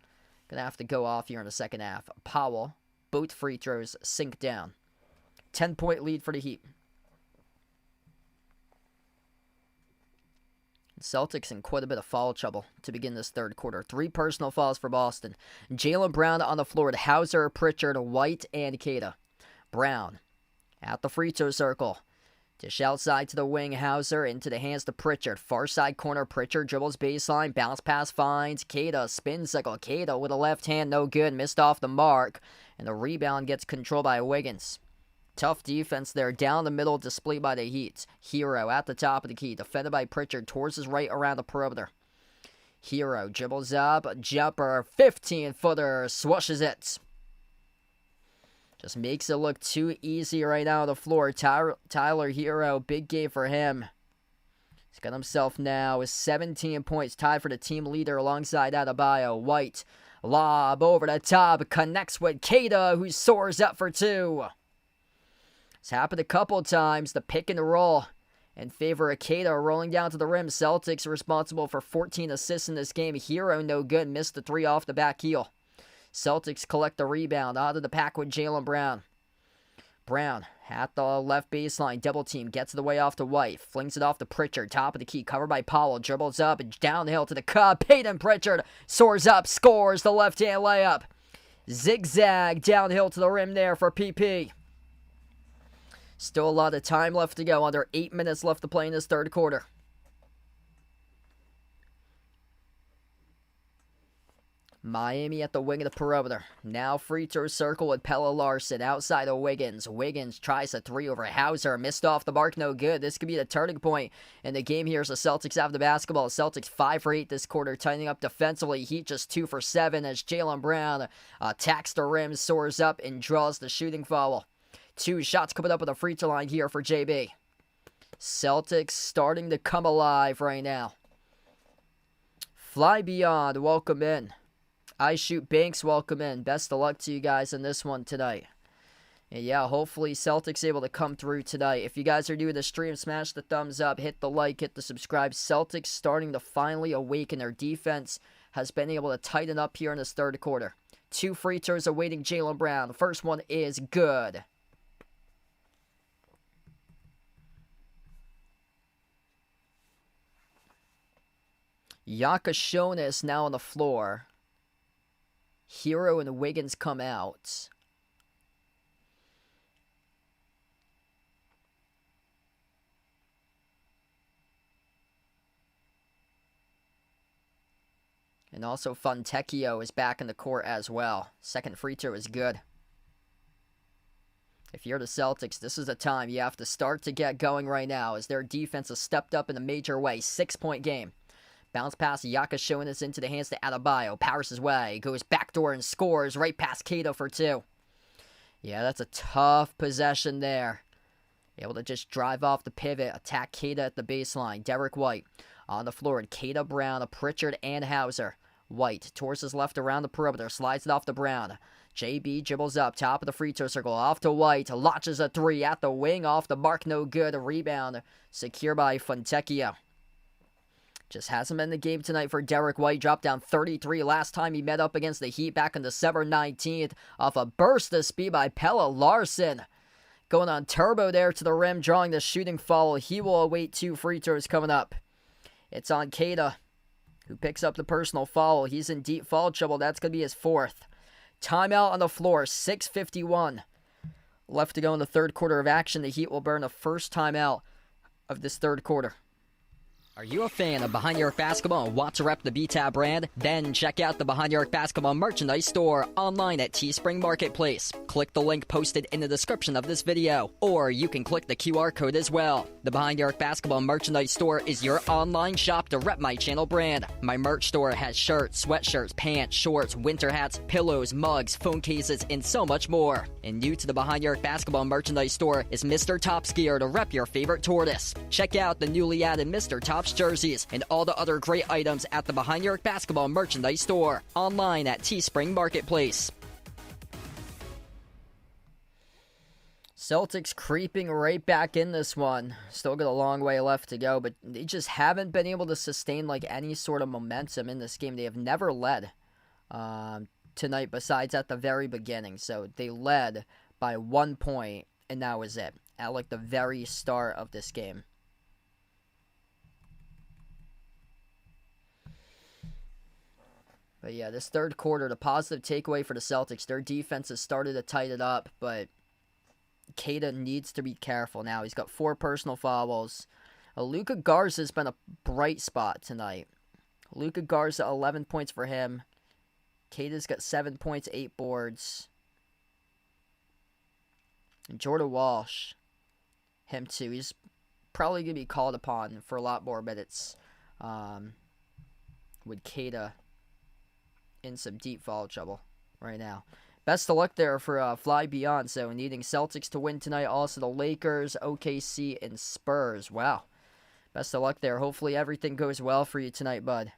Going to have to go off here in the second half. Powell, both free throws sink down. 10-point lead for the Heat. Celtics in quite a bit of foul trouble to begin this third quarter. 3 personal fouls for Boston. Jaylen Brown on the floor to Hauser, Pritchard, White, and Keita. Brown at the free throw circle. Dish outside to the wing, Hauser into the hands to Pritchard. Far side corner, Pritchard dribbles baseline, bounce pass finds Keita, spin cycle. Keita with a left hand, no good, missed off the mark. And the rebound gets controlled by Wiggins. Tough defense there, down the middle, displayed by the Heat. Hero at the top of the key, defended by Pritchard, towards his right around the perimeter. Hero dribbles up, jumper, 15-footer, swashes it. Just makes it look too easy right now on the floor. Tyler Hero, big game for him. He's got himself now with 17 points, tied for the team leader alongside Adebayo. White, lob over the top, connects with Keita, who soars up for 2. It's happened a couple times. The pick and roll in favor of Keita rolling down to the rim. Celtics responsible for 14 assists in this game. Hero no good. Missed the 3 off the back heel. Celtics collect the rebound. Out of the pack with Jaylen Brown. Brown at the left baseline. Double team. Gets the way off to White. Flings it off to Pritchard. Top of the key. Covered by Powell. Dribbles up and downhill to the cup. Peyton Pritchard soars up. Scores the left-hand layup. Zigzag downhill to the rim there for PP. Still a lot of time left to go. Under 8 minutes left to play in this third quarter. Miami at the wing of the perimeter. Now free throw circle with Pelle Larsson outside of Wiggins. Wiggins tries a 3 over Hauser. Missed off the mark, no good. This could be the turning point in the game here as the Celtics have the basketball. Celtics 5 for 8 this quarter, tightening up defensively. Heat just 2 for 7 as Jaylen Brown attacks the rim, soars up, and draws the shooting foul. 2 shots coming up with a free throw line here for JB. Celtics starting to come alive right now. Fly Beyond, welcome in. I Shoot Banks, welcome in. Best of luck to you guys in this one tonight. And yeah, hopefully Celtics able to come through tonight. If you guys are doing the stream, smash the thumbs up, hit the like, hit the subscribe. Celtics starting to finally awaken. Their defense has been able to tighten up here in this third quarter. 2 free throws awaiting Jaylen Brown. The first one is good. Yakashonis now on the floor. Hero and Wiggins come out. And also Fontecchio is back in the court as well. Second free throw is good. If you're the Celtics, this is the time you have to start to get going right now as their defense has stepped up in a major way. 6-point game. Bounce pass, Yakashonis into the hands to Adebayo. Powers his way, goes backdoor and scores right past Keita for 2. Yeah, that's a tough possession there. Able to just drive off the pivot, attack Keita at the baseline. Derek White on the floor, and Keita Brown, Pritchard, and Hauser. White towards his left around the perimeter, slides it off to Brown. JB dribbles up, top of the free throw circle, off to White, launches a three at the wing, off the mark, no good. A rebound, secure by Fontecchio. Just hasn't been the game tonight for Derek White. Dropped down 33 last time he met up against the Heat back on December 19th, off a burst of speed by Pelle Larsson. Going on turbo there to the rim, drawing the shooting foul. He will await 2 free throws coming up. It's on Keita, who picks up the personal foul. He's in deep foul trouble. That's going to be his 4th. Timeout on the floor, 6:51 left to go in the third quarter of action. The Heat will burn the first timeout of this third quarter. Are you a fan of Behind Your Arc Basketball and want to rep the BTAB brand? Then check out the Behind Your Arc Basketball merchandise store online at Teespring Marketplace. Click the link posted in the description of this video, or you can click the QR code as well. The Behind Your Arc Basketball merchandise store is your online shop to rep my channel brand. My merch store has shirts, sweatshirts, pants, shorts, winter hats, pillows, mugs, phone cases, and so much more. And new to the Behind Your Arc Basketball merchandise store is Mr. Top's gear to rep your favorite tortoise. Check out the newly added Mr. Top's jerseys and all the other great items at the Behind Your Arc Basketball merchandise store online at Teespring Marketplace. Celtics creeping right back in this one. Still got a long way left to go, but they just haven't been able to sustain like any sort of momentum in this game. They have never led tonight besides at the very beginning. So they led by 1 point, and that was it at like the very start of this game. But yeah, this third quarter, the positive takeaway for the Celtics, their defense has started to tighten it up, but Keita needs to be careful now. He's got 4 personal fouls. Luka Garza has been a bright spot tonight. Luka Garza, 11 points for him. Keita's got 7 points, 8 boards. And Jordan Walsh, him too. He's probably going to be called upon for a lot more minutes with Keita in some deep foul trouble right now. Best of luck there for Fly Beyond. So needing Celtics to win tonight. Also the Lakers, OKC, and Spurs. Wow. Best of luck there. Hopefully everything goes well for you tonight, bud.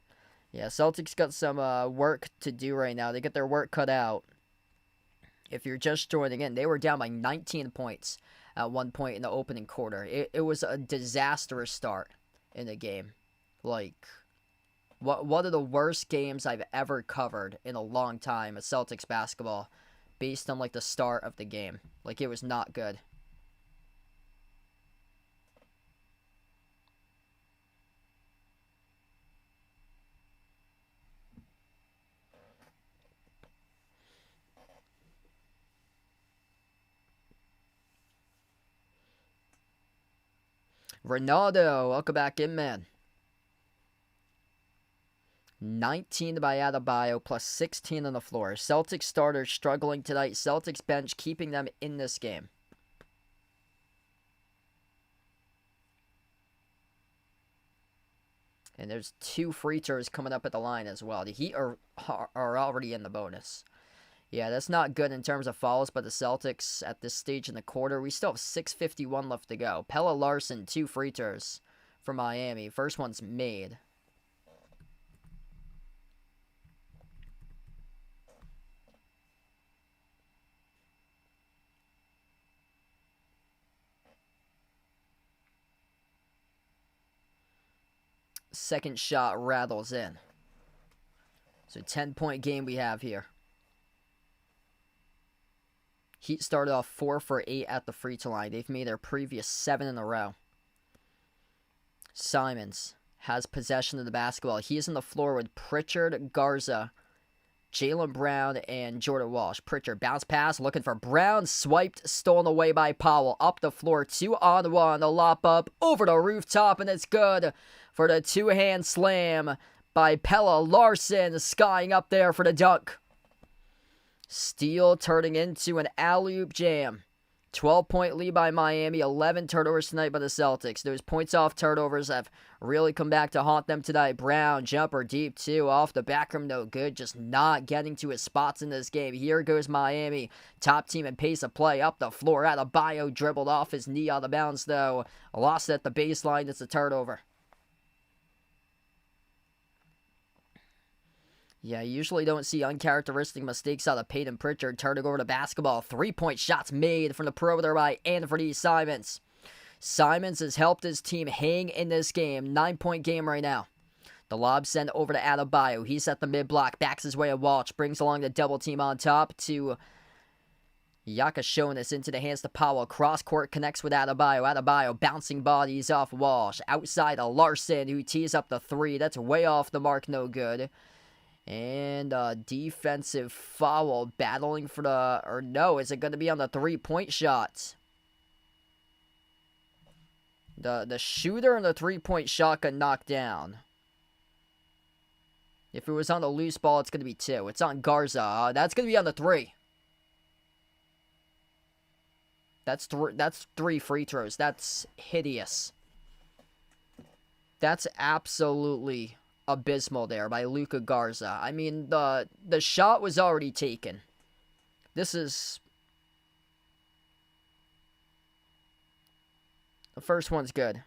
Yeah, Celtics got some work to do right now. They get their work cut out. If you're just joining in, they were down by 19 points at one point in the opening quarter. It was a disastrous start in the game. Like, one of the worst games I've ever covered in a long time of Celtics basketball based on, like, the start of the game. Like, it was not good. Ronaldo, welcome back in, man. 19 by Adebayo, plus 16 on the floor. Celtics starters struggling tonight. Celtics bench keeping them in this game. And there's 2 free throws coming up at the line as well. The Heat are already in the bonus. Yeah, that's not good in terms of fouls, but the Celtics at this stage in the quarter, we still have 6:51 left to go. Pelle Larsson, 2 free throws for Miami. First one's made. Second shot rattles in. So 10-point game we have here. Heat started off 4 for 8 at the free throw line. They've made their previous 7 in a row. Simons has possession of the basketball. He is on the floor with Pritchard, Garza, Jaylen Brown, and Jordan Walsh. Pritchard, bounce pass, looking for Brown. Swiped, stolen away by Powell. Up the floor, 2-on-1. The lop up over the rooftop, and it's good for the 2-hand slam by Pelle Larsson. Skying up there for the dunk. Steal turning into an alley-oop jam. 12-point lead by Miami. 11 turnovers tonight by the Celtics. Those points off turnovers have really come back to haunt them tonight. Brown, jumper deep too. Off the back rim, no good. Just not getting to his spots in this game. Here goes Miami. Top team and pace of play. Up the floor. Adebayo dribbled off his knee out of bounds though. Lost at the baseline. It's a turnover. Yeah, you usually don't see uncharacteristic mistakes out of Peyton Pritchard. Turning over the basketball. 3-point shots made from the perimeter by Anthony Simons. Simons has helped his team hang in this game. 9-point game right now. The lob sent over to Adebayo. He's at the mid-block. Backs his way at Walsh. Brings along the double team on top to Yakashonis into the hands to Powell. Cross-court connects with Adebayo. Adebayo bouncing bodies off Walsh. Outside to Larson, who tees up the three. That's way off the mark. No good. And a defensive foul. Battling for the... Or no, is it going to be on the 3-point shot? The shooter and the 3-point shot got knocked down. If it was on the loose ball, it's going to be 2. It's on Garza. That's going to be on the 3. That's 3 free throws. That's hideous. That's absolutely abysmal there by Luka Garza. I mean, the shot was already taken. This is... The first one's good.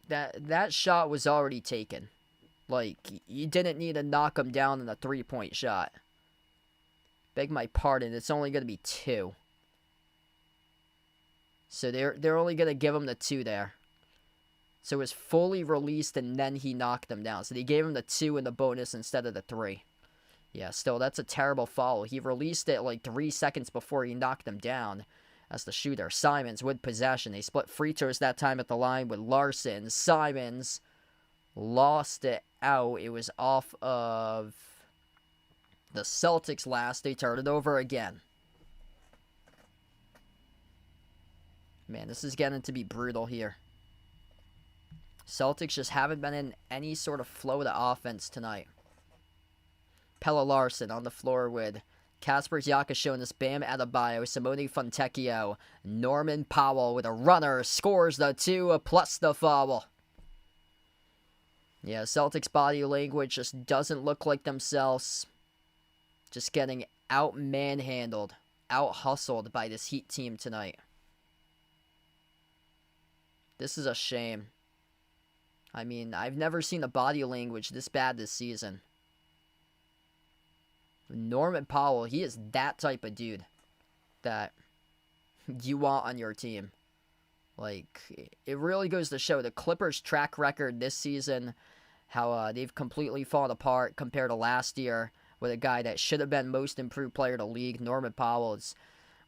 That shot was already taken. Like, you didn't need to knock him down in a 3-point shot. Beg my pardon, it's only going to be 2. So they're only going to give him the 2 there. So it was fully released and then he knocked him down. So they gave him the 2 in the bonus instead of the 3. Yeah, still, that's a terrible foul. He released it like 3 seconds before he knocked him down as the shooter. Simons with possession. They split free throws that time at the line with Larson. Simons lost it out. It was off of the Celtics last. They turned it over again. Man, this is getting to be brutal here. Celtics just haven't been in any sort of flow to offense tonight. Pelle Larsson on the floor with Kaspers Yakashonis, Bam Adebayo, Simone Fontecchio, Norman Powell with a runner, scores the 2 plus the foul. Yeah, Celtics body language just doesn't look like themselves. Just getting out-manhandled, out-hustled by this Heat team tonight. This is a shame. I mean, I've never seen the body language this bad this season. Norman Powell, he is that type of dude that you want on your team. Like, it really goes to show the Clippers' track record this season, how they've completely fallen apart compared to last year with a guy that should have been most improved player of the league. Norman Powell is,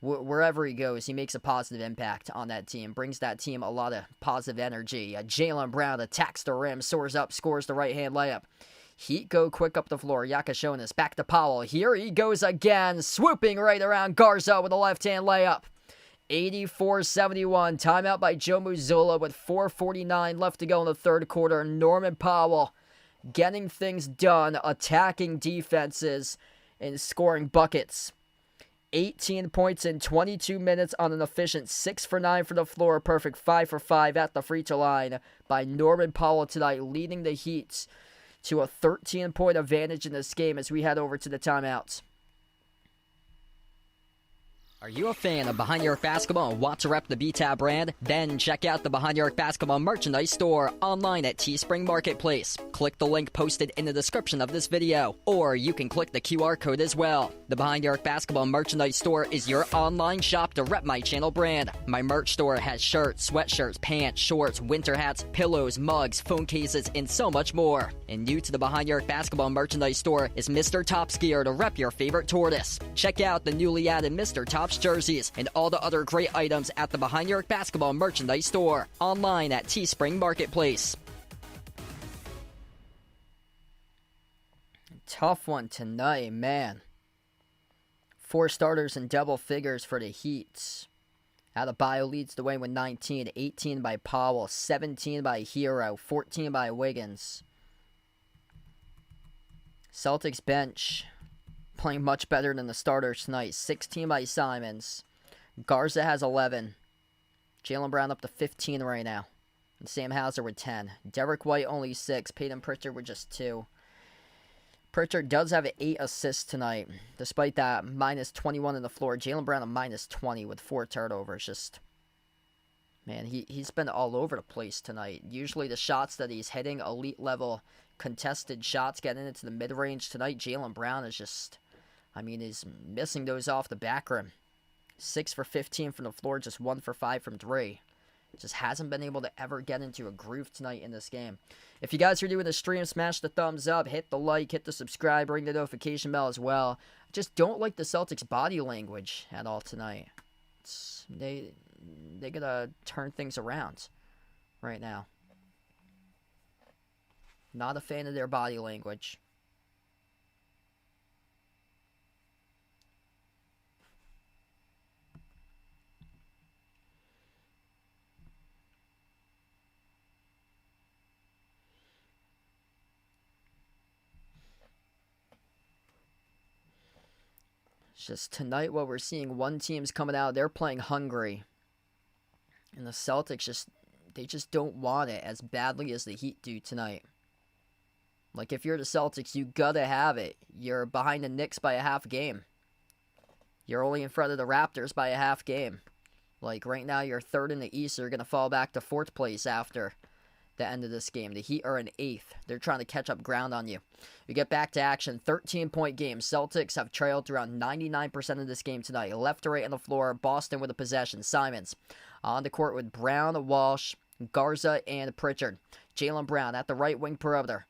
wherever he goes, he makes a positive impact on that team, brings that team a lot of positive energy. Jaylen Brown attacks the rim, soars up, scores the right-hand layup. Heat go quick up the floor. Yakashonis back to Powell. Here he goes again, swooping right around Garza with a left-hand layup. 84-71. Timeout by Joe Mazzulla with 4:49 left to go in the third quarter. Norman Powell getting things done, attacking defenses, and scoring buckets. 18 points in 22 minutes on an efficient 6 for 9 for the floor. Perfect 5 for 5 at the free throw line by Norman Powell tonight, leading the Heat to a 13-point advantage in this game as we head over to the timeouts. Are you a fan of Behind Your Arc Basketball and want to rep the BTAB brand? Then check out the Behind Your Arc Basketball merchandise store online at Teespring Marketplace. Click the link posted in the description of this video, or you can click the QR code as well. The Behind Your Arc Basketball merchandise store is your online shop to rep my channel brand. My merch store has shirts, sweatshirts, pants, shorts, winter hats, pillows, mugs, phone cases, and so much more. And new to the Behind Your Arc Basketball merchandise store is Mr. Top's gear to rep your favorite tortoise. Check out the newly added Mr. Top's jerseys and all the other great items at the Behind Your Arc Basketball merchandise store online at Teespring Marketplace. Tough one tonight, man. 4 starters in double figures for the Heat. Adebayo leads the way with 19, 18 by Powell, 17 by Hero, 14 by Wiggins. Celtics bench playing much better than the starters tonight. 16 by Simons. Garza has 11. Jaylen Brown up to 15 right now. And Sam Hauser with 10. Derek White only 6. Peyton Pritchard with just 2. Pritchard does have 8 assists tonight. Despite that, minus 21 on the floor. Jaylen Brown a minus 20 with 4 turnovers. Just Man, he's been all over the place tonight. Usually the shots that he's hitting, elite level contested shots getting into the mid-range tonight. Jaylen Brown is just, he's missing those off the back rim. 6 for 15 from the floor, just 1 for 5 from 3. Just hasn't been able to ever get into a groove tonight in this game. If you guys are doing the stream, smash the thumbs up, hit the like, hit the subscribe, ring the notification bell as well. I just don't like the Celtics' body language at all tonight. They gotta turn things around right now. Not a fan of their body language. It's just tonight what we're seeing, one team's coming out, they're playing hungry. And the Celtics they just don't want it as badly as the Heat do tonight. Like, if you're the Celtics, you gotta have it. You're behind the Knicks by a half game. You're only in front of the Raptors by a half game. Like, right now, you're third in the East, so you're gonna fall back to fourth place after the end of this game. The Heat are in eighth. They're trying to catch up ground on you. We get back to action. 13-point game. Celtics have trailed throughout 99% of this game tonight. Left to right on the floor. Boston with a possession. Simons on the court with Brown, Walsh, Garza, and Pritchard. Jaylen Brown at the right wing perimeter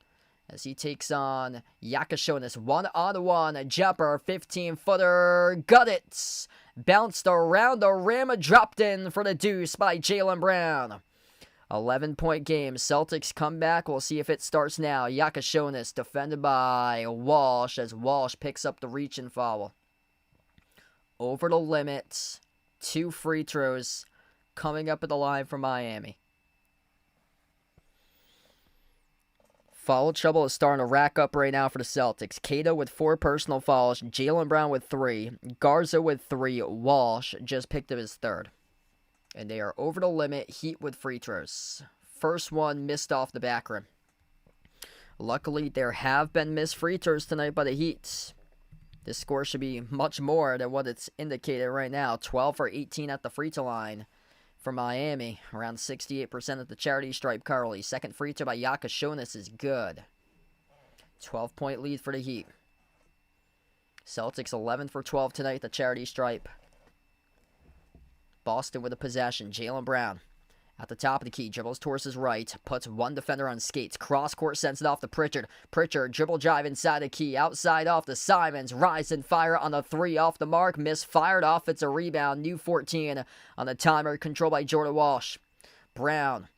as he takes on Yakashonis. 1-on-1 jumper. 15-footer. Got it. Bounced around the rim. Dropped in for the deuce by Jaylen Brown. 11-point game. Celtics come back. We'll see if it starts now. Yakashonis defended by Walsh as Walsh picks up the reach and foul. Over the limit. 2 free throws coming up at the line for Miami. Foul trouble is starting to rack up right now for the Celtics. Cato with 4 personal fouls. Jaylen Brown with 3. Garza with 3. Walsh just picked up his 3rd. And they are over the limit. Heat with free throws. First one missed off the back rim. Luckily, there have been missed free throws tonight by the Heat. This score should be much more than what it's indicated right now. 12 for 18 at the free throw line for Miami. Around 68% at the charity stripe, Carly. Second free throw by Yakashonis is good. 12-point lead for the Heat. Celtics 11 for 12 tonight at the charity stripe. Boston with a possession. Jaylen Brown at the top of the key. Dribbles towards his right. Puts one defender on skates. Cross court sends it off to Pritchard. Pritchard dribble drive inside the key. Outside off to Simons. Rise and fire on the 3 off the mark. Misfired off. It's a rebound. New 14 on the timer. Controlled by Jordan Walsh. Brown.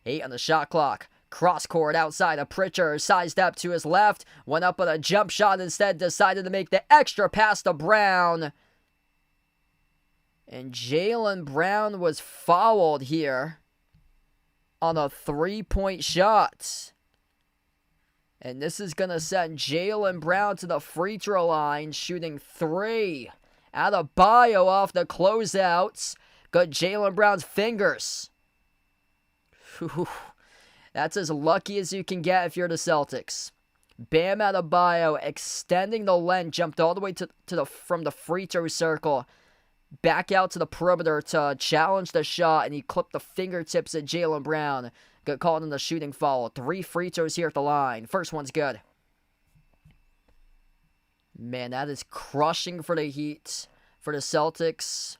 8 on the shot clock. Cross court outside of Pritchard. Sized up to his left. Went up with a jump shot instead. Decided to make the extra pass to Brown. And Jaylen Brown was fouled here on a 3-point shot. And this is going to send Jaylen Brown to the free throw line, shooting 3. Adebayo off the closeouts. Got Jaylen Brown's fingers. Whew. That's as lucky as you can get if you're the Celtics. Bam Adebayo extending the length, jumped all the way from the free throw circle. Back out to the perimeter to challenge the shot, and he clipped the fingertips at Jaylen Brown. Got called in the shooting foul. 3 free throws here at the line. First one's good. Man, that is crushing for the Heat. For the Celtics,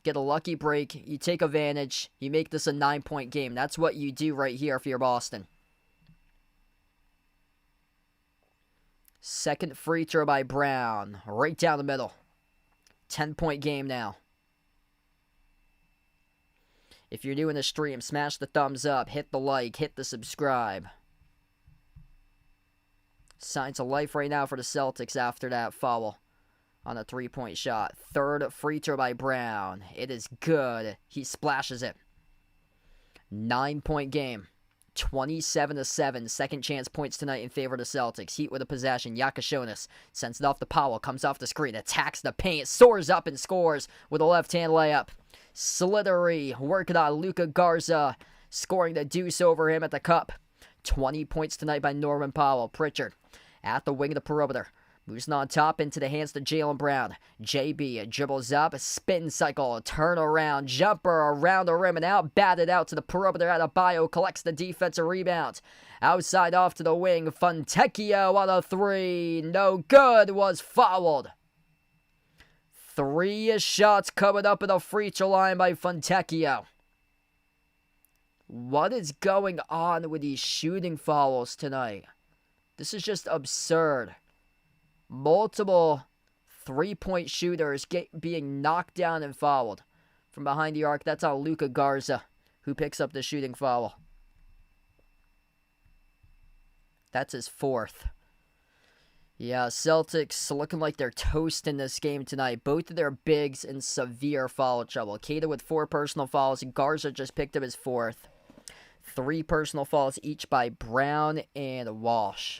get a lucky break. You take advantage. You make this a 9-point game. That's what you do right here if you're Boston. Second free throw by Brown. Right down the middle. 10-point game now. If you're new in the stream, smash the thumbs up, hit the like, hit the subscribe. Signs of life right now for the Celtics after that foul on a 3-point shot. Third free throw by Brown. It is good. He splashes it. 9-point game. 27-7. Second chance points tonight in favor of the Celtics. Heat with a possession. Yakashonis sends it off to Powell. Comes off the screen. Attacks the paint. Soars up and scores with a left-hand layup. Slithery. Working on Luka Garza. Scoring the deuce over him at the cup. 20 points tonight by Norman Powell. Pritchard at the wing of the perimeter. Moves on top into the hands to Jaylen Brown. JB dribbles up, spin cycle, turn around, jumper around the rim and out, batted out to the perimeter. Adebayo collects the defensive rebound. Outside off to the wing, Fontecchio on a three. No good, was fouled. 3 shots coming up at the free throw line by Fontecchio. What is going on with these shooting fouls tonight? This is just absurd. Multiple three-point shooters being knocked down and fouled from behind the arc. That's on Luka Garza, who picks up the shooting foul. That's his 4th. Yeah, Celtics looking like they're toast in this game tonight. Both of their bigs in severe foul trouble. Keita with 4 personal fouls. Garza just picked up his 4th. 3 personal fouls each by Brown and Walsh.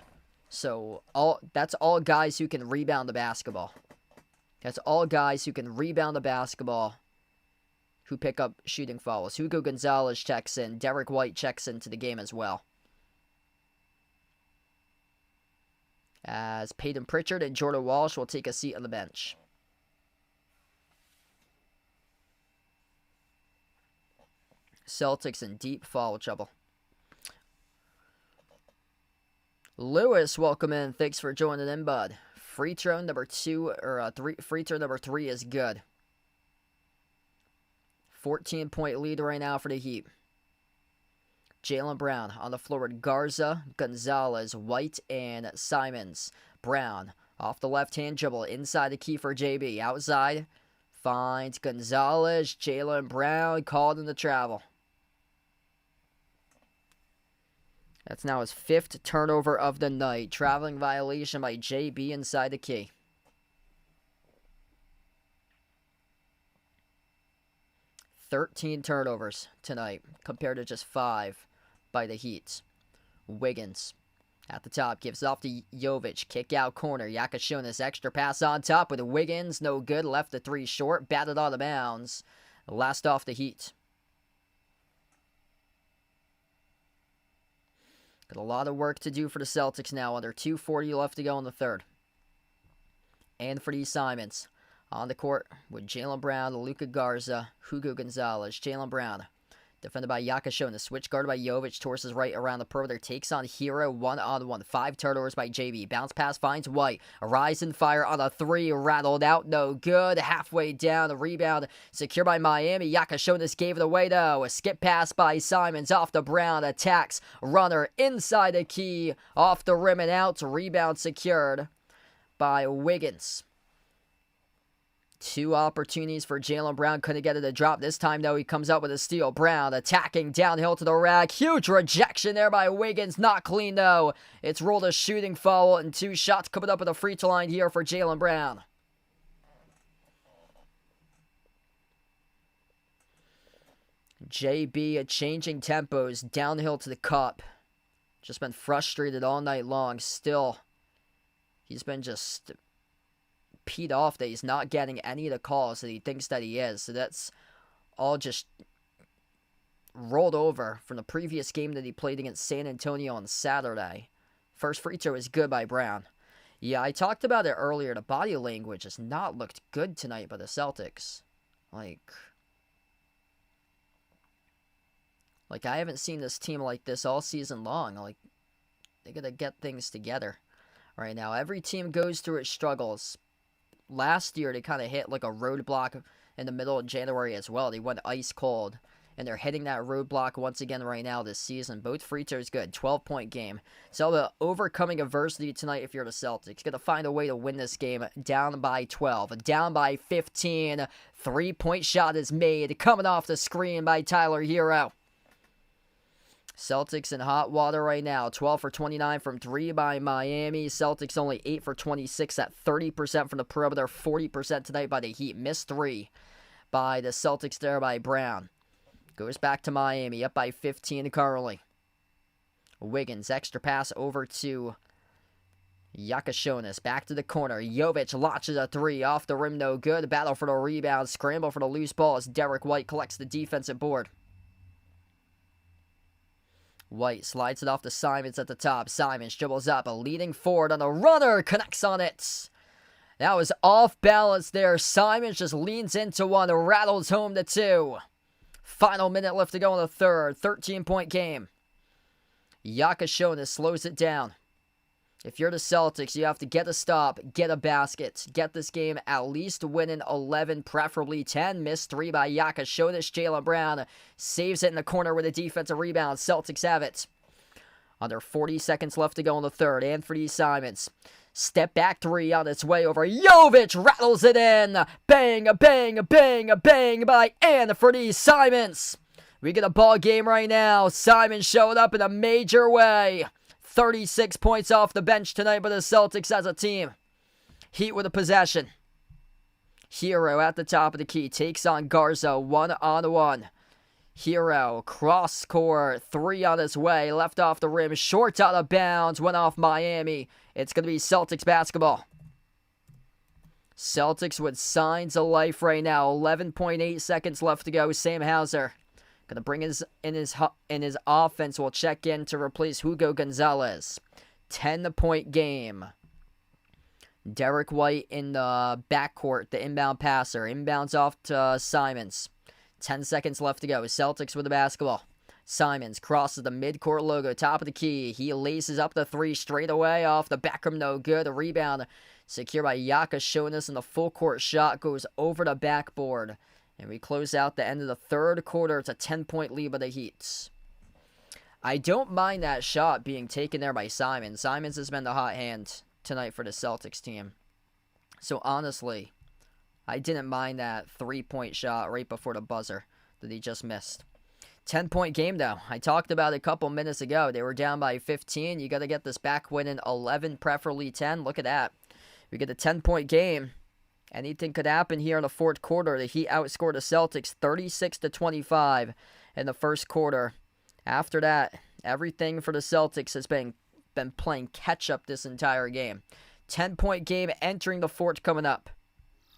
So that's all guys who can rebound the basketball. That's all guys who can rebound the basketball who pick up shooting fouls. Hugo Gonzalez checks in. Derek White checks into the game as well. As Peyton Pritchard and Jordan Walsh will take a seat on the bench. Celtics in deep foul trouble. Lewis, welcome in. Thanks for joining in, bud. Free throw number 2 or 3. Free throw number 3 is good. 14-point lead right now for the Heat. Jaylen Brown on the floor with Garza, Gonzalez, White, and Simons. Brown off the left-hand dribble inside the key for JB. Outside finds Gonzalez. Jaylen Brown called in the travel. That's now his 5th turnover of the night. Traveling violation by JB inside the key. "13 turnovers tonight compared to just 5 by the Heat. Wiggins at the top gives off to Jovic. Kick out corner. Yakashonis extra pass on top with Wiggins. No good. Left the 3 short. Batted out of bounds. Last off the Heat. Got a lot of work to do for the Celtics now. Under 2:40 left to go in the third. Anthony Simons on the court with Jaylen Brown, Luka Garza, Hugo Gonzalez. Jaylen Brown defended by Yakashonis. Switch guarded by Jovic. Torses right around the perimeter. Takes on Hero one-on-one. 5 turnovers by JB. Bounce pass finds White. A rise and fire on a 3. Rattled out. No good. Halfway down. A rebound secured by Miami. Yakashonis gave it away though. A skip pass by Simons off the Brown. Attacks. Runner inside the key. Off the rim and out. Rebound secured by Wiggins. 2 opportunities for Jaylen Brown. Couldn't get it to drop. This time, though, he comes up with a steal. Brown attacking downhill to the rack. Huge rejection there by Wiggins. Not clean, though. It's ruled a shooting foul, and 2 shots coming up at the free throw line here for Jaylen Brown. JB changing tempos downhill to the cup. Just been frustrated all night long. Still, he's been just peed off that he's not getting any of the calls that he thinks that he is. So that's all just rolled over from the previous game that he played against San Antonio on Saturday. First free throw is good by Brown. Yeah, I talked about it earlier. The body language has not looked good tonight by the Celtics. Like I haven't seen this team like this all season long. Like, they gotta get things together right now. Every team goes through its struggles. Last year, they kind of hit like a roadblock in the middle of January as well. They went ice cold, and they're hitting that roadblock once again right now this season. Both free throws good. 12-point game. So the overcoming adversity tonight if you're the Celtics. Got to find a way to win this game. Down by 12. Down by 15. 3-point shot is made. Coming off the screen by Tyler Hero. Celtics in hot water right now. 12 for 29 from 3 by Miami. Celtics only 8 for 26 at 30% from the perimeter. 40% tonight by the Heat. Missed 3 by the Celtics there by Brown. Goes back to Miami. Up by 15 currently. Wiggins. Extra pass over to Yakashonis. Back to the corner. Jovic launches a 3. Off the rim. No good. Battle for the rebound. Scramble for the loose ball as Derek White collects the defensive board. White slides it off to Simons at the top. Simons dribbles up, leading forward on a runner, connects on it. That was off balance there. Simons just leans into one, rattles home the 2. Final minute left to go in the third. 13-point game. Yakashonis slows it down. If you're the Celtics, you have to get a stop, get a basket, get this game at least winning 11, preferably 10. Missed 3 by Yakashonis. Jaylen Brown saves it in the corner with a defensive rebound. Celtics have it. Under 40 seconds left to go in the third. Anthony Simons. Step back 3 on its way over. Jovic rattles it in. Bang, a bang, a bang, a bang by Anthony Simons. We get a ball game right now. Simons showing up in a major way. 36 points off the bench tonight by the Celtics as a team. Heat with a possession. Hero at the top of the key takes on Garza 1-on-1. Hero cross court 3 on his way. Left off the rim. Short out of bounds. Went off Miami. It's going to be Celtics basketball. Celtics with signs of life right now. 11.8 seconds left to go. Sam Hauser gonna bring in his offense. Will check in to replace Hugo Gonzalez. 10-point game. Derek White in the backcourt, the inbound passer. Inbounds off to Simons. 10 seconds left to go. Celtics with the basketball. Simons crosses the midcourt logo, top of the key. He laces up the 3 straight away off the back rim, no good. A rebound secured by Yakashonis, and the full court shot goes over the backboard. And we close out the end of the third quarter. It's a 10-point lead by the Heat. I don't mind that shot being taken there by Simons. Simons has been the hot hand tonight for the Celtics team. So honestly, I didn't mind that 3-point shot right before the buzzer that he just missed. 10-point game, though. I talked about it a couple minutes ago. They were down by 15. You got to get this back winning 11, preferably 10. Look at that. We get a 10-point game. Anything could happen here in the fourth quarter. The Heat outscored the Celtics 36-25 in the first quarter. After that, everything for the Celtics has been playing catch-up this entire game. 10-point game entering the fourth coming up.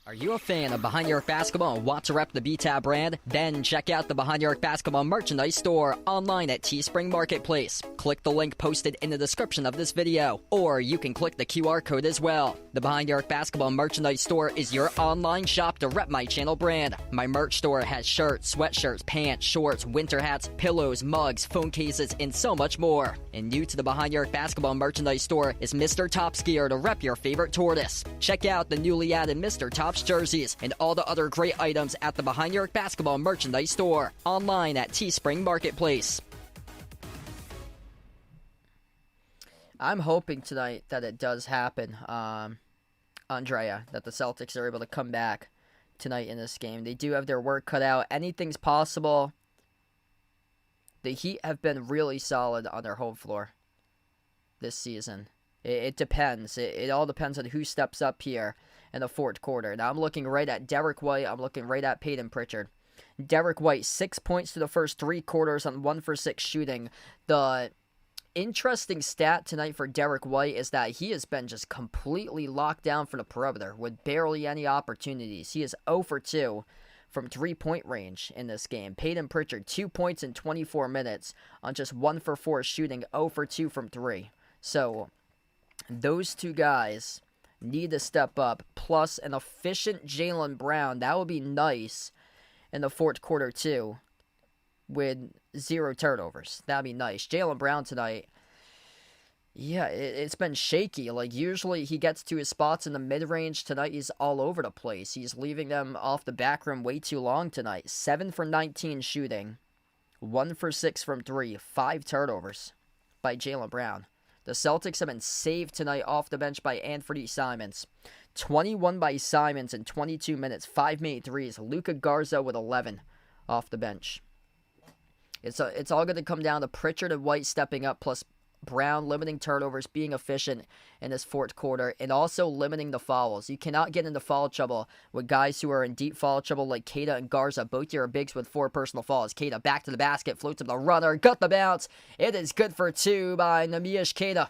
Are you a fan of Behind Your Arc Basketball and want to rep the BTAB brand? Then check out the Behind Your Arc Basketball merchandise store online at Teespring Marketplace. Click the link posted in the description of this video, or you can click the QR code as well. The Behind Your Arc Basketball merchandise store is your online shop to rep my channel brand. My merch store has shirts, sweatshirts, pants, shorts, winter hats, pillows, mugs, phone cases, and so much more. And new to the Behind Your Arc Basketball merchandise store is Mr. Topskier to rep your favorite tortoise. Check out the newly added Mr. Tops jerseys and all the other great items at the Behind Your Arc Basketball merchandise store online at Teespring Marketplace. I'm hoping tonight that it does happen, Andrea, that the Celtics are able to come back tonight in this game. They do have their work cut out. Anything's possible. The Heat have been really solid on their home floor this season. It depends. It all depends on who steps up here in the fourth quarter. Now, I'm looking right at Derek White. I'm looking right at Peyton Pritchard. Derek White, 6 points through the first 3 quarters on 1 for 6 shooting. The interesting stat tonight for Derek White is that he has been just completely locked down from the perimeter with barely any opportunities. He is 0 for 2 from 3-point range in this game. Peyton Pritchard, 2 points in 24 minutes on just 1 for 4 shooting, 0 for 2 from 3. So, those two guys need to step up, plus an efficient Jaylen Brown. That would be nice in the fourth quarter, too, with 0 turnovers. That would be nice. Jaylen Brown tonight, yeah, it's been shaky. Like, usually he gets to his spots in the mid-range. Tonight, he's all over the place. He's leaving them off the back rim way too long tonight. 7 for 19 shooting, 1 for 6 from 3, 5 turnovers by Jaylen Brown. The Celtics have been saved tonight off the bench by Anthony Simons. 21 by Simons in 22 minutes, 5 made threes. Luka Garza with 11 off the bench. It's all going to come down to Pritchard and White stepping up, plus Brown limiting turnovers, being efficient in this fourth quarter, and also limiting the fouls. You cannot get into foul trouble with guys who are in deep foul trouble like Keita and Garza. Both your bigs with 4 personal fouls. Keita back to the basket, floats up the runner, got the bounce. It is good for 2 by Neemias Queta.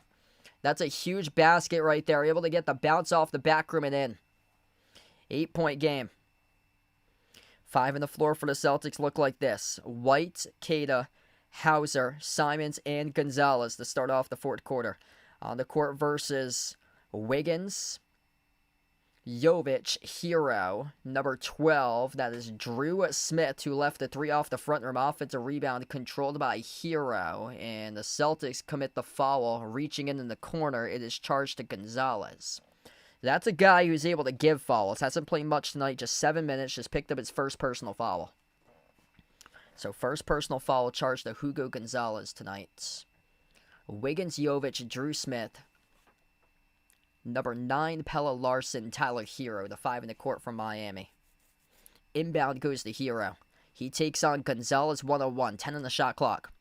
That's a huge basket right there. Able to get the bounce off the back rim and in. 8-point game. 5 on the floor for the Celtics look like this. White, Queta, Hauser, Simons, and Gonzalez to start off the fourth quarter. On the court versus Wiggins, Jovic, Hero, number 12. That is Drew Smith, who left the three off the front rim. Offensive rebound controlled by Hero. And the Celtics commit the foul, reaching in the corner. It is charged to Gonzalez. That's a guy who's able to give fouls. Hasn't played much tonight, just 7 minutes. Just picked up his first personal foul. So first personal foul charged to Hugo Gonzalez tonight. Wiggins, Jovic, Drew Smith. Number 9, Pella Larson, Tyler Hero, the 5 in the court from Miami. Inbound goes to Hero. He takes on Gonzalez 101, 10 on the shot clock.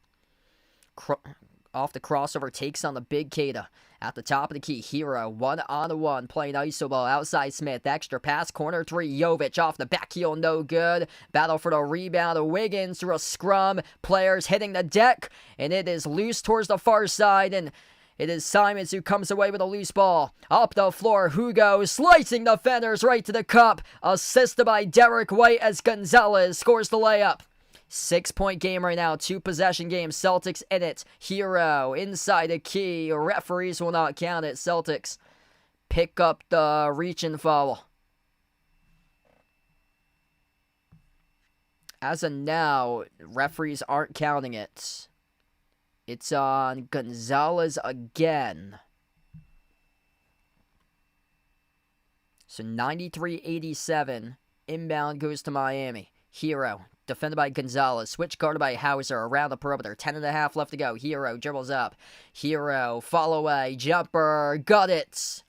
Off the crossover, takes on the big Keita. At the top of the key, Hero, 1-on-1, playing iso ball outside Smith. Extra pass, corner 3, Jovic off the back heel, no good. Battle for the rebound, Wiggins through a scrum. Players hitting the deck, and it is loose towards the far side, and it is Simons who comes away with a loose ball. Up the floor, Hugo slicing the defenders right to the cup. Assisted by Derek White as Gonzalez scores the layup. 6-point game right now, 2-possession game. Celtics in it. Hero inside the key. Referees will not count it. Celtics pick up the reach and foul. As of now, referees aren't counting it. It's on Gonzalez again. So 93-87. Inbound goes to Miami. Hero, defended by Gonzalez. Switch guarded by Hauser around the perimeter. 10.5 left to go. Hero dribbles up. Hero, fall away. Jumper. Got it.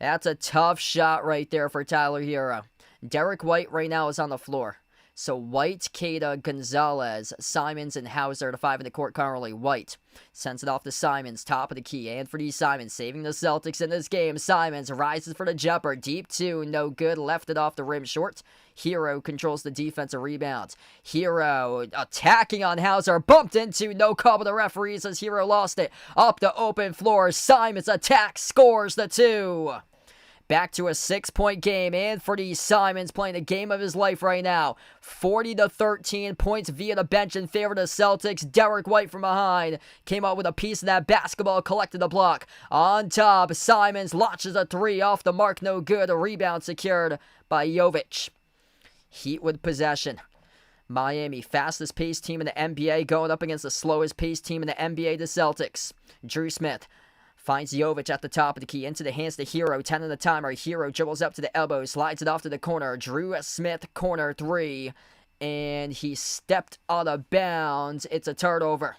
That's a tough shot right there for Tyler Hero. Derek White right now is on the floor. So White, Keita, Gonzalez, Simons, and Hauser, the 5 in the court currently. White sends it off to Simons, top of the key. Anthony Simons saving the Celtics in this game. Simons rises for the jumper. Deep 2, no good. Left it off the rim short. Hero controls the defensive rebounds. Hero attacking on Hauser. Bumped into. No call by the referees as Hero lost it. Up the open floor. Simons attacks. Scores the 2. Back to a 6-point game. Anthony Simons playing the game of his life right now. 40-13 points via the bench in favor of the Celtics. Derek White from behind came up with a piece of that basketball, collected the block. On top, Simons launches a 3 off the mark. No good. A rebound secured by Jovic. Heat with possession. Miami, fastest paced team in the NBA, going up against the slowest paced team in the NBA, the Celtics. Drew Smith finds Jovic at the top of the key, into the hands to Hero, 10 on the timer. Hero dribbles up to the elbow, slides it off to the corner. Drew Smith, corner 3, and he stepped out of bounds. It's a turnover.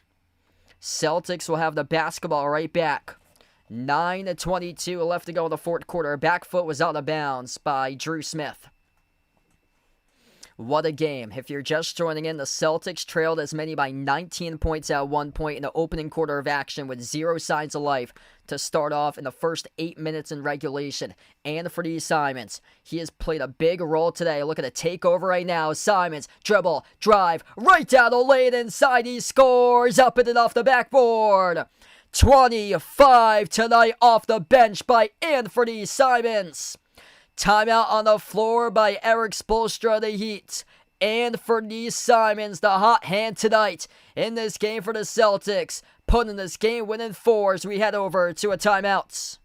Celtics will have the basketball right back. 9:22 left to go in the fourth quarter. Back foot was out of bounds by Drew Smith. What a game. If you're just joining in, the Celtics trailed as many by 19 points at one point in the opening quarter of action with zero signs of life to start off in the first 8 minutes in regulation. Anthony Simons, he has played a big role today. Look at the takeover right now. Simons, dribble, drive, right down the lane inside. He scores, up and off the backboard. 25 tonight off the bench by Anthony Simons. Timeout on the floor by Eric Spoelstra, the Heat. Anthony Simons, the hot hand tonight in this game for the Celtics. Putting this game winning 4 as we head over to a timeout.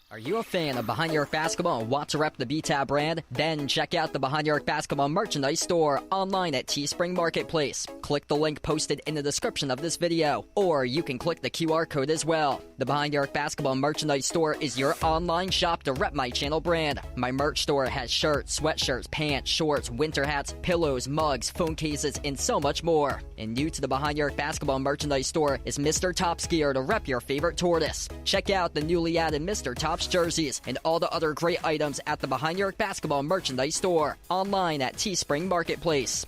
Are you a fan of Behind Your Arc Basketball and want to rep the B-Tab brand? Then check out the Behind Your Arc Basketball merchandise store online at Teespring Marketplace. Click the link posted in the description of this video, or you can click the QR code as well. The Behind Your Arc Basketball merchandise store is your online shop to rep my channel brand. My merch store has shirts, sweatshirts, pants, shorts, winter hats, pillows, mugs, phone cases, and so much more. And new to the Behind Your Arc Basketball merchandise store is Mr. Top's gear to rep your favorite tortoise. Check out the newly added Mr. Top's jerseys and all the other great items at the Behind Your Arc Basketball merchandise store online at Teespring Marketplace.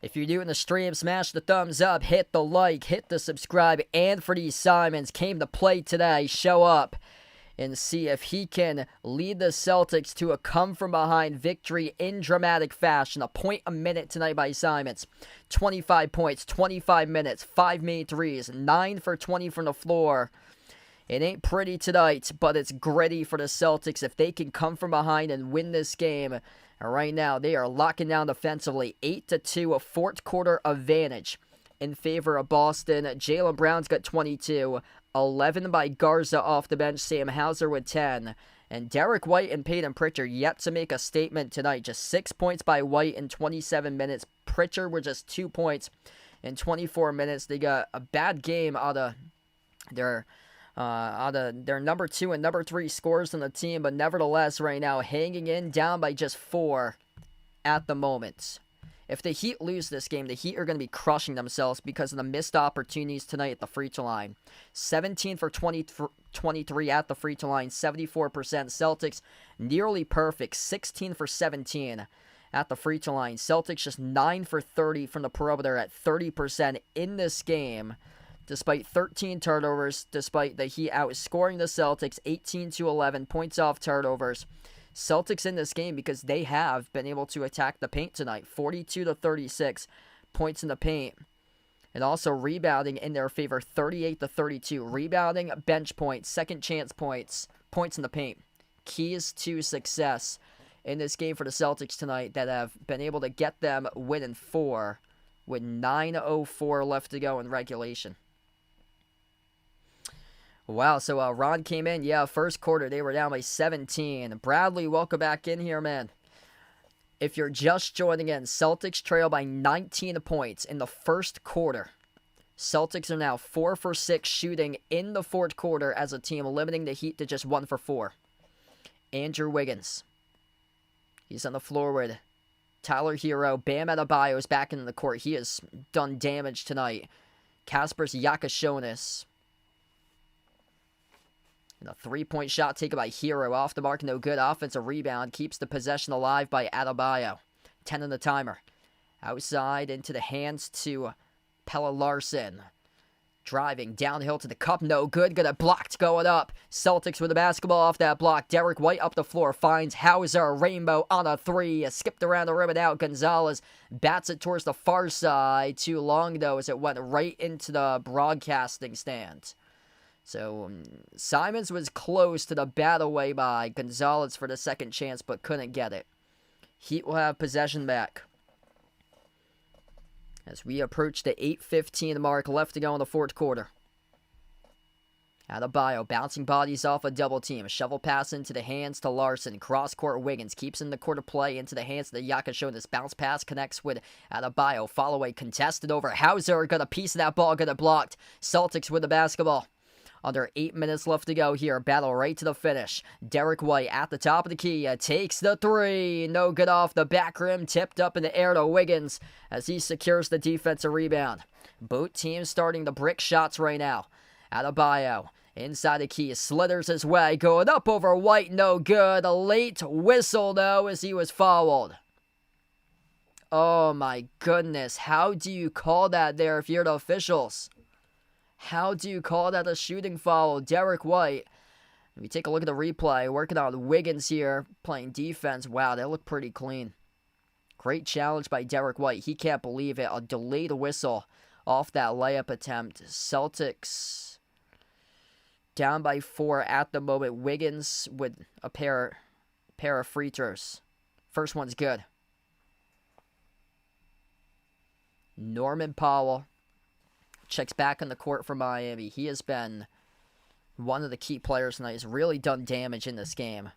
If you're doing the stream, smash the thumbs up, hit the like, hit the subscribe. Anthony Simons came to play today. Show up and see if he can lead the Celtics to a come-from-behind victory in dramatic fashion. A point a minute tonight by Simons. 25 points, 25 minutes, 5 made threes, 9 for 20 from the floor. It ain't pretty tonight, but it's gritty for the Celtics. If they can come from behind and win this game, and right now they are locking down defensively. 8-2, a fourth quarter advantage in favor of Boston. Jaylen Brown's got 22, 11 by Garza off the bench, Sam Hauser with 10. And Derek White and Peyton Pritchard yet to make a statement tonight. Just 6 points by White in 27 minutes. Pritchard with just 2 points in 24 minutes. They got a bad game out of their number 2 and number 3 scorers on the team, but nevertheless right now hanging in, down by just 4 at the moment. If the Heat lose this game, the Heat are going to be crushing themselves because of the missed opportunities tonight at the free throw line. 17 for 23 at the free throw line, 74%. Celtics nearly perfect, 16 for 17 at the free throw line. Celtics just 9 for 30 from the perimeter at 30% in this game, despite 13 turnovers, despite the Heat outscoring the Celtics 18-11, points off turnovers. Celtics in this game because they have been able to attack the paint tonight. 42-36 points in the paint. And also rebounding in their favor, 38-32. Rebounding, bench points, second chance points, points in the paint. Keys to success in this game for the Celtics tonight that have been able to get them winning 4 with 9:04 left to go in regulation. Wow, so Ron came in. Yeah, first quarter, they were down by 17. Bradley, welcome back in here, man. If you're just joining in, Celtics trail by 19 points in the first quarter. Celtics are now 4 for 6 shooting in the fourth quarter as a team, limiting the Heat to just 1 for 4. Andrew Wiggins. He's on the floor with Tyler Hero. Bam Adebayo is back in the court. He has done damage tonight. Kaspers Yakashonis. And a three-point shot taken by Hero. Off the mark, no good. Offensive rebound. Keeps the possession alive by Adebayo. 10 on the timer. Outside into the hands to Pelle Larsson. Driving downhill to the cup. No good. Got it blocked going up. Celtics with the basketball off that block. Derek White up the floor. Finds Hauser. Rainbow on a 3. Skipped around the rim and out. Gonzalez bats it towards the far side. Too long, though, as it went right into the broadcasting stand. So, Simons was close to the bat away by Gonzalez for the second chance, but couldn't get it. Heat will have possession back as we approach the 8:15 mark left to go in the fourth quarter. Adebayo bouncing bodies off a double team. Shovel pass into the hands to Larson. Cross-court Wiggins keeps in the court of play into the hands of the Yakashonis. Bounce pass connects with Adebayo. Follow away contested over. Hauser got a piece of that ball, got it blocked. Celtics with the basketball. Under 8 minutes left to go here. Battle right to the finish. Derek White at the top of the key. Takes the 3. No good off the back rim. Tipped up in the air to Wiggins as he secures the defensive rebound. Both teams starting the brick shots right now. Adebayo inside the key. Slithers his way. Going up over White. No good. A late whistle, though, as he was fouled. Oh, my goodness. How do you call that there if you're the officials? How do you call that a shooting foul? Derek White. Let me take a look at the replay. Working on Wiggins here, playing defense. Wow, they look pretty clean. Great challenge by Derek White. He can't believe it. A delayed whistle off that layup attempt. Celtics down by 4 at the moment. Wiggins with a pair of free throws. First one's good. Norman Powell checks back on the court for Miami. He has been one of the key players tonight. He's really done damage in this game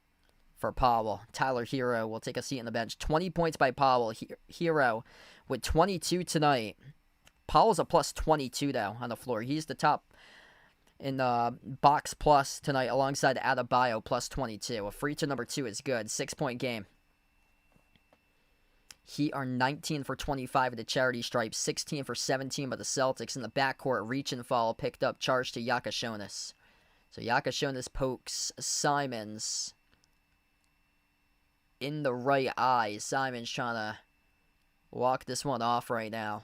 for Powell. Tyler Hero will take a seat on the bench. 20 points by Powell. Hero with 22 tonight. Powell's a plus 22, though, on the floor. He's the top in the box plus tonight alongside Adebayo, plus 22. A free throw number 2 is good. 6-point game. Heat are 19 for 25 at the charity stripe, 16 for 17 by the Celtics. In the backcourt, reach and fall, picked up, charge to Yakashonis. So Yakashonis pokes Simons in the right eye. Simons trying to walk this one off right now.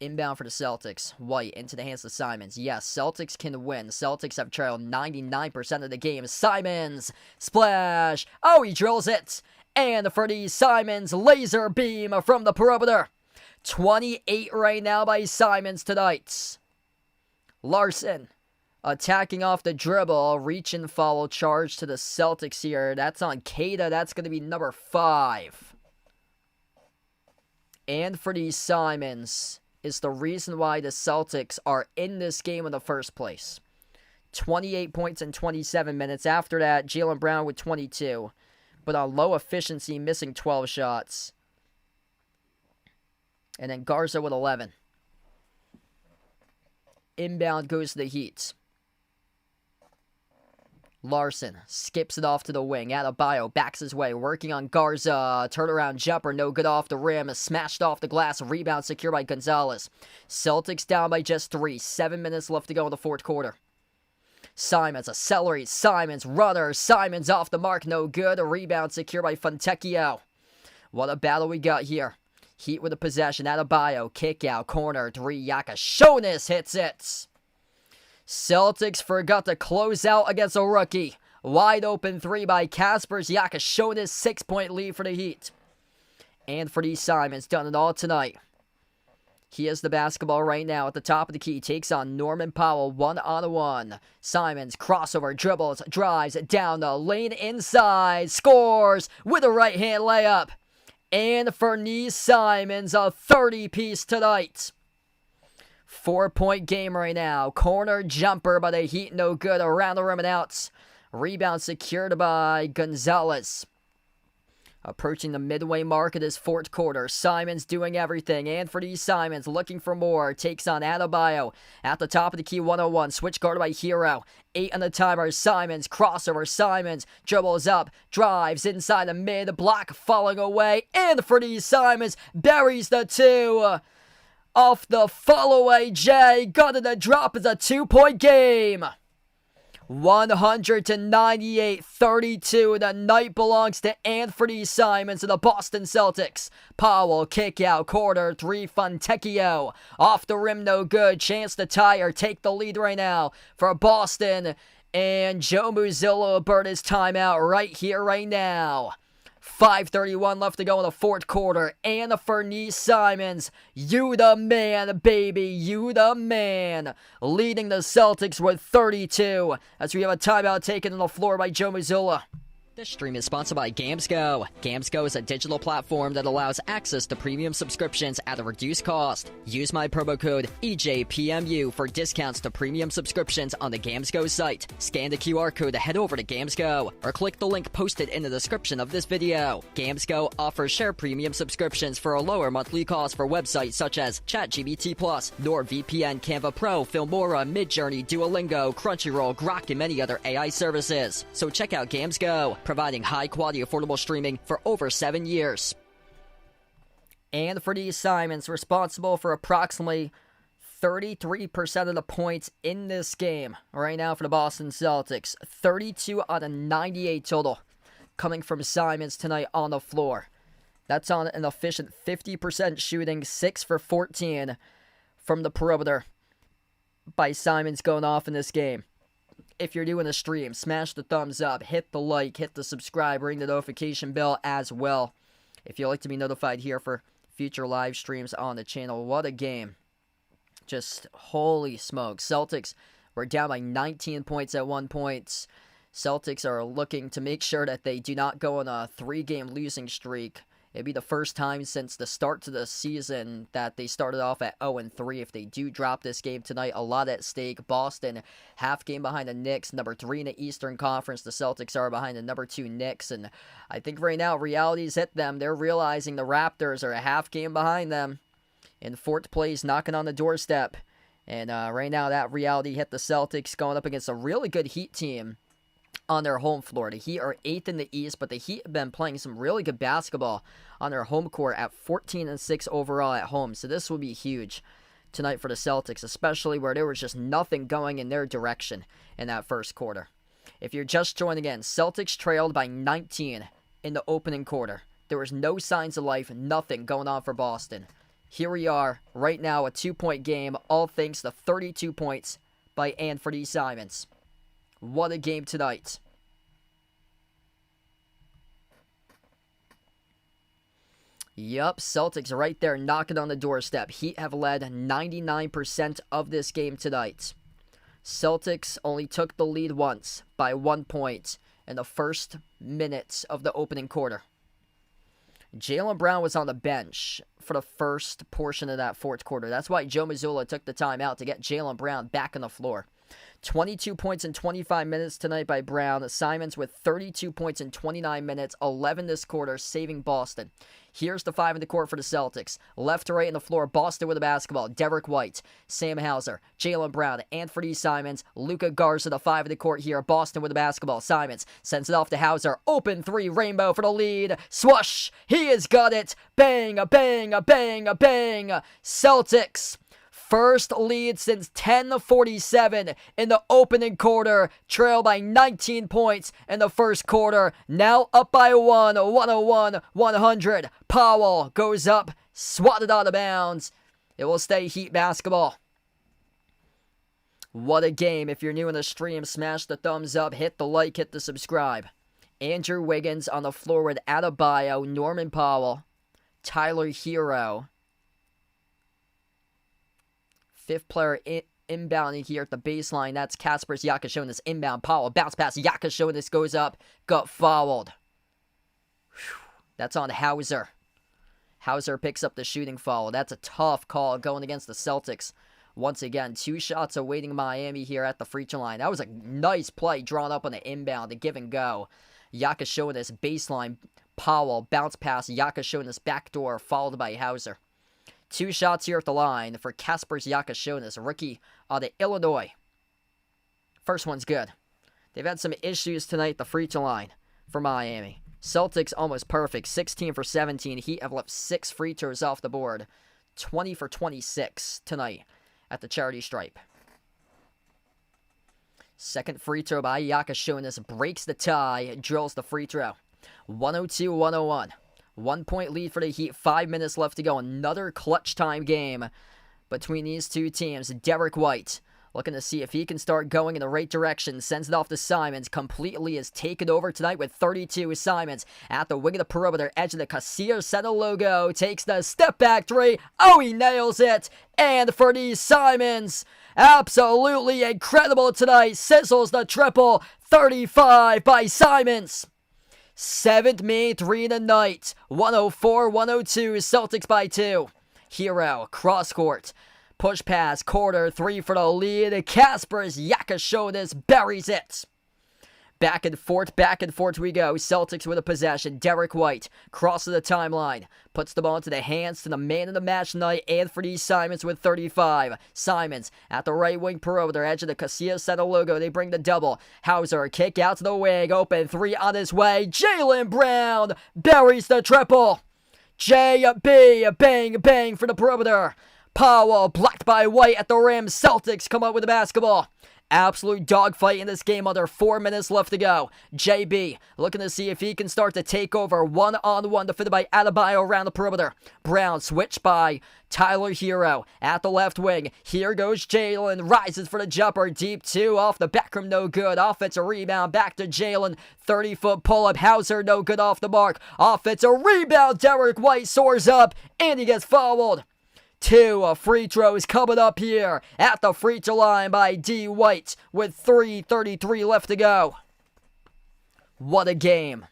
Inbound for the Celtics. White into the hands of Simons. Yes, Celtics can win. Celtics have trailed 99% of the game. Simons, splash. Oh, he drills it. And for the Simons, laser beam from the perimeter. 28 right now by Simons tonight. Larson attacking off the dribble. Reach and follow charge to the Celtics here. That's on Keita. That's going to be number 5. Anthony Simons is the reason why the Celtics are in this game in the first place. 28 points in 27 minutes. After that, Jaylen Brown with 22. But on low efficiency, missing 12 shots. And then Garza with 11. Inbound goes to the Heat. Larson skips it off to the wing. Adebayo backs his way, working on Garza. Turnaround jumper, no good off the rim. Smashed off the glass. Rebound secured by Gonzalez. Celtics down by just 3. 7 minutes left to go in the fourth quarter. Simons accelerates. Simons runner. Simons off the mark, no good. A rebound secured by Fontecchio. What a battle we got here. Heat with the possession. Adebayo kick out corner 3. Yakashonis hits it. Celtics forgot to close out against a rookie. Wide open 3 by Kaspers Yakashonis. 6-point lead for the Heat. Anthony Simons done it all tonight. He has the basketball right now at the top of the key. Takes on Norman Powell 1-on-1. Simons crossover, dribbles, drives down the lane inside. Scores with a right hand layup. Anthony Simons, a 30-piece tonight. 4-point game right now. Corner jumper by the Heat, no good. Around the rim and out. Rebound secured by Gonzalez. Approaching the midway mark of this fourth quarter. Simons doing everything. Anthony Simons looking for more. Takes on Adebayo. At the top of the key, 101. Switch guarded by Hero. 8 on the timer. Simons. Crossover. Simons. Dribbles up. Drives inside the mid. Block falling away. Anthony Simons buries the 2. Off the follow-away, Jay. Got it a drop. It's a 2-point game. 198-32. The night belongs to Anthony Simons and the Boston Celtics. Powell, kick out, corner 3, Fontecchio. Off the rim, no good. Chance to tie or take the lead right now for Boston. And Joe Mazzulla will burn his timeout right here, right now. 5:31 left to go in the fourth quarter. Anthony Simons, you the man, baby, you the man. Leading the Celtics with 32 as we have a timeout taken on the floor by Joe Mazzulla. This stream is sponsored by GamesGo. GamesGo is a digital platform that allows access to premium subscriptions at a reduced cost. Use my promo code EJPMU for discounts to premium subscriptions on the GamesGo site. Scan the QR code to head over to GamesGo, or click the link posted in the description of this video. GamesGo offers share premium subscriptions for a lower monthly cost for websites such as ChatGPT+, NordVPN, Canva Pro, Filmora, Midjourney, Duolingo, Crunchyroll, Grok, and many other AI services. So check out GamesGo, providing high-quality, affordable streaming for over 7 years. Anthony Simons responsible for approximately 33% of the points in this game right now for the Boston Celtics. 32 out of 98 total coming from Simons tonight on the floor. That's on an efficient 50% shooting, 6 for 14 from the perimeter by Simons going off in this game. If you're doing a stream, smash the thumbs up, hit the like, hit the subscribe, ring the notification bell as well. If you'd like to be notified here for future live streams on the channel. What a game. Just holy smokes. Celtics were down by 19 points at one point. Celtics are looking to make sure that they do not go on a 3-game losing streak. It'd be the first time since the start to the season that they started off at 0-3. If they do drop this game tonight, a lot at stake. Boston, half game behind the Knicks, number 3 in the Eastern Conference. The Celtics are behind the number 2 Knicks, and I think right now reality's hit them. They're realizing the Raptors are a half game behind them. In fourth place, knocking on the doorstep. And right now that reality hit the Celtics going up against a really good Heat team on their home floor. The Heat are 8th in the East, but the Heat have been playing some really good basketball on their home court at 14-6 overall at home. So this will be huge tonight for the Celtics, especially where there was just nothing going in their direction in that first quarter. If you're just joining in, Celtics trailed by 19 in the opening quarter. There was no signs of life, nothing going on for Boston. Here we are right now, a 2-point game, all thanks to 32 points by Anthony Simons. What a game tonight. Yup, Celtics right there knocking on the doorstep. Heat have led 99% of this game tonight. Celtics only took the lead once by 1 point in the first minutes of the opening quarter. Jaylen Brown was on the bench for the first portion of that fourth quarter. That's why Joe Mazzulla took the time out to get Jaylen Brown back on the floor. 22 points in 25 minutes tonight by Brown. Simons with 32 points in 29 minutes, 11 this quarter, saving Boston. Here's the 5 in the court for the Celtics. Left to right in the floor, Boston with the basketball. Derek White, Sam Hauser, Jaylen Brown, Anthony Simons, Luka Garza, the 5 in the court here. Boston with the basketball. Simons sends it off to Hauser. Open 3, Rainbow for the lead. Swoosh! He has got it. Bang, a bang, a bang, a bang. Celtics. First lead since 10:47 in the opening quarter. Trail by 19 points in the first quarter. Now up by 1, 101-100. Powell goes up, swatted out of bounds. It will stay Heat basketball. What a game. If you're new in the stream, smash the thumbs up, hit the like, hit the subscribe. Andrew Wiggins on the floor with Adebayo, Norman Powell, Tyler Hero. Fifth player inbounding here at the baseline. That's Kaspers Yakashonis inbound. Powell bounce pass. Yakashonis goes up. Got fouled. Whew. That's on Hauser. Hauser picks up the shooting foul. That's a tough call going against the Celtics. Once again, 2 shots awaiting Miami here at the free throw line. That was a nice play drawn up on the inbound. The give and go. Yakashonis baseline. Powell bounce pass. Yakashonis backdoor followed by Hauser. 2 shots here at the line for Kaspers Yakashonis, rookie out of Illinois. First one's good. They've had some issues tonight at the free throw line for Miami. Celtics almost perfect, 16 for 17. Heat have left 6 free throws off the board. 20 for 26 tonight at the charity stripe. Second free throw by Yakashonis breaks the tie, drills the free throw. 102-101. 1 point lead for the Heat, 5 minutes left to go. Another clutch time game between these two teams. Derek White looking to see if he can start going in the right direction. Sends it off to Simons. Completely has taken over tonight with 32. Simons at the wing of the perimeter, edge of the Casillas Center logo. Takes the step back 3. Oh, he nails it. And for these Simons, absolutely incredible tonight. Sizzles the triple. 35 by Simons. 7th made 3 in the night. 104-102. Celtics by 2. Hero, cross court. Push pass, quarter, 3 for the lead. Kaspers Yakashonis buries it. Back and forth we go. Celtics with a possession. Derek White crosses the timeline. Puts the ball into the hands to the man of the match tonight, Anthony Simons with 35. Simons at the right wing perimeter, edge of the Casillas Center logo. They bring the double. Hauser, kick out to the wing. Open 3 on his way. Jaylen Brown buries the triple. JB, bang, bang for the perimeter. Powell blocked by White at the rim. Celtics come up with the basketball. Absolute dogfight in this game. Under 4 minutes left to go. JB looking to see if he can start to take over. 1-on-1 defended by Adebayo around the perimeter. Brown switched by Tyler Hero at the left wing. Here goes Jaylen. Rises for the jumper. Deep 2 off the back rim. No good. Offensive rebound. Back to Jaylen. 30-foot pull-up. Hauser no good off the mark. Offensive rebound. Derek White soars up. And he gets fouled. 2 free throws coming up here at the free throw line by D. White with 3:33 left to go. What a game.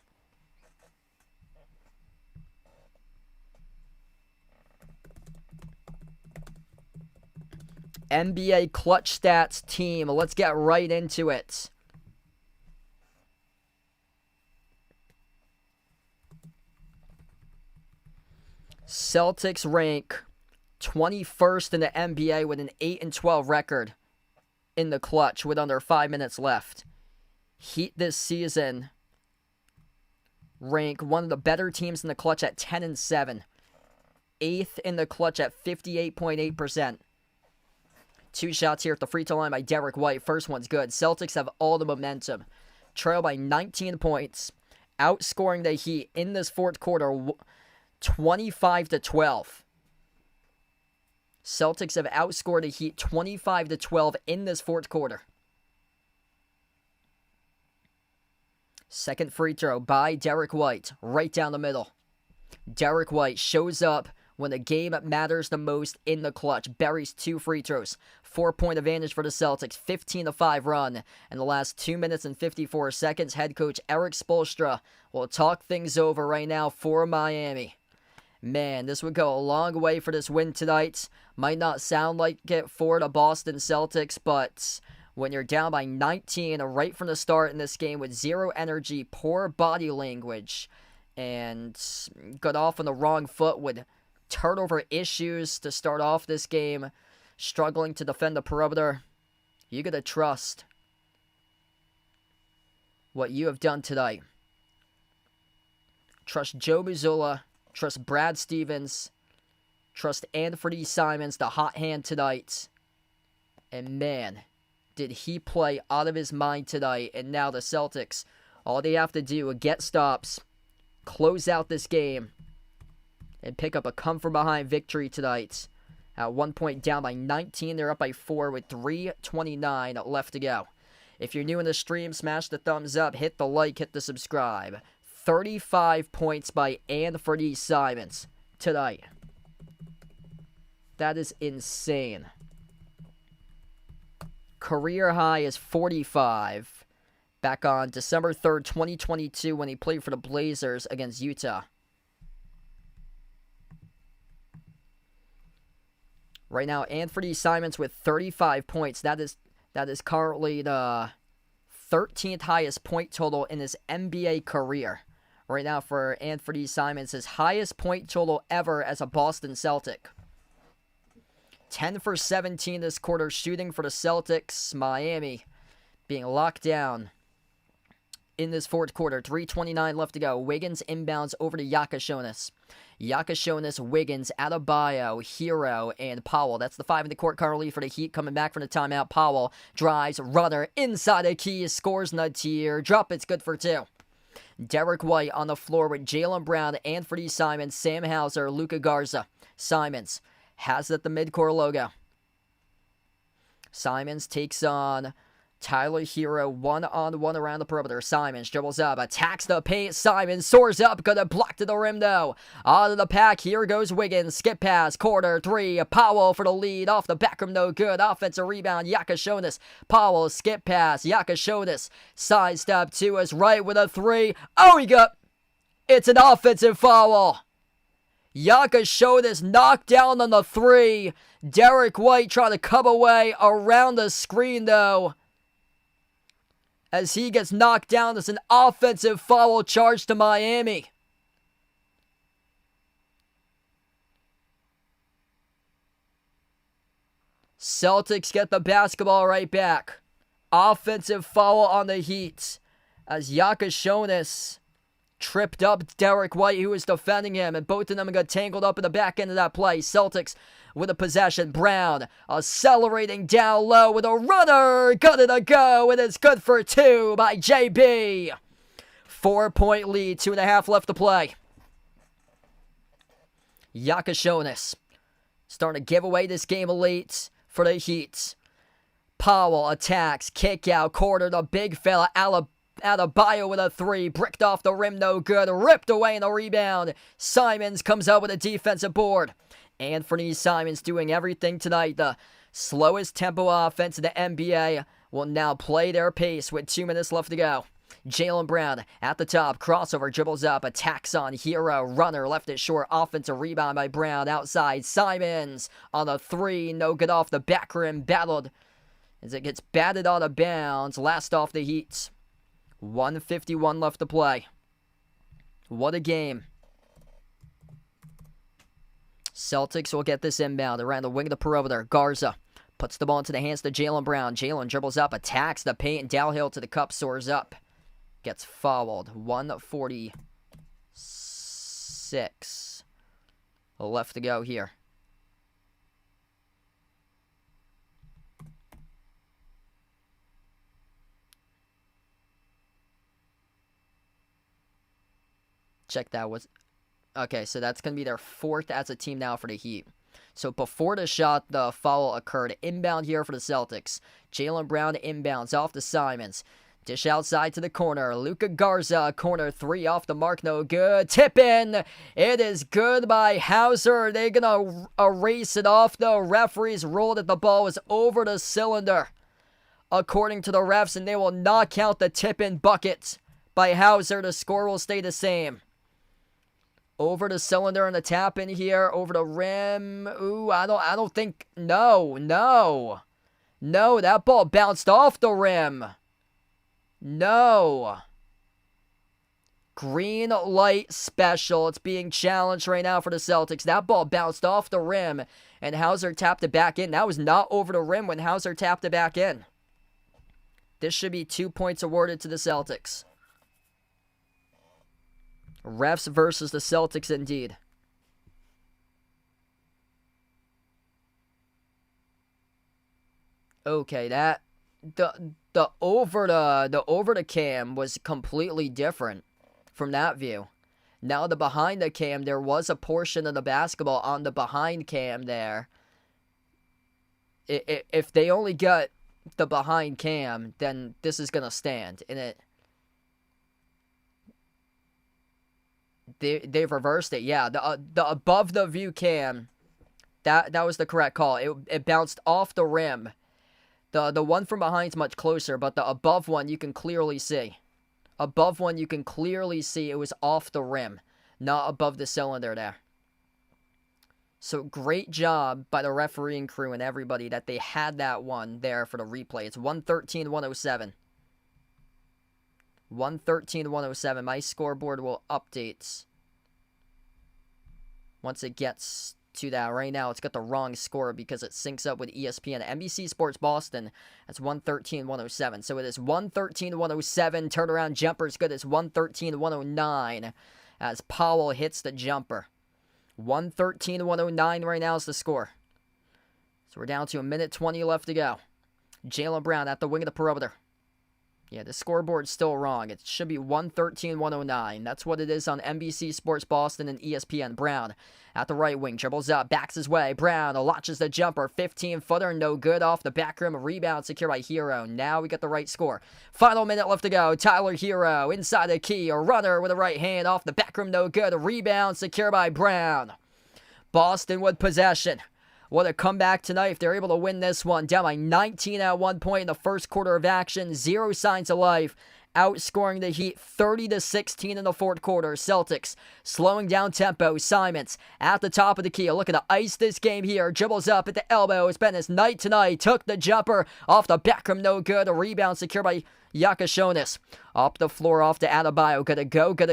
NBA clutch stats team. Let's get right into it. Celtics rank 21st in the NBA with an 8-12 record in the clutch with under 5 minutes left. Heat this season rank one of the better teams in the clutch at 10-7. 8th in the clutch at 58.8%. 2 shots here at the free throw line by Derek White. First one's good. Celtics have all the momentum. Trail by 19 points. Outscoring the Heat in this fourth quarter 25-12. Celtics have outscored the Heat 25-12 in this fourth quarter. Second free throw by Derek White, right down the middle. Derek White shows up when the game matters the most in the clutch. Buries 2 free throws. 4-point advantage for the Celtics. 15-5 run. In the last 2 minutes and 54 seconds, head coach Eric Spoelstra will talk things over right now for Miami. Man, this would go a long way for this win tonight. Might not sound like it for the Boston Celtics, but when you're down by 19 right from the start in this game with zero energy, poor body language, and got off on the wrong foot with turnover issues to start off this game, struggling to defend the perimeter, you gotta trust what you have done tonight. Trust Joe Mazzulla, trust Brad Stevens, trust Anthony Simons, the hot hand tonight, and man, did he play out of his mind tonight. And now the Celtics, all they have to do is get stops, close out this game, and pick up a come-from-behind victory tonight. At 1 point down by 19, they're up by 4 with 3:29 left to go. If you're new in the stream, smash the thumbs up, hit the like, hit the subscribe. 35 points by Anthony Simons tonight. That is insane. Career high is 45. Back on December 3rd, 2022, when he played for the Blazers against Utah. Right now, Anthony Simons with 35 points. That is currently the 13th highest point total in his NBA career. Right now for Anthony Simons, his highest point total ever as a Boston Celtic. 10 for 17 this quarter shooting for the Celtics. Miami being locked down in this fourth quarter. 3:29 left to go. Wiggins inbounds over to Yakashonis. Yakashonis, Wiggins, Adebayo, Hero, and Powell. That's the 5 in the court currently for the Heat coming back from the timeout. Powell drives, runner, inside the key, scores in the tier. Drop, it's good for 2. Derek White on the floor with Jaylen Brown, Anthony Simons, Sam Hauser, Luka Garza. Simons has it at the midcourt logo. Simons takes on Tyler Hero, one-on-one around the perimeter. Simons dribbles up, attacks the paint. Simons soars up, gonna block to the rim though. Out of the pack, here goes Wiggins. Skip pass, corner 3. Powell for the lead, off the back rim, no good. Offensive rebound, Yakashonis. Powell, skip pass, Yakashonis. Sidestep to his right with a 3. Oh, he got... It's an offensive foul. Yakashonis knocked down on the 3. Derek White trying to come away around the screen though, as he gets knocked down. It's an offensive foul charge to Miami. Celtics get the basketball right back. Offensive foul on the Heat, as Yakashonis tripped up Derek White, who was defending him, and both of them got tangled up in the back end of that play. Celtics with a possession. Brown accelerating down low with a runner. Got it to go, and it's good for 2 by JB. 4-point lead, 2.5 left to play. Yakashonis starting to give away this game late for the Heat. Powell attacks, kick out, corner, the big fella, Adebayo with a 3, bricked off the rim, no good, ripped away in the rebound. Simons comes out with a defensive board. Anthony Simons doing everything tonight. The slowest tempo offense in the NBA will now play their pace with 2 minutes left to go. Jaylen Brown at the top, crossover, dribbles up, attacks on Hero, runner, left it short, offensive rebound by Brown, outside, Simons on the 3, no good off the back rim, battled as it gets batted out of bounds, last off the Heat. 1:51 left to play. What a game. Celtics will get this inbound around the wing of the perimeter. Garza puts the ball into the hands to Jaylen Brown. Jaylen dribbles up, attacks the paint, and downhill to the cup, soars up. Gets fouled. 1:46 left to go here. Check that. Okay, so that's going to be their 4th as a team now for the Heat. So before the shot, the foul occurred. Inbound here for the Celtics. Jaylen Brown inbounds off to Simons. Dish outside to the corner. Luka Garza, corner 3 off the mark, no good. Tip in. It is good by Hauser. They're going to erase it off, though. Referees ruled that the ball was over the cylinder, according to the refs, and they will not count the tip in bucket by Hauser. The score will stay the same. Over the cylinder and the tap in here. Over the rim. Ooh, I don't think. No, that ball bounced off the rim. No. Green light special. It's being challenged right now for the Celtics. That ball bounced off the rim, and Hauser tapped it back in. That was not over the rim when Hauser tapped it back in. This should be 2 points awarded to the Celtics. Refs versus the Celtics indeed. Okay, that the over the cam was completely different from that view. Now the behind the cam, there was a portion of the basketball on the behind cam there. If they only got the behind cam, then this is gonna stand. And they've reversed it. Yeah, the above the view cam, that was the correct call. It bounced off the rim. The one from behind's much closer, but the above one you can clearly see. Above one you can clearly see it was off the rim, not above the cylinder there. So great job by the refereeing crew and everybody that they had that one there for the replay. It's 113-107. 113-107. My scoreboard will update once it gets to that. Right now, it's got the wrong score because it syncs up with ESPN. NBC Sports Boston, that's 113-107. So it is 113-107. Turnaround jumper is good. It's 113-109 as Powell hits the jumper. 113-109 right now is the score. So we're down to 1:20 left to go. Jaylen Brown at the wing of the perimeter. Yeah, the scoreboard's still wrong. It should be 113-109. That's what it is on NBC Sports Boston and ESPN. Brown at the right wing. Dribbles up, backs his way. Brown launches the jumper. 15-footer, no good off the back rim. Rebound secured by Hero. Now we get the right score. Final minute left to go. Tyler Hero inside the key. A runner with a right hand off the back rim, no good. A rebound secured by Brown. Boston with possession. What a comeback tonight if they're able to win this one. Down by 19 at one point in the first quarter of action. Zero signs of life. Outscoring the Heat 30-16 in the fourth quarter. Celtics slowing down tempo. Simons at the top of the key. Looking to ice this game here. Dribbles up at the elbow. It's been his night tonight. Took the jumper off the back rim. No good. A rebound secured by Yakashonis. Up the floor off to Adebayo. Gotta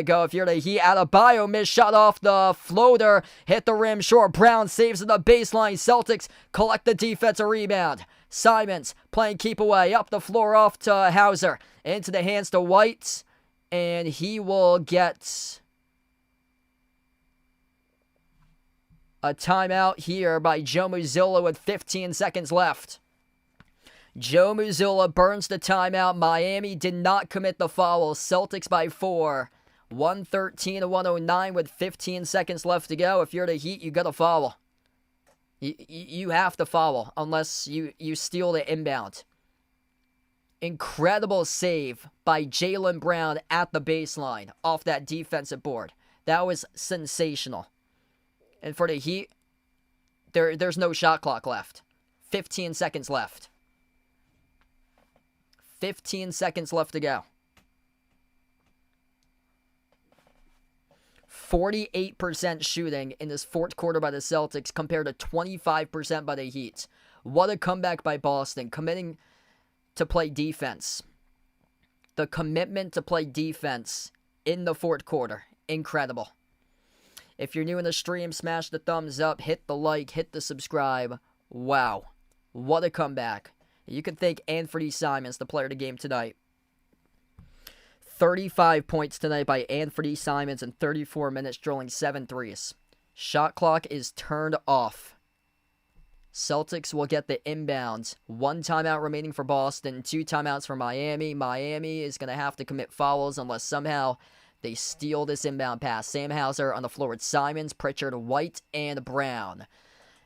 go. If you're the Heat, Adebayo missed shot off the floater. Hit the rim short. Brown saves at the baseline. Celtics collect the defensive rebound. Simons playing keep away. Up the floor off to Hauser. Into the hands to White. And he will get a timeout here by Joe Mazzulla with 15 seconds left. Joe Mazzulla burns the timeout. Miami did not commit the foul. Celtics by 4. 113-109 with 15 seconds left to go. If you're the Heat, you got to foul. You have to foul unless you steal the inbound. Incredible save by Jaylen Brown at the baseline off that defensive board. That was sensational. And for the Heat, there's no shot clock left. 15 seconds left. 15 seconds left to go. 48% shooting in this fourth quarter by the Celtics compared to 25% by the Heat. What a comeback by Boston, committing to play defense. The commitment to play defense in the fourth quarter. Incredible. If you're new in the stream, smash the thumbs up, hit the like, hit the subscribe. Wow. What a comeback. You can thank Anthony Simons, the player of the game tonight. 35 points tonight by Anthony Simons in 34 minutes, drilling 7 threes. Shot clock is turned off. Celtics will get the inbounds. 1 timeout remaining for Boston, 2 timeouts for Miami. Miami is going to have to commit fouls unless somehow they steal this inbound pass. Sam Hauser on the floor with Simons, Pritchard, White, and Brown.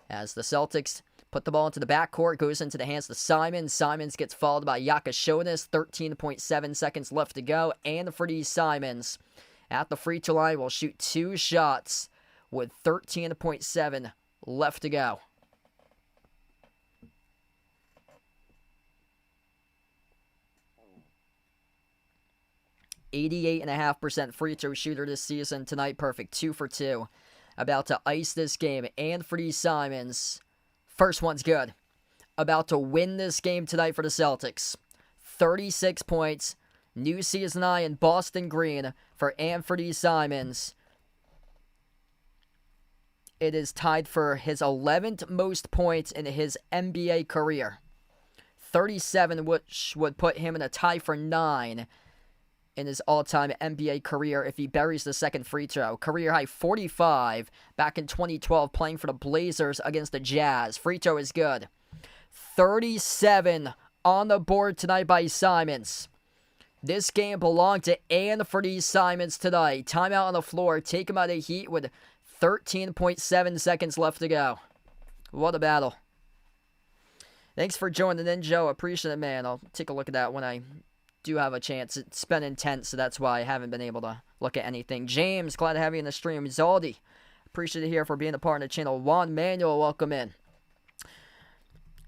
As the Celtics Put the ball into the backcourt, goes into the hands of Simons. Simons gets followed by Yakashonis. 13.7 seconds left to go. Anthony Simons at the free throw line will shoot 2 shots with 13.7 left to go. .88.5% free throw shooter this season. Tonight, perfect. 2 for 2. About to ice this game. Anthony Simons. First one's good. About to win this game tonight for the Celtics. 36 points. New season high in Boston Green for Anthony Simons. It is tied for his 11th most points in his NBA career. 37, which would put him in a tie for 9 in his all-time NBA career if he buries the second free throw. Career high 45 back in 2012 playing for the Blazers against the Jazz. Free throw is good. 37 on the board tonight by Simons. This game belonged to Anthony Simons tonight. Timeout on the floor. Take him out of heat with 13.7 seconds left to go. What a battle. Thanks for joining in, Joe. Appreciate it, man. I'll take a look at that when I do have a chance. It's been intense, so that's why I haven't been able to look at anything. James, glad to have you in the stream. Zaldi, appreciate it here for being a part of the channel. Juan Manuel, welcome in.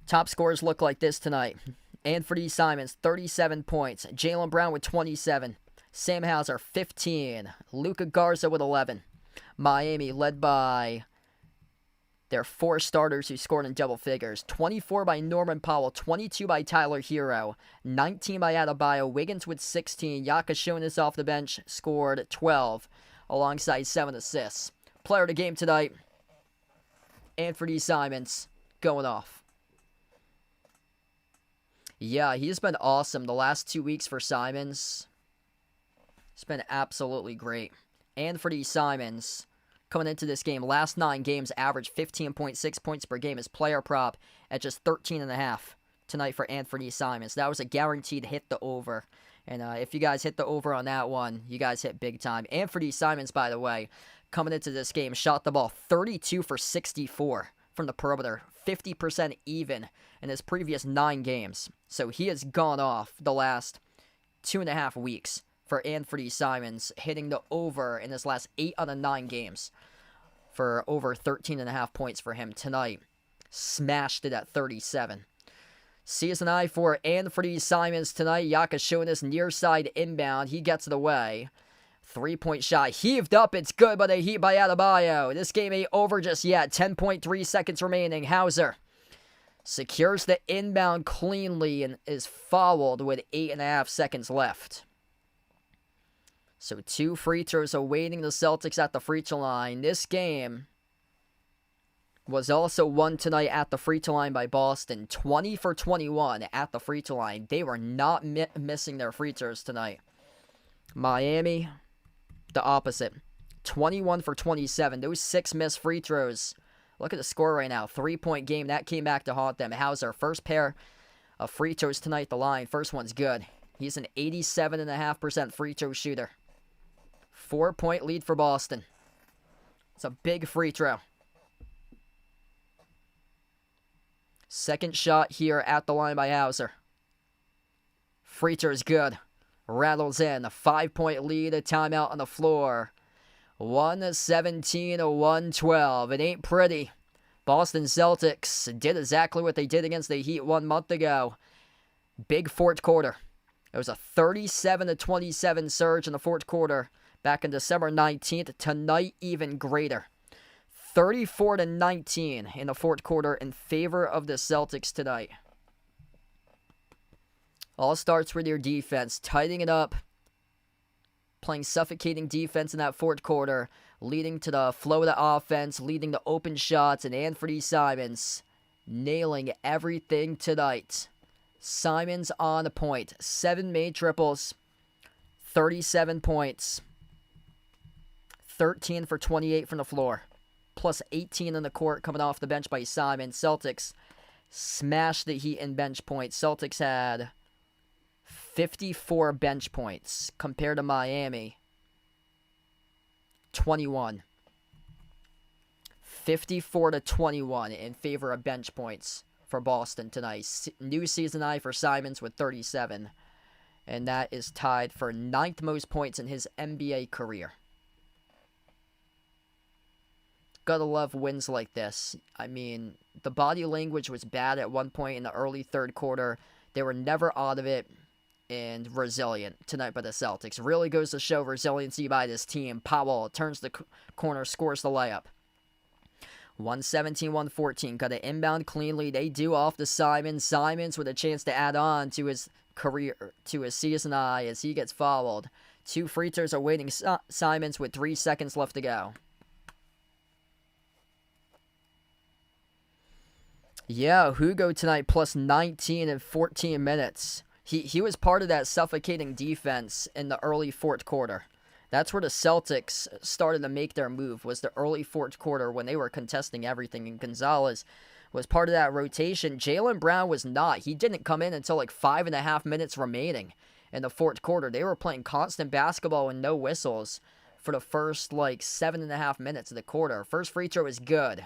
Top scores look like this tonight. Anthony Simons, 37 points. Jaylen Brown with 27. Sam Hauser, 15. Luka Garza with 11. Miami led by their 4 starters who scored in double figures. 24 by Norman Powell, 22 by Tyler Hero, 19 by Adebayo, Wiggins with 16, Yakashonis off the bench, scored 12, alongside 7 assists. Player of the game tonight, Anthony Simons, going off. Yeah, he's been awesome the last 2 weeks for Simons. It's been absolutely great. Anthony Simons, coming into this game, last 9 games, averaged 15.6 points per game. His player prop at just 13.5 tonight for Anthony Simons. That was a guaranteed hit the over. And if you guys hit the over on that one, you guys hit big time. Anthony Simons, by the way, coming into this game, shot the ball 32 for 64 from the perimeter. 50% even in his previous 9 games. So he has gone off the last 2.5 weeks for Anthony Simons, hitting the over in his last 8 out of 9 games for over 13.5 points for him tonight. Smashed it at 37. Season high for Anthony Simons tonight. Yakashonis near side inbound. He gets it away. 3-point shot heaved up. It's good, but a heat by Adebayo. This game ain't over just yet. 10.3 seconds remaining. Hauser secures the inbound cleanly and is fouled with 8.5 seconds left. So 2 free throws awaiting the Celtics at the free throw line. This game was also won tonight at the free throw line by Boston. 20 for 21 at the free throw line. They were not missing their free throws tonight. Miami, the opposite. 21 for 27. Those 6 missed free throws. Look at the score right now. 3-point game. That came back to haunt them. Hauser, first pair of free throws tonight at the line. First one's good. He's an 87.5% free throw shooter. 4-point lead for Boston. It's a big free throw. Second shot here at the line by Hauser. Free throw is good. Rattles in. A 5-point lead. A timeout on the floor. 117-112. It ain't pretty. Boston Celtics did exactly what they did against the Heat 1 month ago. Big fourth quarter. It was a 37-27 surge in the fourth quarter back on December 19th. Tonight, even greater. 34-19 in the fourth quarter in favor of the Celtics tonight. All starts with your defense. Tightening it up. Playing suffocating defense in that fourth quarter. Leading to the flow of the offense. Leading to open shots. And Anthony Simons nailing everything tonight. Simons on the point. 7 made triples. 37 points. 13 for 28 from the floor. Plus 18 in the court coming off the bench by Simons. Celtics smashed the Heat in bench points. Celtics had 54 bench points compared to Miami. 21. 54-21 in favor of bench points for Boston tonight. New season high for Simons with 37. And that is tied for 9th most points in his NBA career. Gotta love wins like this. I mean, the body language was bad at one point in the early third quarter. They were never out of it, and resilient tonight by the Celtics. Really goes to show resiliency by this team. Powell turns the corner, scores the layup. 117-114. Got an inbound cleanly. They do off to Simons. Simons with a chance to add on to his career, to his season high as he gets fouled. 2 free throws are waiting Simons with 3 seconds left to go. Yeah, Hugo tonight plus 19 in 14 minutes. He was part of that suffocating defense in the early fourth quarter. That's where the Celtics started to make their move, was the early fourth quarter when they were contesting everything, and Gonzalez was part of that rotation. Jaylen Brown was not. He didn't come in until like 5.5 minutes remaining in the fourth quarter. They were playing constant basketball and no whistles for the first like 7.5 minutes of the quarter. First free throw is good.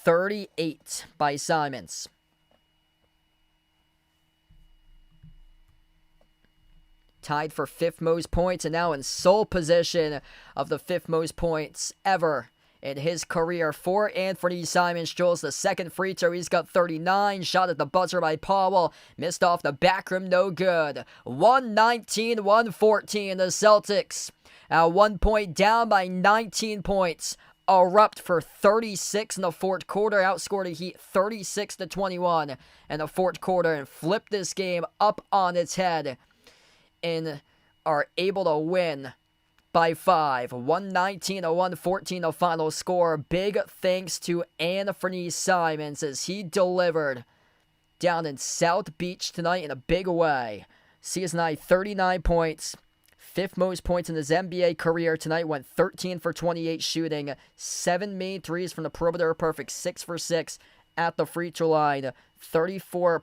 38 by Simons. Tied for 5th most points and now in sole possession of the 5th most points ever in his career for Anthony Simons. Drills the second free throw. He's got 39. Shot at the buzzer by Powell. Missed off the back rim. No good. 119-114. The Celtics at 1 point down by 19 points. Erupt for 36 in the fourth quarter. Outscored the Heat 36-21 in the fourth quarter and flipped this game up on its head and are able to win by 5. 119-114 the final score. Big thanks to Anthony Simons as he delivered down in South Beach tonight in a big way. Season high 39 points. 5th most points in his NBA career tonight. Went 13 for 28 shooting. 7 made threes from the perimeter. Perfect 6 for 6 at the free throw line. 34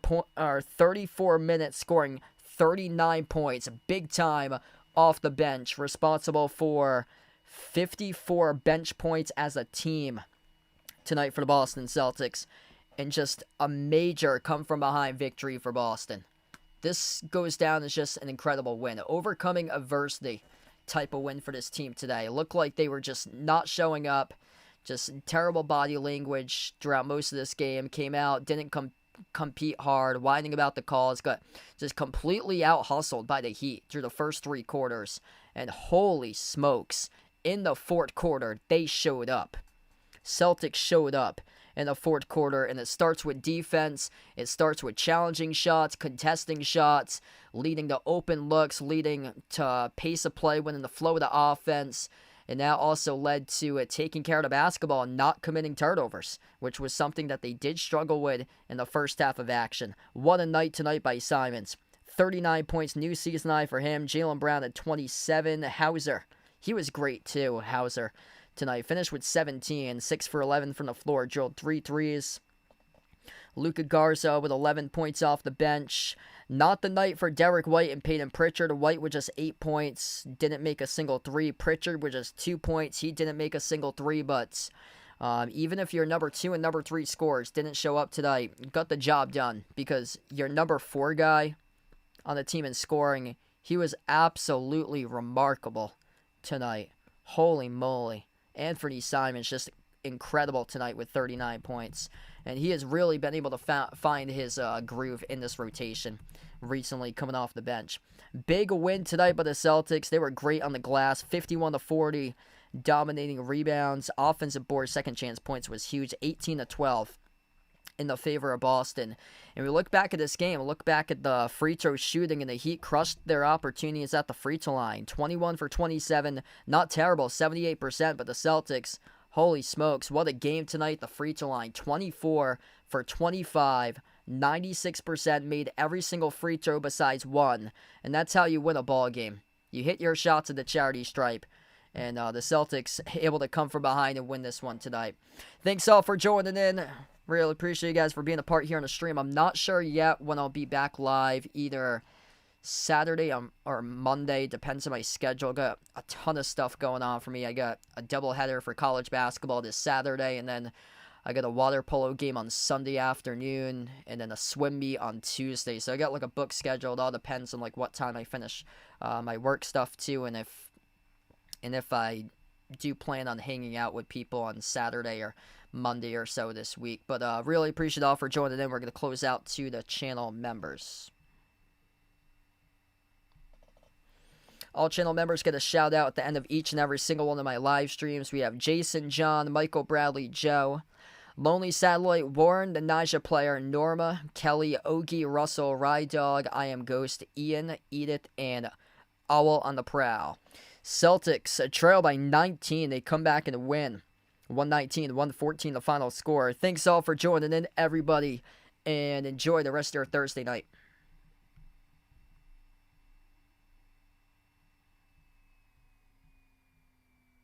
minutes scoring 39 points. Big time off the bench. Responsible for 54 bench points as a team tonight for the Boston Celtics. And just a major come-from-behind victory for Boston. This goes down as just an incredible win. Overcoming adversity type of win for this team today. It looked like they were just not showing up. Just terrible body language throughout most of this game. Came out, didn't compete hard, whining about the calls. Got just completely out-hustled by the Heat through the first 3 quarters. And holy smokes, in the fourth quarter, they showed up. Celtics showed up in the fourth quarter, and it starts with defense. It starts with challenging shots, contesting shots, leading to open looks, leading to pace of play, winning the flow of the offense, and that also led to taking care of the basketball and not committing turnovers, which was something that they did struggle with in the first half of action. What a night tonight by Simons. 39 points, new season high for him. Jaylen Brown at 27. Hauser, he was great too, Hauser. Tonight, finished with 17, 6 for 11 from the floor, drilled 3 threes. Luka Garza with 11 points off the bench. Not the night for Derek White and Peyton Pritchard. White with just 8 points, didn't make a single 3. Pritchard with just 2 points, he didn't make a single 3, but even if your number 2 and number 3 scorers didn't show up tonight, got the job done because your number 4 guy on the team in scoring, he was absolutely remarkable tonight. Holy moly. Anthony Simons just incredible tonight with 39 points. And he has really been able to find his groove in this rotation recently coming off the bench. Big win tonight by the Celtics. They were great on the glass. 51-40. Dominating rebounds. Offensive board second chance points was huge. 18-12 in the favor of Boston. And we look back at this game. Look back at the free throw shooting, and the Heat crushed their opportunities at the free throw line. 21 for 27. Not terrible. 78%. But the Celtics, holy smokes, what a game tonight. The free throw line. 24 for 25. 96% made every single free throw besides one. And that's how you win a ball game. You hit your shots at the charity stripe. And the Celtics able to come from behind and win this one tonight. Thanks all for joining in. Really appreciate you guys for being a part here on the stream. I'm not sure yet when I'll be back live, either Saturday or Monday, depends on my schedule. Got a ton of stuff going on for me. I got a doubleheader for college basketball this Saturday, and then I got a water polo game on Sunday afternoon, and then a swim meet on Tuesday. So I got like a book schedule. It all depends on like what time I finish my work stuff too, and if I do plan on hanging out with people on Saturday or Monday or so this week. But really appreciate all for joining in. We're going to close out to the channel members. All channel members get a shout out at the end of each and every single one of my live streams. We have Jason, John, Michael, Bradley, Joe, Lonely Satellite, Warren, the Naja player, Norma, Kelly, Ogie, Russell, Rye Dog, I Am Ghost, Ian, Edith, and Owl on the Prowl. Celtics trail by 19. They come back and win. 119-114 the final score. Thanks all for joining in, everybody, and enjoy the rest of your Thursday night.